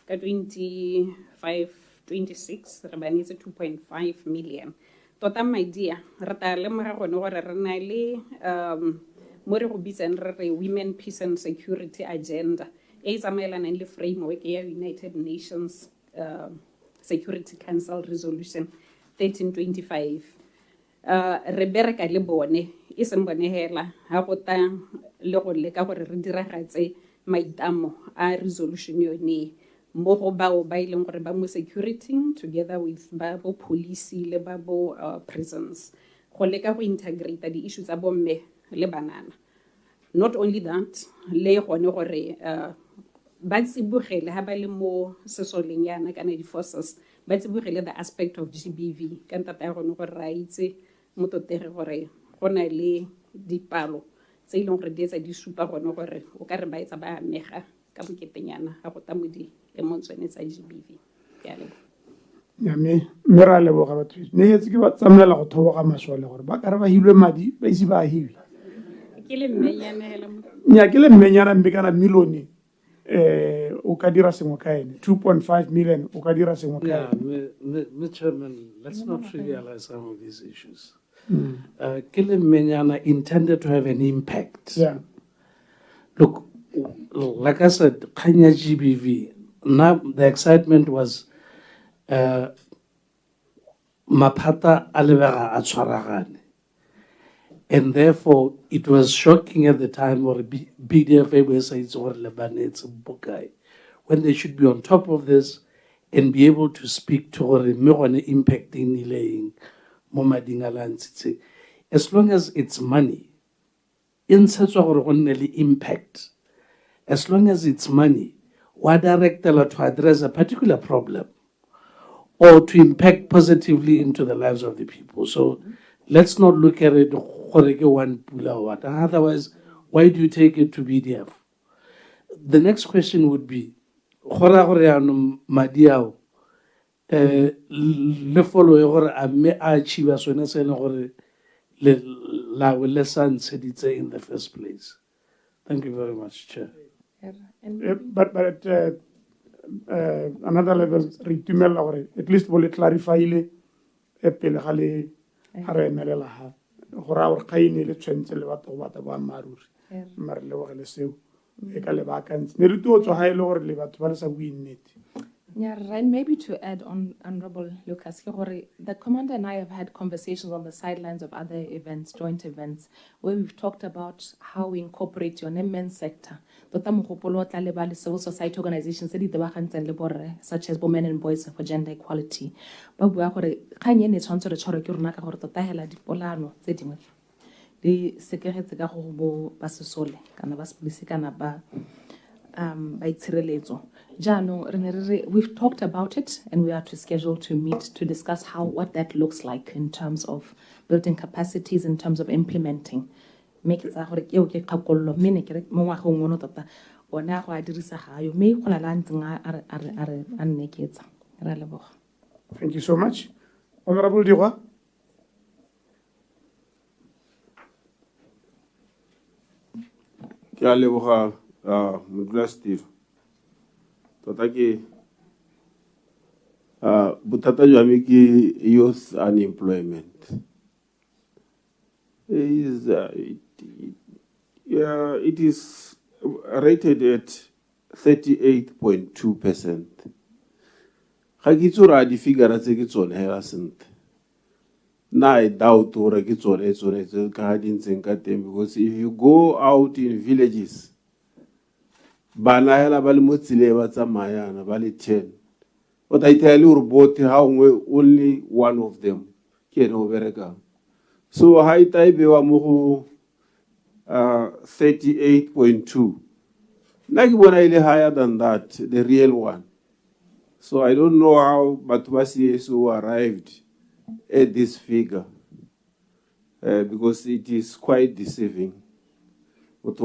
L: ka 25-26 re banetse 2.5 million tota maidia re ta lemoga gone gore re na le mo re go bitsang re re Women, Peace and Security Agenda e tsamaelanang le framework ya United Nations Security Council Resolution 1325 re bereka le bone e seng bone hela ha go ta le go leka gore re diragatse maitamo a resolution yone mo go bao ba ileng gore ba mo security together with ba bo police le ba bo prisons go leka go integrate di issues tsa bomme le banana. Not only that, le gone gore ba tsibogele ha ba le mo sesoleng yana kana di forces ba tsibogele the aspect of GBV ka ntata ya gone gore ra itse mototere gore go na le dipalo tse ileng gore di etsa di supa gone gore o ka re ba etsa ba amega ka boketenyana ga go tamodi le montswene tsa GBV ke a leboga.
B: Nyame mera leboga batho ne etse ke ba tsamela go thoboga masole gore ba ka re ba hilwe madi ba isi ba hiwe
L: ke le mmenyana hela
B: nya ke le mmenyana mbekana milioni o ka dira sengwe ka ene 2.5 million o ka dira sengwe ka
H: Yeah,
B: ene
H: Chairman, let's not trivialize some of these issues. Kile Menyana intended to have an impact.
B: Yeah.
H: Look, like I said, Kenya GBV, now the excitement was Mapata Alevera Atwaragane. And therefore, it was shocking at the time or BDF websites or Lebanese Bukai, when they should be on top of this and be able to speak to or impact in delaying Momadingalan. As long as it's money, in such a impact, as long as it's money, what director to address a particular problem or to impact positively into the lives of the people. So let's not look at it one pull or what. Otherwise, why do you take it to BDF? The next question would be, Madiao, le follow gore a me a achieve sone se le gore la le sanseditse in the first place. Thank you very much, Chair.
B: But another level re tumela gore at least bole clarify ile pele ga le ha re emelela ha gora gore kaine le tshwentse le batho ba ta ba maruri mare le gore le seo e ka le ba kantse ne re tuo tswa ha ile gore le batho ba le sa bui nnete.
F: Yeah, right. Maybe to add on, Honorable Lucas, the Commander and I have had conversations on the sidelines of other events, joint events, where we've talked about how we incorporate your men's sector. Civil society organizations, such as Women and Boys for Gender Equality. We've talked about it and we are to schedule to meet to discuss what that looks like in terms of building capacities, in terms of implementing. Make it thank
B: you so much. Honorable Diwa.
J: Butata jamiki youth unemployment is it is rated at 38.2%. Hagitsura di figure tse ke tsone hela sent. Na I doubt ore ke tsone ka dintseng ka teng, because if you go out in villages bana hela ba le mo tsile ba tsamayana ba le 10. But I tell you both how only one of them can overcome. So high type wa mo 38.2.
O: Like when I higher than that, the real one. So I don't know how Batubasi CSO arrived at this figure because it is quite deceiving. But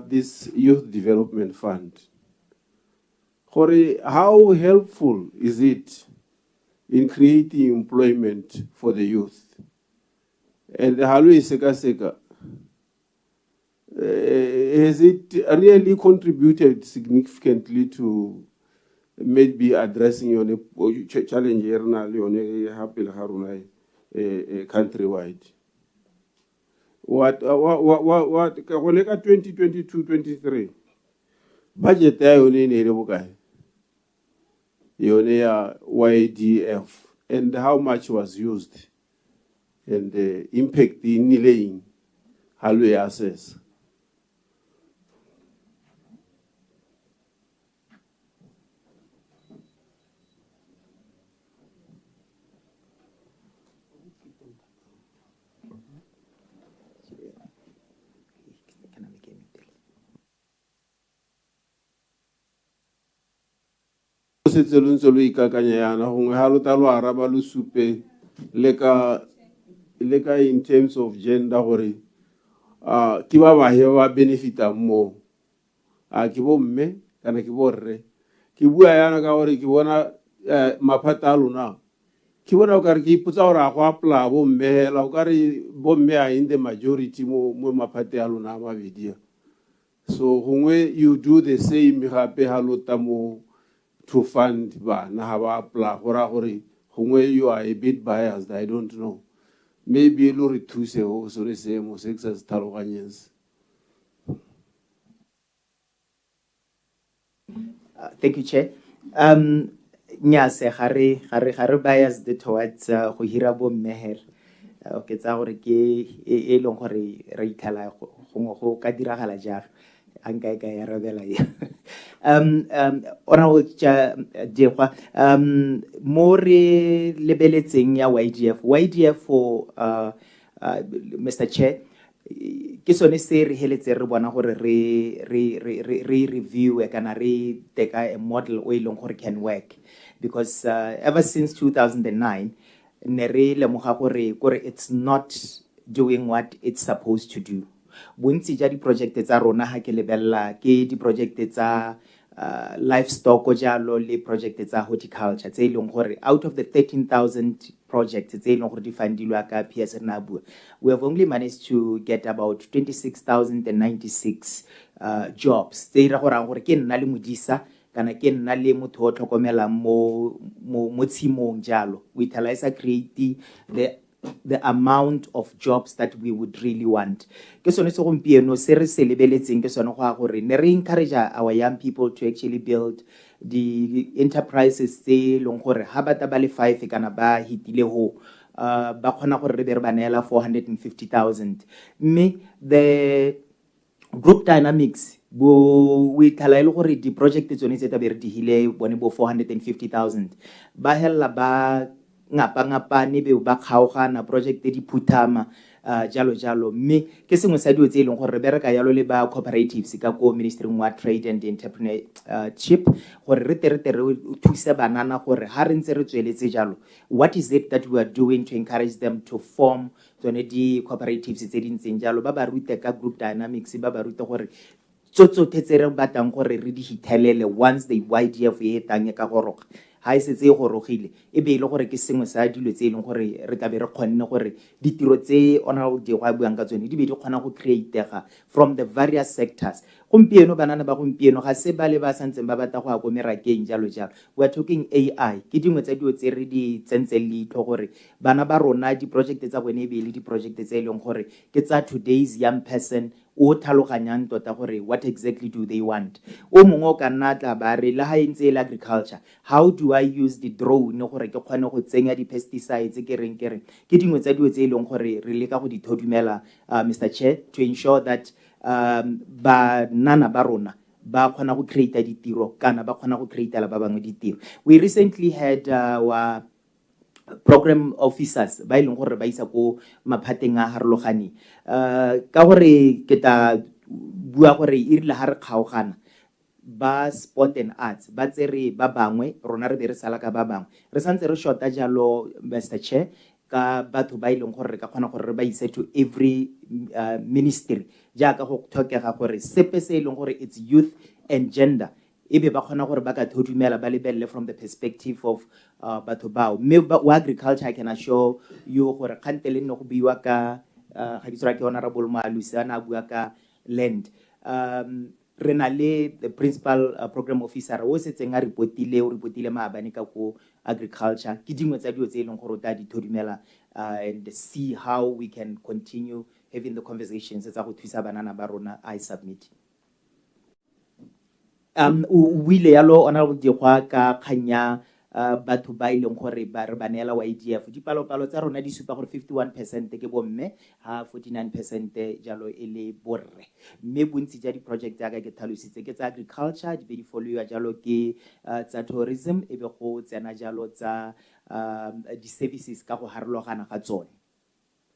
O: this youth development fund. How helpful is it in creating employment for the youth? And has it really contributed significantly to maybe addressing your challenge countrywide? What 2022-23 budget YDF, and how much was used, and the impact in delaying how we assess. In terms of gender, kiba benefita more. Kibo me kana kiborre. Kibu ayana ka hore kibona mapata luna. Kibona ukari kiputa ora kwa pla bo me la ukari bo me in the majority mo mapate aluna ma vidia. So hungwe you do the same hape halota mo to fund ba na haba pla hora hore hungwe you are a bit biased, I don't know. Maybe lori tuse o so the same o sexes taroganyens.
G: Thank you, Chair. Nyase gare biased towards go hira bo meher. Okay, tsa gore ke e leng gore re ithala go ka diragala jalo. Anka ka ya rabela ya. Honorable Diekwa, mo re lebeletseng ya YDF for Mr. Chair, ke sone se re heletse re bona gore re review kana re take a model o ileng gore can work, because ever since 2009 ne re lemoga gore it's not doing what it's supposed to do. Bontsi ja di project tsa rona ha ke lebella ke di project tsa livestock o jalo le project tsa horticulture tse ileng gore out of the 13,000 projects tse ileng gore di fundilwa ka PS Nabu, we have only managed to get about 26,096 jobs tse ira gore ke nna le modisa kana ke nna le motho o tlhokomela mo tshimong jalo. We utilize create the amount of jobs that we would really want. Ke sone se gompieno se re se lebeletseng ke sone go a gore ne re encourage our young people to actually build the enterprises tse leng gore ha bata ba le 5 kana ba hitile ho ba khona gore re be re ba neela 450,000. Me the group dynamics we thala gore di project tsone tse ta be re di hile bone bo 450,000 ba hella ba ngapa ne be ba kgaogana project di phutama jalo mme ke sengwe sa dio tse ileng gore re bereka yalo le ba cooperatives ka ko Ministry wa Trade and Entrepreneurship gore re tere thusa banana gore ha re ntse re tsweletse jalo, what is it that we are doing to encourage them to form tsone di cooperatives tse dintseng jalo, ba ba rute ka group dynamics, ba ba rute gore tsotso tetsere batang gore re di hitelele once the YDF e tang ka goroga ha e setse go rogile e be ile gore ke sengwe sa dilo tse ileng gore re tla be re kgonne gore ditiro tse Honorable Diekwa buang ka tsone di be di kgona go createga from the various sectors. Gompieno banana ba gompieno ga se ba le ba santseng ba batla go a merakeng jalo. We are talking AI, ke dingwe tsa dilo tse re di tsentse leitho gore bana ba rona di project tsa bone e be le di project tse ileng gore ke tsa today's young person o tlhaloganyang tota gore what exactly do they want. O mongwe o ka nna tla ba re la ha ntse le agriculture, how do I use the drone gore ke kgone go tsenya di pesticides ke reng ke dingwe tsa dilo tse ileng gore re leka go di thodumela Mr. Chair to ensure that banana ba rona ba kgona go create ditiro kana ba kgona go create la ba bangwe ditiro. We recently had program officers ba ileng gore ba isa ko maphateng a harologane ka gore ke ta bua gore e rile ha re kgaogana ba sport and arts ba tsere ba bangwe rona re be re sala ka ba bangwe re santse re shota jalo Mr. Chair ka batho ba ileng gore re ka kgona gore re ba ise to every ministry jaaka go tlhokega gore sepe se ileng gore it's youth and gender ebe ba kgona gore ba ka thudumela ba lebelle from the perspective of batho bao mme wa agriculture I can assure you gore kgante le nne go buiwa ka ga ke tsora ke honorable Maalusi ana bua ka land re na le the principal program officer o setseng a repotile maabane ka ko agriculture ke dingwe tsa dio tse ileng gore ta di thudumela and see how we can continue having the conversations tsa go thusa banana ba rona I submit o ile yalo ona go digwa ka khanya batho ba ileng gore ba re banela wa IDF dipalopalo tsa rona di supa gore 51% ke bomme ha 49% jalo e le borre mme bontsi ja di project ya ka ke tlhalositse ke tsa agriculture di be di follow jalo ke tsa tourism e be go tsena jalo tsa di services ka go harologana ga tsone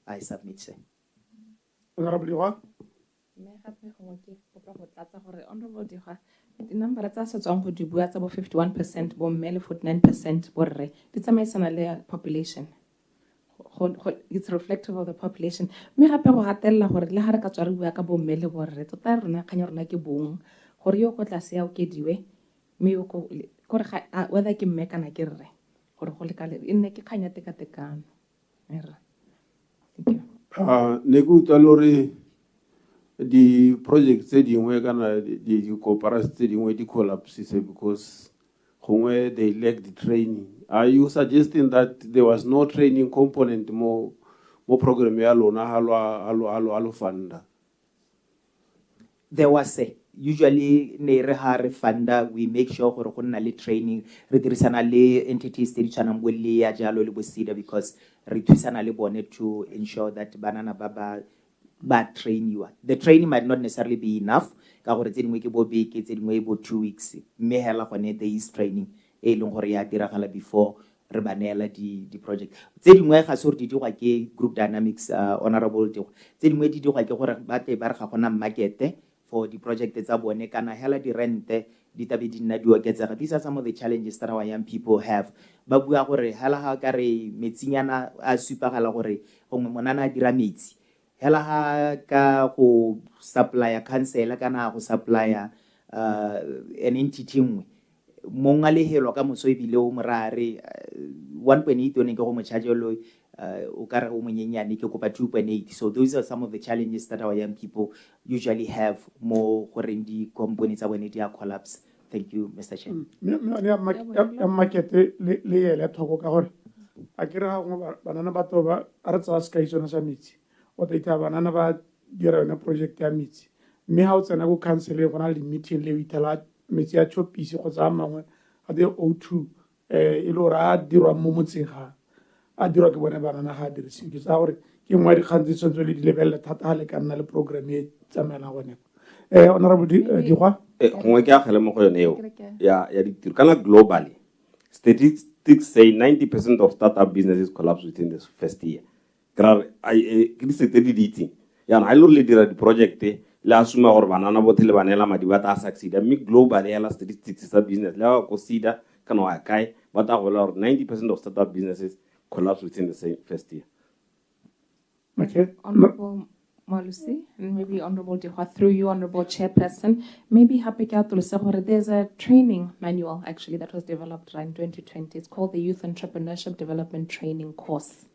G: I submit se
B: honorable Dikgwa
F: mme gape go ke go tlatsa gore honorable Dikgwa di-number tsa setswang go di bua tsa bo 51% bomme le 49% borre di tsamaisana le population it's reflective of the population mme gape go gatelela gore le ga re ka tswa re bua ka bomme le borre tota rona kganya rona ke bong gore yo go tlase ya okediwe mme yo gore whether ke mme kana ke rre gore go lekale e nne ke kganya tekatekano era thank you
O: ne go utlwa lore di project tse dingwe kana di cooperatives tse dingwe di collapses because gongwe they lack the training are you suggesting that there was no training component mo program ya lona halo funda
G: there was usually ne re ha re funda we make sure gore go nna le training re dirisana le entities tse di tshwanang bo le ya jalo le bo SEDA because re thusana le bone to ensure that banana ba trainiwa the training might not necessarily be enough ka gore tse dingwe ke bo beke tse dingwe bo 2 weeks mme hela gone there is training e leng gore ya diragala before re banela di project tse dingwe ga se gore di digwa ke group dynamics honorable tse dingwe di digwa ke gore ba tle ba re ga gona market for di project tsa bone kana hela di rente di tabe di nna di oketsega these are some of the challenges that our young people have ba bua gore hela ha ka re metsinyana a supagala gore gongwe monana a dira metsi hela ha ka go supply council kana go supply an entity nngwe monga le helwa ka moso ebile o morare 1.8 one ke go mo charge lo o ka re o monyenyane ke kopa 2.8 so those are some of the challenges that our young people usually have mo gore di components tsa bone di collapse thank you Mr. Chair
B: ya market le yele thoko ka gore a ke re ga go banana ba toba a re tsa ska isona sa metsi o tla banana ba dira yona project ya metsi mme ha o tsena go council go na le meeting le itela metsi ya chopisi go tsa mangwe a the O2 e lo ra dirwa mo motseng ga a dirwa ke bone banana ga dirisiwe ke tsa gore ke ngwa di kgantse tsentse le di level thata le ka nna le program e tsamela gone honorable Dikgwa
K: gongwe ke a gele mo go yone eo ya ditiro kana globally statistics say 90% of startup businesses collapse within the first year ke di setse di ditse yana ha ile le dira di project le asuma gore banana botlhe le banela madi ba ta succeed mme globally ya statistics sa business le go SEDA kana wa kae ba ta go la gore 90% of startup businesses collapse within the same first year
B: okay
F: honorable Maalusi and maybe honorable Dikgwa through you honorable chairperson maybe happy ka tlose gore there's a training manual actually that was developed in 2020 it's called the Youth Entrepreneurship Development Training course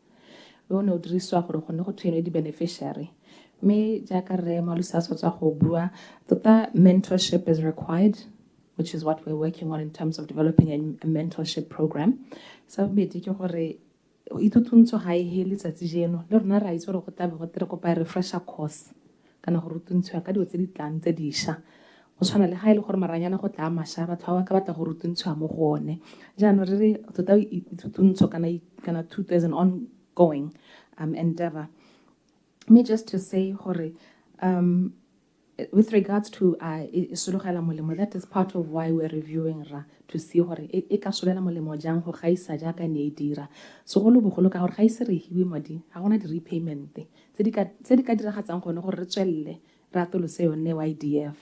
F: we no diriswa gore go ne go train di beneficiary me jaaka re Maalusi a sotsa go bua tota mentorship is required which is what we're working on in terms of developing a mentorship program so be ke gore itutuntsho ga e hele tsatsi jeno le rona ra itse gore go tabe go tere kopa refresher course kana go rutuntsho ka dio tse di tlang tse diša go tshwana le ga ile gore maranyana go tla masha batho ba ka batla go rutuntsho mo go one jaanong re tota itutuntsho kana 2000 ongoing endeavor me just to say gore with regards to isologela molemo, that is part of why we're reviewing ra to see gore e ka solela molemo jang go gaisa jaaka ne e dira segolo bogolo ka gore ga ise re hiwe madi ga gona di repayment tse di ka diragatsang gone gore re tswelle ra tolose yone YDF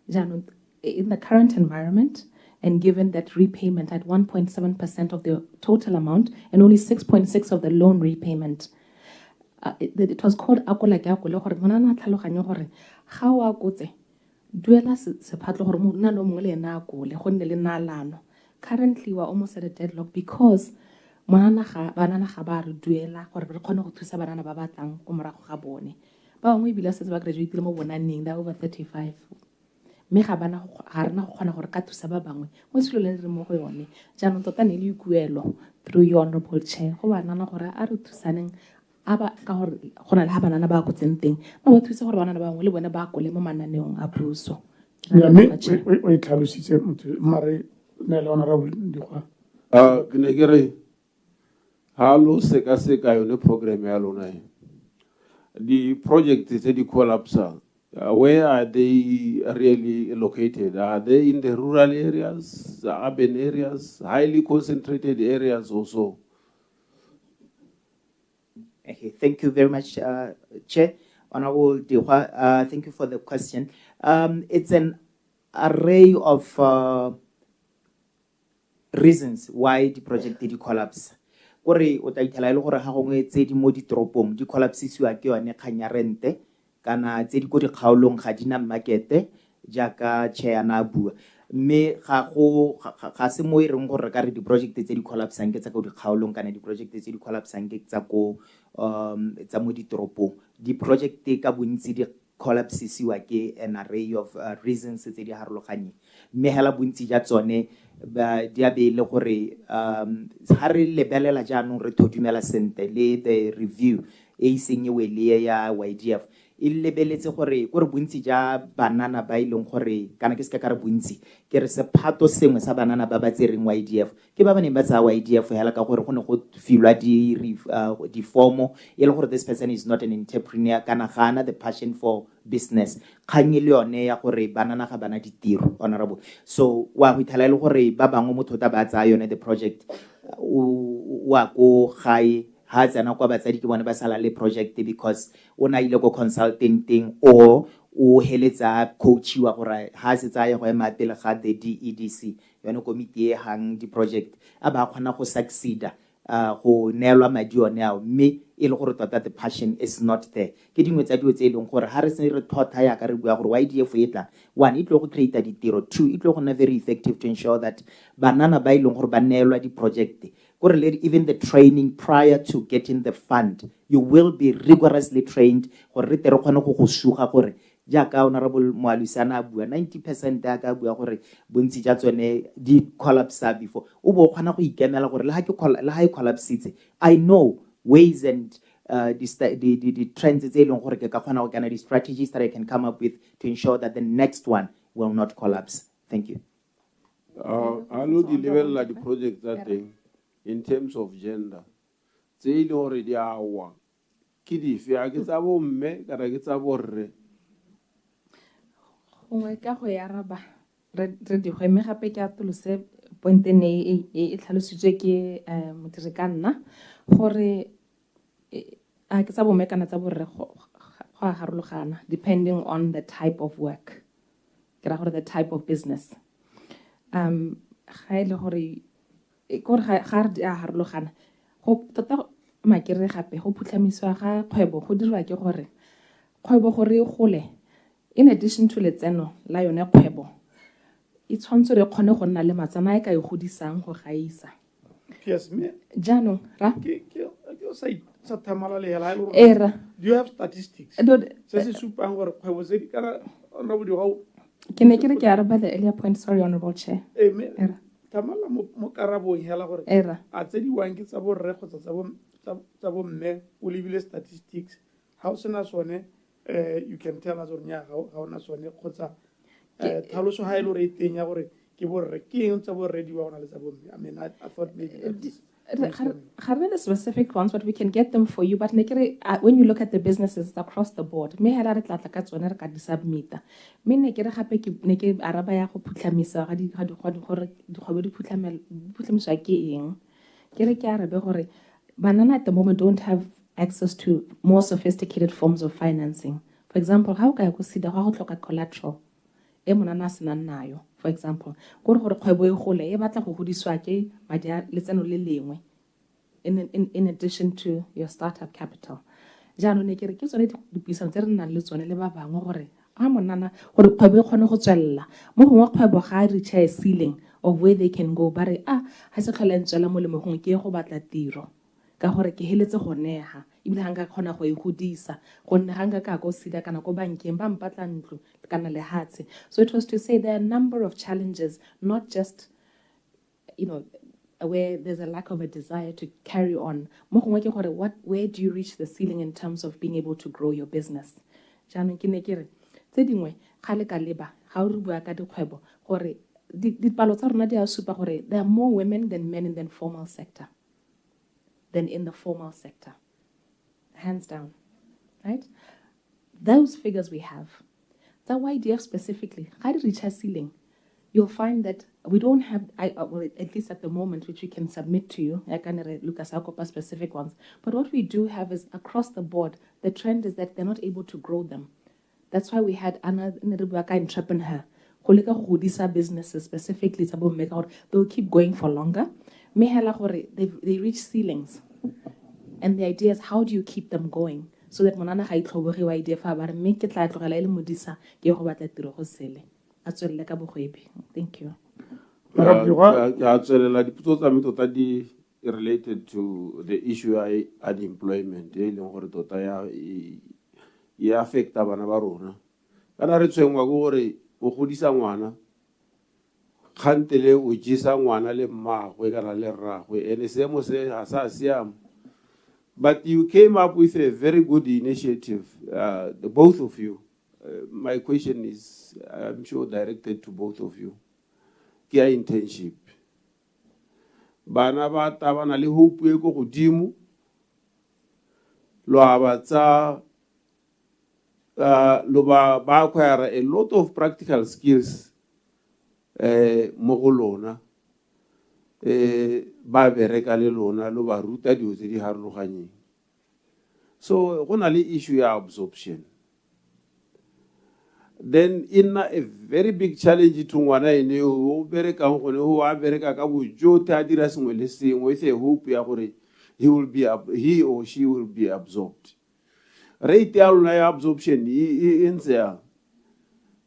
F: jaanong in the current environment and given that repayment at 1.7% of the total amount and only 6.6% of the loan repayment. It was called Akola ke Akole gore mona na tlhaloganya gore ga o akotse duela sephatlo gore mona no mongwe le ena akole go nne le nalano. Currently we're almost at a deadlock because banana ga ba re duela gore re kgone go thusa banana ba batlang go morago ga bone ba bangwe bila setse ba graduate mo bonaneng they're over 35 me ga rena go kgona gore ka thusa ba bangwe mo selo le re mo go yone jaanong tota ne le ikuelo through your honorable chair go banana gore a re thusaneng aba ka gore go na le ha banana ba go tsenteng ba ba thusa gore banana ba bangwe le bone ba kole mo mananeong a puso
B: ya me o itlhalositse mare ne le honorable Dikgwa
O: ke ne ke re ha lo seka yone program ya lona the project tse di collapse where are they really located? Are they in the rural areas, urban areas, highly concentrated areas also?
G: Okay, thank you very much, Chair. Honorable Dikgwa, thank you for the question. It's an array of reasons why the project did collapse. Kore o ta ithala ile gore ga gongwe tse di mo ditropong di collapsisiwa ke yone kganya rente kana tse di go di kgaolong ga dina market jaaka Chair bua mme ga se mo ireng gore ka re di project tse di collapsang ke tsa go di kgaolong kana di project tse di collapsang ke tsa go tsa mo ditropong di project ka bontsi di collapsisiwa ke an array of reasons tse di harologanye mme hela bontsi ja tsone ba dia be le gore ha re lebelela jaanong re thudumela sente le the review e senyewe le ya YDF il lebeletse gore bontsi ja banana ba ileng gore kana ke se ka re bontsi ke re sephato sengwe sa banana ba ba tsereng YDF ke ba bane ba tsa YDF hela ka gore go ne go filwa di formo e le gore this person is not an entrepreneur kana gana the passion for business kganye le yone ya gore banana ga bana ditiro honorable so wa go ithala le gore ba bangwe motho ta ba tsa yone the project wa go gae ha tsena kwa batsadi ke bone ba sala le project because ona ile go consulting or o heletsa coach wa gore ha se tsaya go ema pele ga the DEDC yone committee e hang di project aba khona go succeed go neelwa madi one ao mme e le gore tota the passion is not there ke dingwe tsa dio tse ileng gore ha re se re thotha ya ka re bua gore YDF e tla one it lo go create ditiro two it lo go na very effective to ensure that banana ba ileng gore ba neelwa di project even the training prior to getting the fund, you will be rigorously trained. Gore re tere khona go go suga gore jaaka honorable Moalusana bua 90% ya ka bua gore bontsi ja tsone di collapse before o bo khona go ikemela gore le ha e collapse I know ways and the trends tse ileng gore ke ka khona go kana di strategies that I can come up with to ensure that the next one will not collapse. Thank you.
O: I know the level of the project that day. In terms of gender, tse ile gore di awa ke di fe a ke tsa bo mme kana ke tsa bo rre
F: gongwe ka go ya raba re di go mme gape ke atolose point ne e tlhalositswe ke modiri ka nna gore a ke tsa bo mme kana tsa bo rre go a harologana depending on the type of work ke ra gore the type of business ga ile gore gore ga re a harologana go tota makere gape go phutlhamiswa ga kgwebo go dirwa ke gore kgwebo gore e gole in addition to letseno la yone kgwebo e tshwanetse re kgone go nna le matsana e ka e godisang go gaisa
B: yes me
F: jaanong ra
B: ke sa thamala le hela
F: era
B: do you have statistics se se supang gore kgwebo se di kana honorable Dikgwa
F: ke ne ke re ke araba the earlier point sorry honorable chair
B: era tamala mo karabong hela gore a tse di wang ke tsa bo rre kgotsa tsa bo mme o lebile statistics how sena sone you can tell us on ya ga ona sone kgotsa tlhaloso ha ile re iteng ya gore ke bo rre ke eng tsa bo rre di wa ona le tsa bo mme I mean I thought maybe
F: the specific ones, but we can get them for you. But when you look at the businesses across the board, me hela re tla tla ka tsone re ka di submita. Me ne ke re gape ke araba ya go phutlamisa ga di gore di kgwebo di phutlamisa ke eng. Ke re ke arabe gore banana at the moment don't have access to more sophisticated forms of financing. For example, how ka ya go sida go tlhoka collateral e monana senang nayo. For example, gore kgwebo e gole e batla go godiswa ke madi a letseno le lengwe in addition to your startup capital. Jaanong ne ke re ke tsone dipuisano tse re nang le tsone le ba bangwe gore a monana gore kgwebo e kgone go tswelela mo gongwe kgwebo ga a reach a ceiling of where they can go ba re ga se tlhola ntswela molemo gongwe ke go batla tiro ka gore ke heletse go neha ebile ga nka kgona go e godisa gonne ga nka ka go sida kana go bankeng ba mpatla ntlo kana lehatshe. So it was to say there are a number of challenges, not just where there's a lack of a desire to carry on. Where do you reach the ceiling in terms of being able to grow your business? Jaanong ke ne ke re tse dingwe ga le ka leba ga o re bua ka dikgwebo gore dipalo tsa rona di a supa gore there are more women than men in the informal sector than in the formal sector. Hands down, right? Those figures we have. That YDF specifically, how to reach a ceiling, you'll find that we don't have, well, at least at the moment, which we can submit to you. I can look at Sakopa specific ones. But what we do have is across the board, the trend is that they're not able to grow them. That's why we had Anna entrepreneur. Businesses specifically, they'll keep going for longer. They reach ceilings. And the idea is, how do you keep them going? So that monana ga itlhoboge wa idea fa ba re me ke tla tlogela ile modisa ke go batla tiro go sele a tswelle ka bogwebi. Thank you.
O: Ya tswelela dipotso tsa me tota di related to the issue of unemployment e leng gore tota ya affecta bana ba rona kana re tshwengwa go gore o godisa ngwana khantele o jisa ngwana le mmagwe kana le rragwe ene seemo se a sa siama. But you came up with a very good initiative, the both of you. My question is, I'm sure, directed to both of you. Kia internship. Bana ba tabana le hope e go godimo. Lo abatsa lo ba acquire a lot of practical skills mo go lona. Ba bereka le lona lo ba ruta dio tse di harologanyeng. So go na le issue ya absorption. Then in a very big challenge to ngwana ene o bereka ngone o a bereka ka bojo ta dira sengwe le sengwe with a hope ya gore he or she will be absorbed. Rate ya lona ya absorption e ntse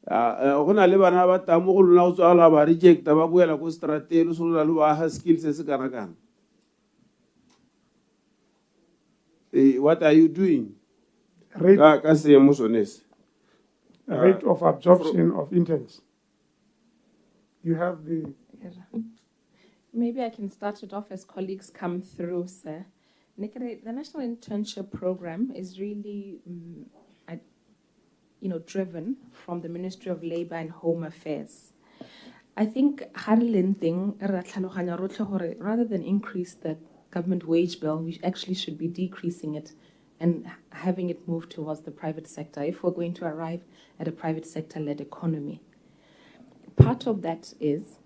O: gona le bana ba tamo go lona go tswala ba rejecta ba boela go stratelo so la lo ba ha skills se kana kana. What are you doing?
B: Rate
O: Rate
B: of absorption of interns. You have the...
F: Maybe I can start it off as colleagues come through, sir. The National Internship Program is really driven from the Ministry of Labor and Home Affairs. I think rather than increase the government wage bill, we actually should be decreasing it and having it move towards the private sector if we're going to arrive at a private sector-led economy. Part of that is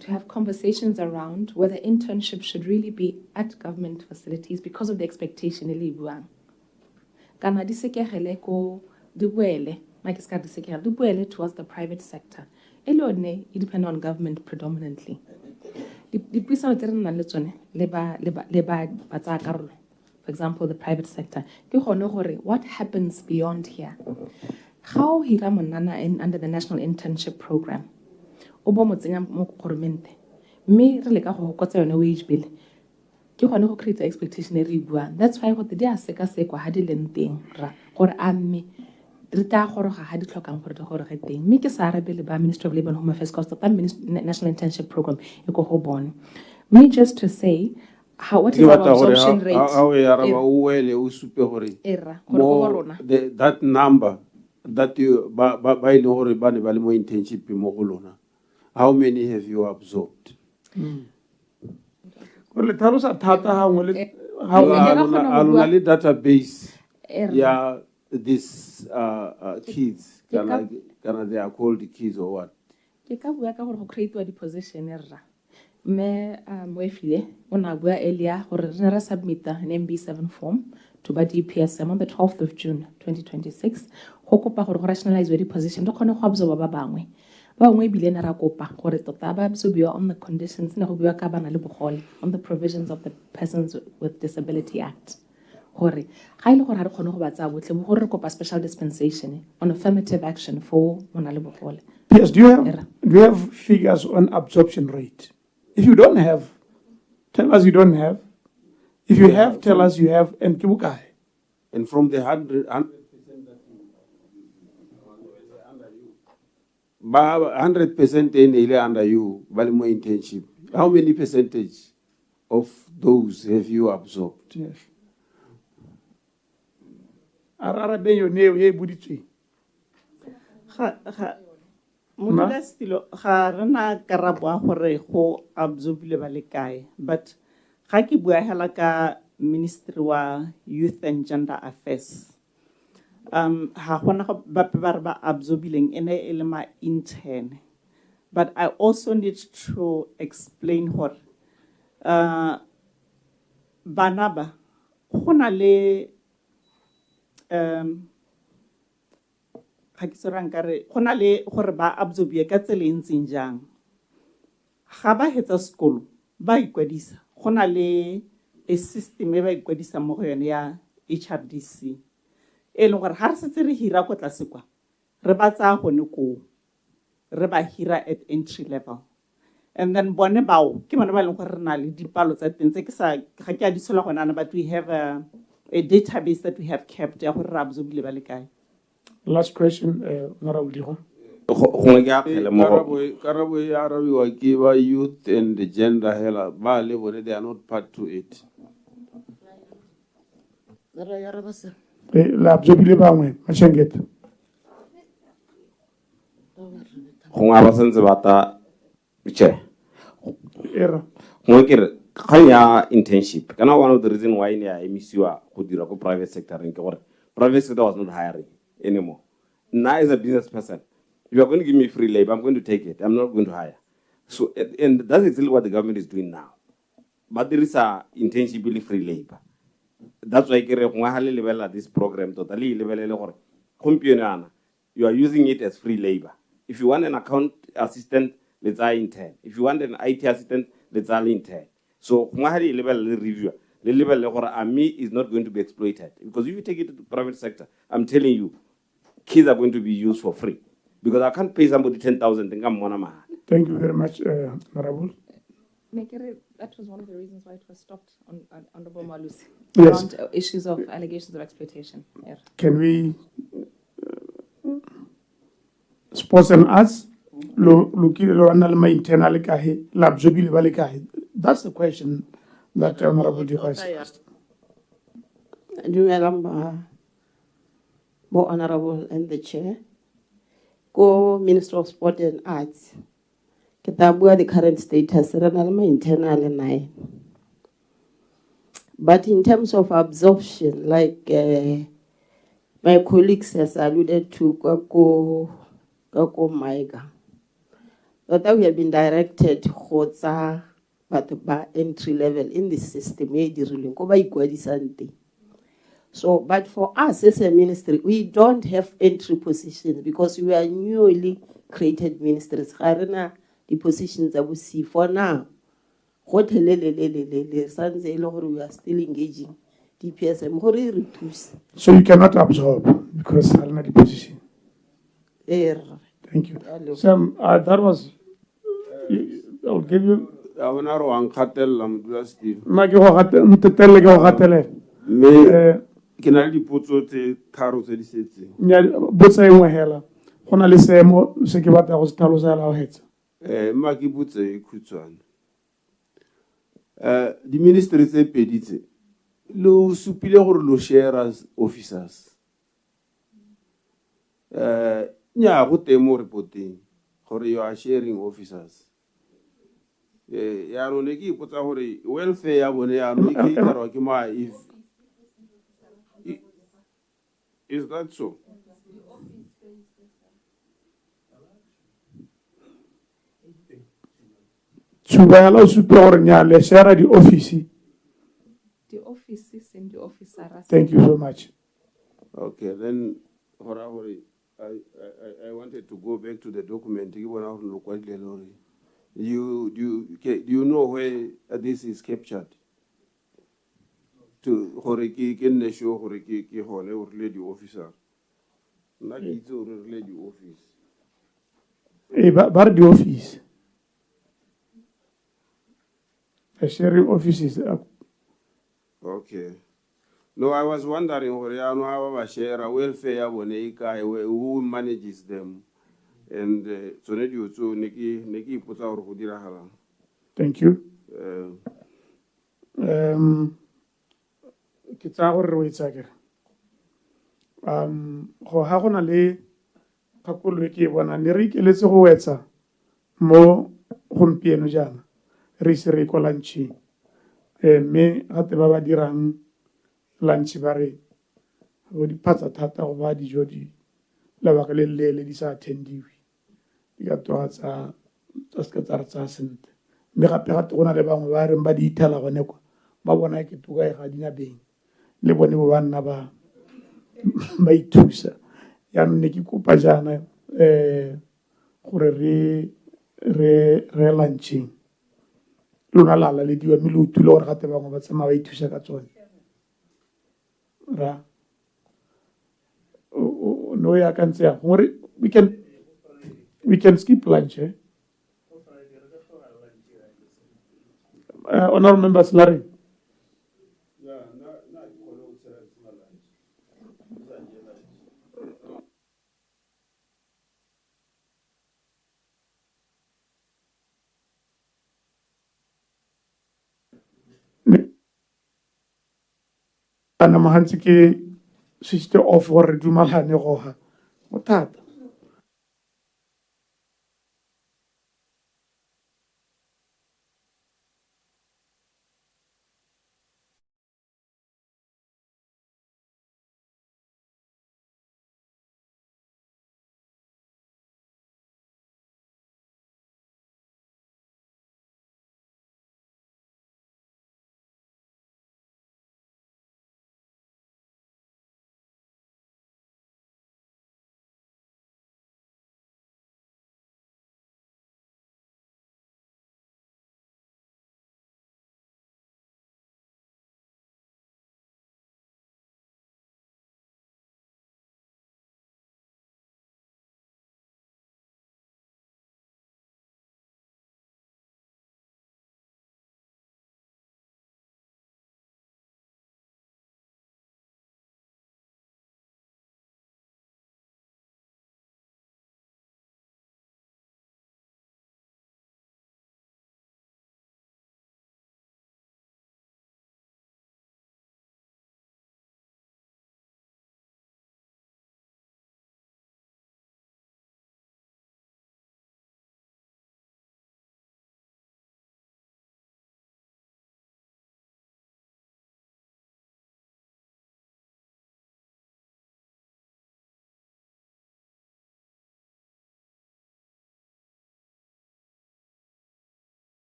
F: to have conversations around whether internships should really be at government facilities because of the expectation towards the private sector. It depends on government predominantly. For example, the private sector. What happens beyond here? How under the National Internship Program? Wage bill. Create expectation. That's why what the seka had Ministry of Labor and Home Affairs National Internship Program. Me just to say what is our absorption rate?
O: That number that you by internship, how many have you absorbed?
B: le tlhalosa thata gangwe le
O: a lona le database
F: Er-
O: ya these kids kana they are called kids or what?
F: ke ka bua ka gore go create-wa di-position rra mme moefile o ne a bua earlier gore re ne re submita an MB7 form to ba DPSM on the 12th of June 2026 go kopa gore go rationalize di-position re kgone go absorba ba bangwe ebile ne ra kopa gore tota ba absorbiwa on the conditions ne go bua ka bana le bogole on the provisions of the Persons with Disability Act gore ga ile gore ha re kgone go ba tsaya botlhe bo gore re kopa special dispensation on affirmative action for mona le bogole.
B: Yes, do you have figures on absorption rate? If you don't have, tell us you don't have. If you have, tell us you have, and ke bokae?
O: And from the 100% that 100% in under you, Balimo internship. How many percentage of those have you absorbed?
B: Yes. Arara be yo ne e buditswe.
M: Modulasetilo ga rena karabo a gore go absorbile ba le kae, but ga ke bua hela ka Ministry wa Youth and Gender Affairs ha gona ba re ba absorbileng ene e le ma intern, but I also need to explain gore bana ba gona le ga ke sorang kare gona le gore ba absorbie ka tsela e ntseng jang ga ba hetsa sekolo ba ikwadisa gona le a system e ba ikwadisa mo go yone ya HRDC e leng gore ga re setse re hira ko tlase kwa re ba tsaya gone ko re ba hira at entry level, and then bone bao ke bana ba leng gore re na le dipalo tsa teng tse ke sa ga ke a di tshola gona, but we have a database that we have kept ya gore re absorbile ba le kae.
B: Last question, Honorable Digo.
O: Karabo ya arabiwa ke ba youth and the gender hela ba le bone they are not part to it.
B: La absorbile bangwe mashengeta.
K: Gongwe ba sentse bata che
B: Era
K: gongwe kere kganya internship kana one of the reason why ne ya emisiwa go dira ko private sector ke gore private sector was not hiring anymore. Now as a business person, if you are going to give me free labor, I'm going to take it. I'm not going to hire. So and that's exactly what the government is doing now. But there is a internship free labor. That's why this program totally you are using it as free labor. If you want an account assistant, let's say intern. If you want an IT assistant, let's say intern. So review. The level army is not going to be exploited because if you take it to the private sector, I'm telling you, kids are going to be used for free because I can't pay somebody 10,000.
B: Thank you very much, Honorable.
F: That was one of the reasons why it was stopped on Honorable Malusi.
B: Yes.
F: Around issues of allegations of exploitation. Yeah.
B: Can we sports and arts? That's the question that Honorable Device asked.
P: More Honorable and the Chair. Go Minister of Sport and Arts. Kitabua the current status, internal and but in terms of absorption, like my colleagues has alluded to Kako Maiga, that we have been directed Khotsa but by entry level in the system, so, but for us as a ministry, we don't have entry positions because we are newly created ministries. The positions that we see for now. We are still engaging DPSM.
B: So you cannot absorb because I'm not the position. Thank you. Sam, that was. I'll give you.
O: Ke na le dipotso tse tharo tse di setse.
B: Botsa engwe hela. Go na le seemo se ke batla go se tlhalosa la ho hetsa.
O: Mma ke botse khutshwane. Di ministry tse pedi tse lo supile gore lo share as officers. Nya go teng mo reporting gore you are sharing officers. yaanong ne ke ipotsa gore welfare ya bone yaanong e caterwa ke ma is that so?
B: Tsubela o supe gore nya le share di office.
F: The offices and the officers.
B: Thank you so much.
O: Okay, then I wanted to go back to the document. Do you know where this is captured? To gore ke nne sure gore ke gone o rile di officer. Nna ke itse o rile di office.
B: Ba di office. The sharing offices.
O: Okay. No, I was wondering how share welfare ya bone e kae, who manages them, and so neki ipotsa gore go diragalang.
B: Thank you. Ke tsa gore re itsa ke go ha gona le kgakolo ke bona ne re ikeletse go wetsa mo gompieno jana re se re kwa lunch mme gate ba dirang lunch ba re go diphatsa thata go ba dijo di lebaka le lele di sa attendiwe di ka toga tsa ska tsa sente mme gape go na le bangwe ba reng ba di ithala gone kwa ba bona ke tuka e ga dina beng le bone ba nna ba ithusa yaanong ne ke kopa jana gore re lunching lona lala le diwa mme le utule gore gate bangwe ba tsamaya ba ithusa ka tsone ra no ya ka ntse yang gore we can skip lunch honorable members Larry. Ana mahantsi ke switch off gore dumalane go ha bothata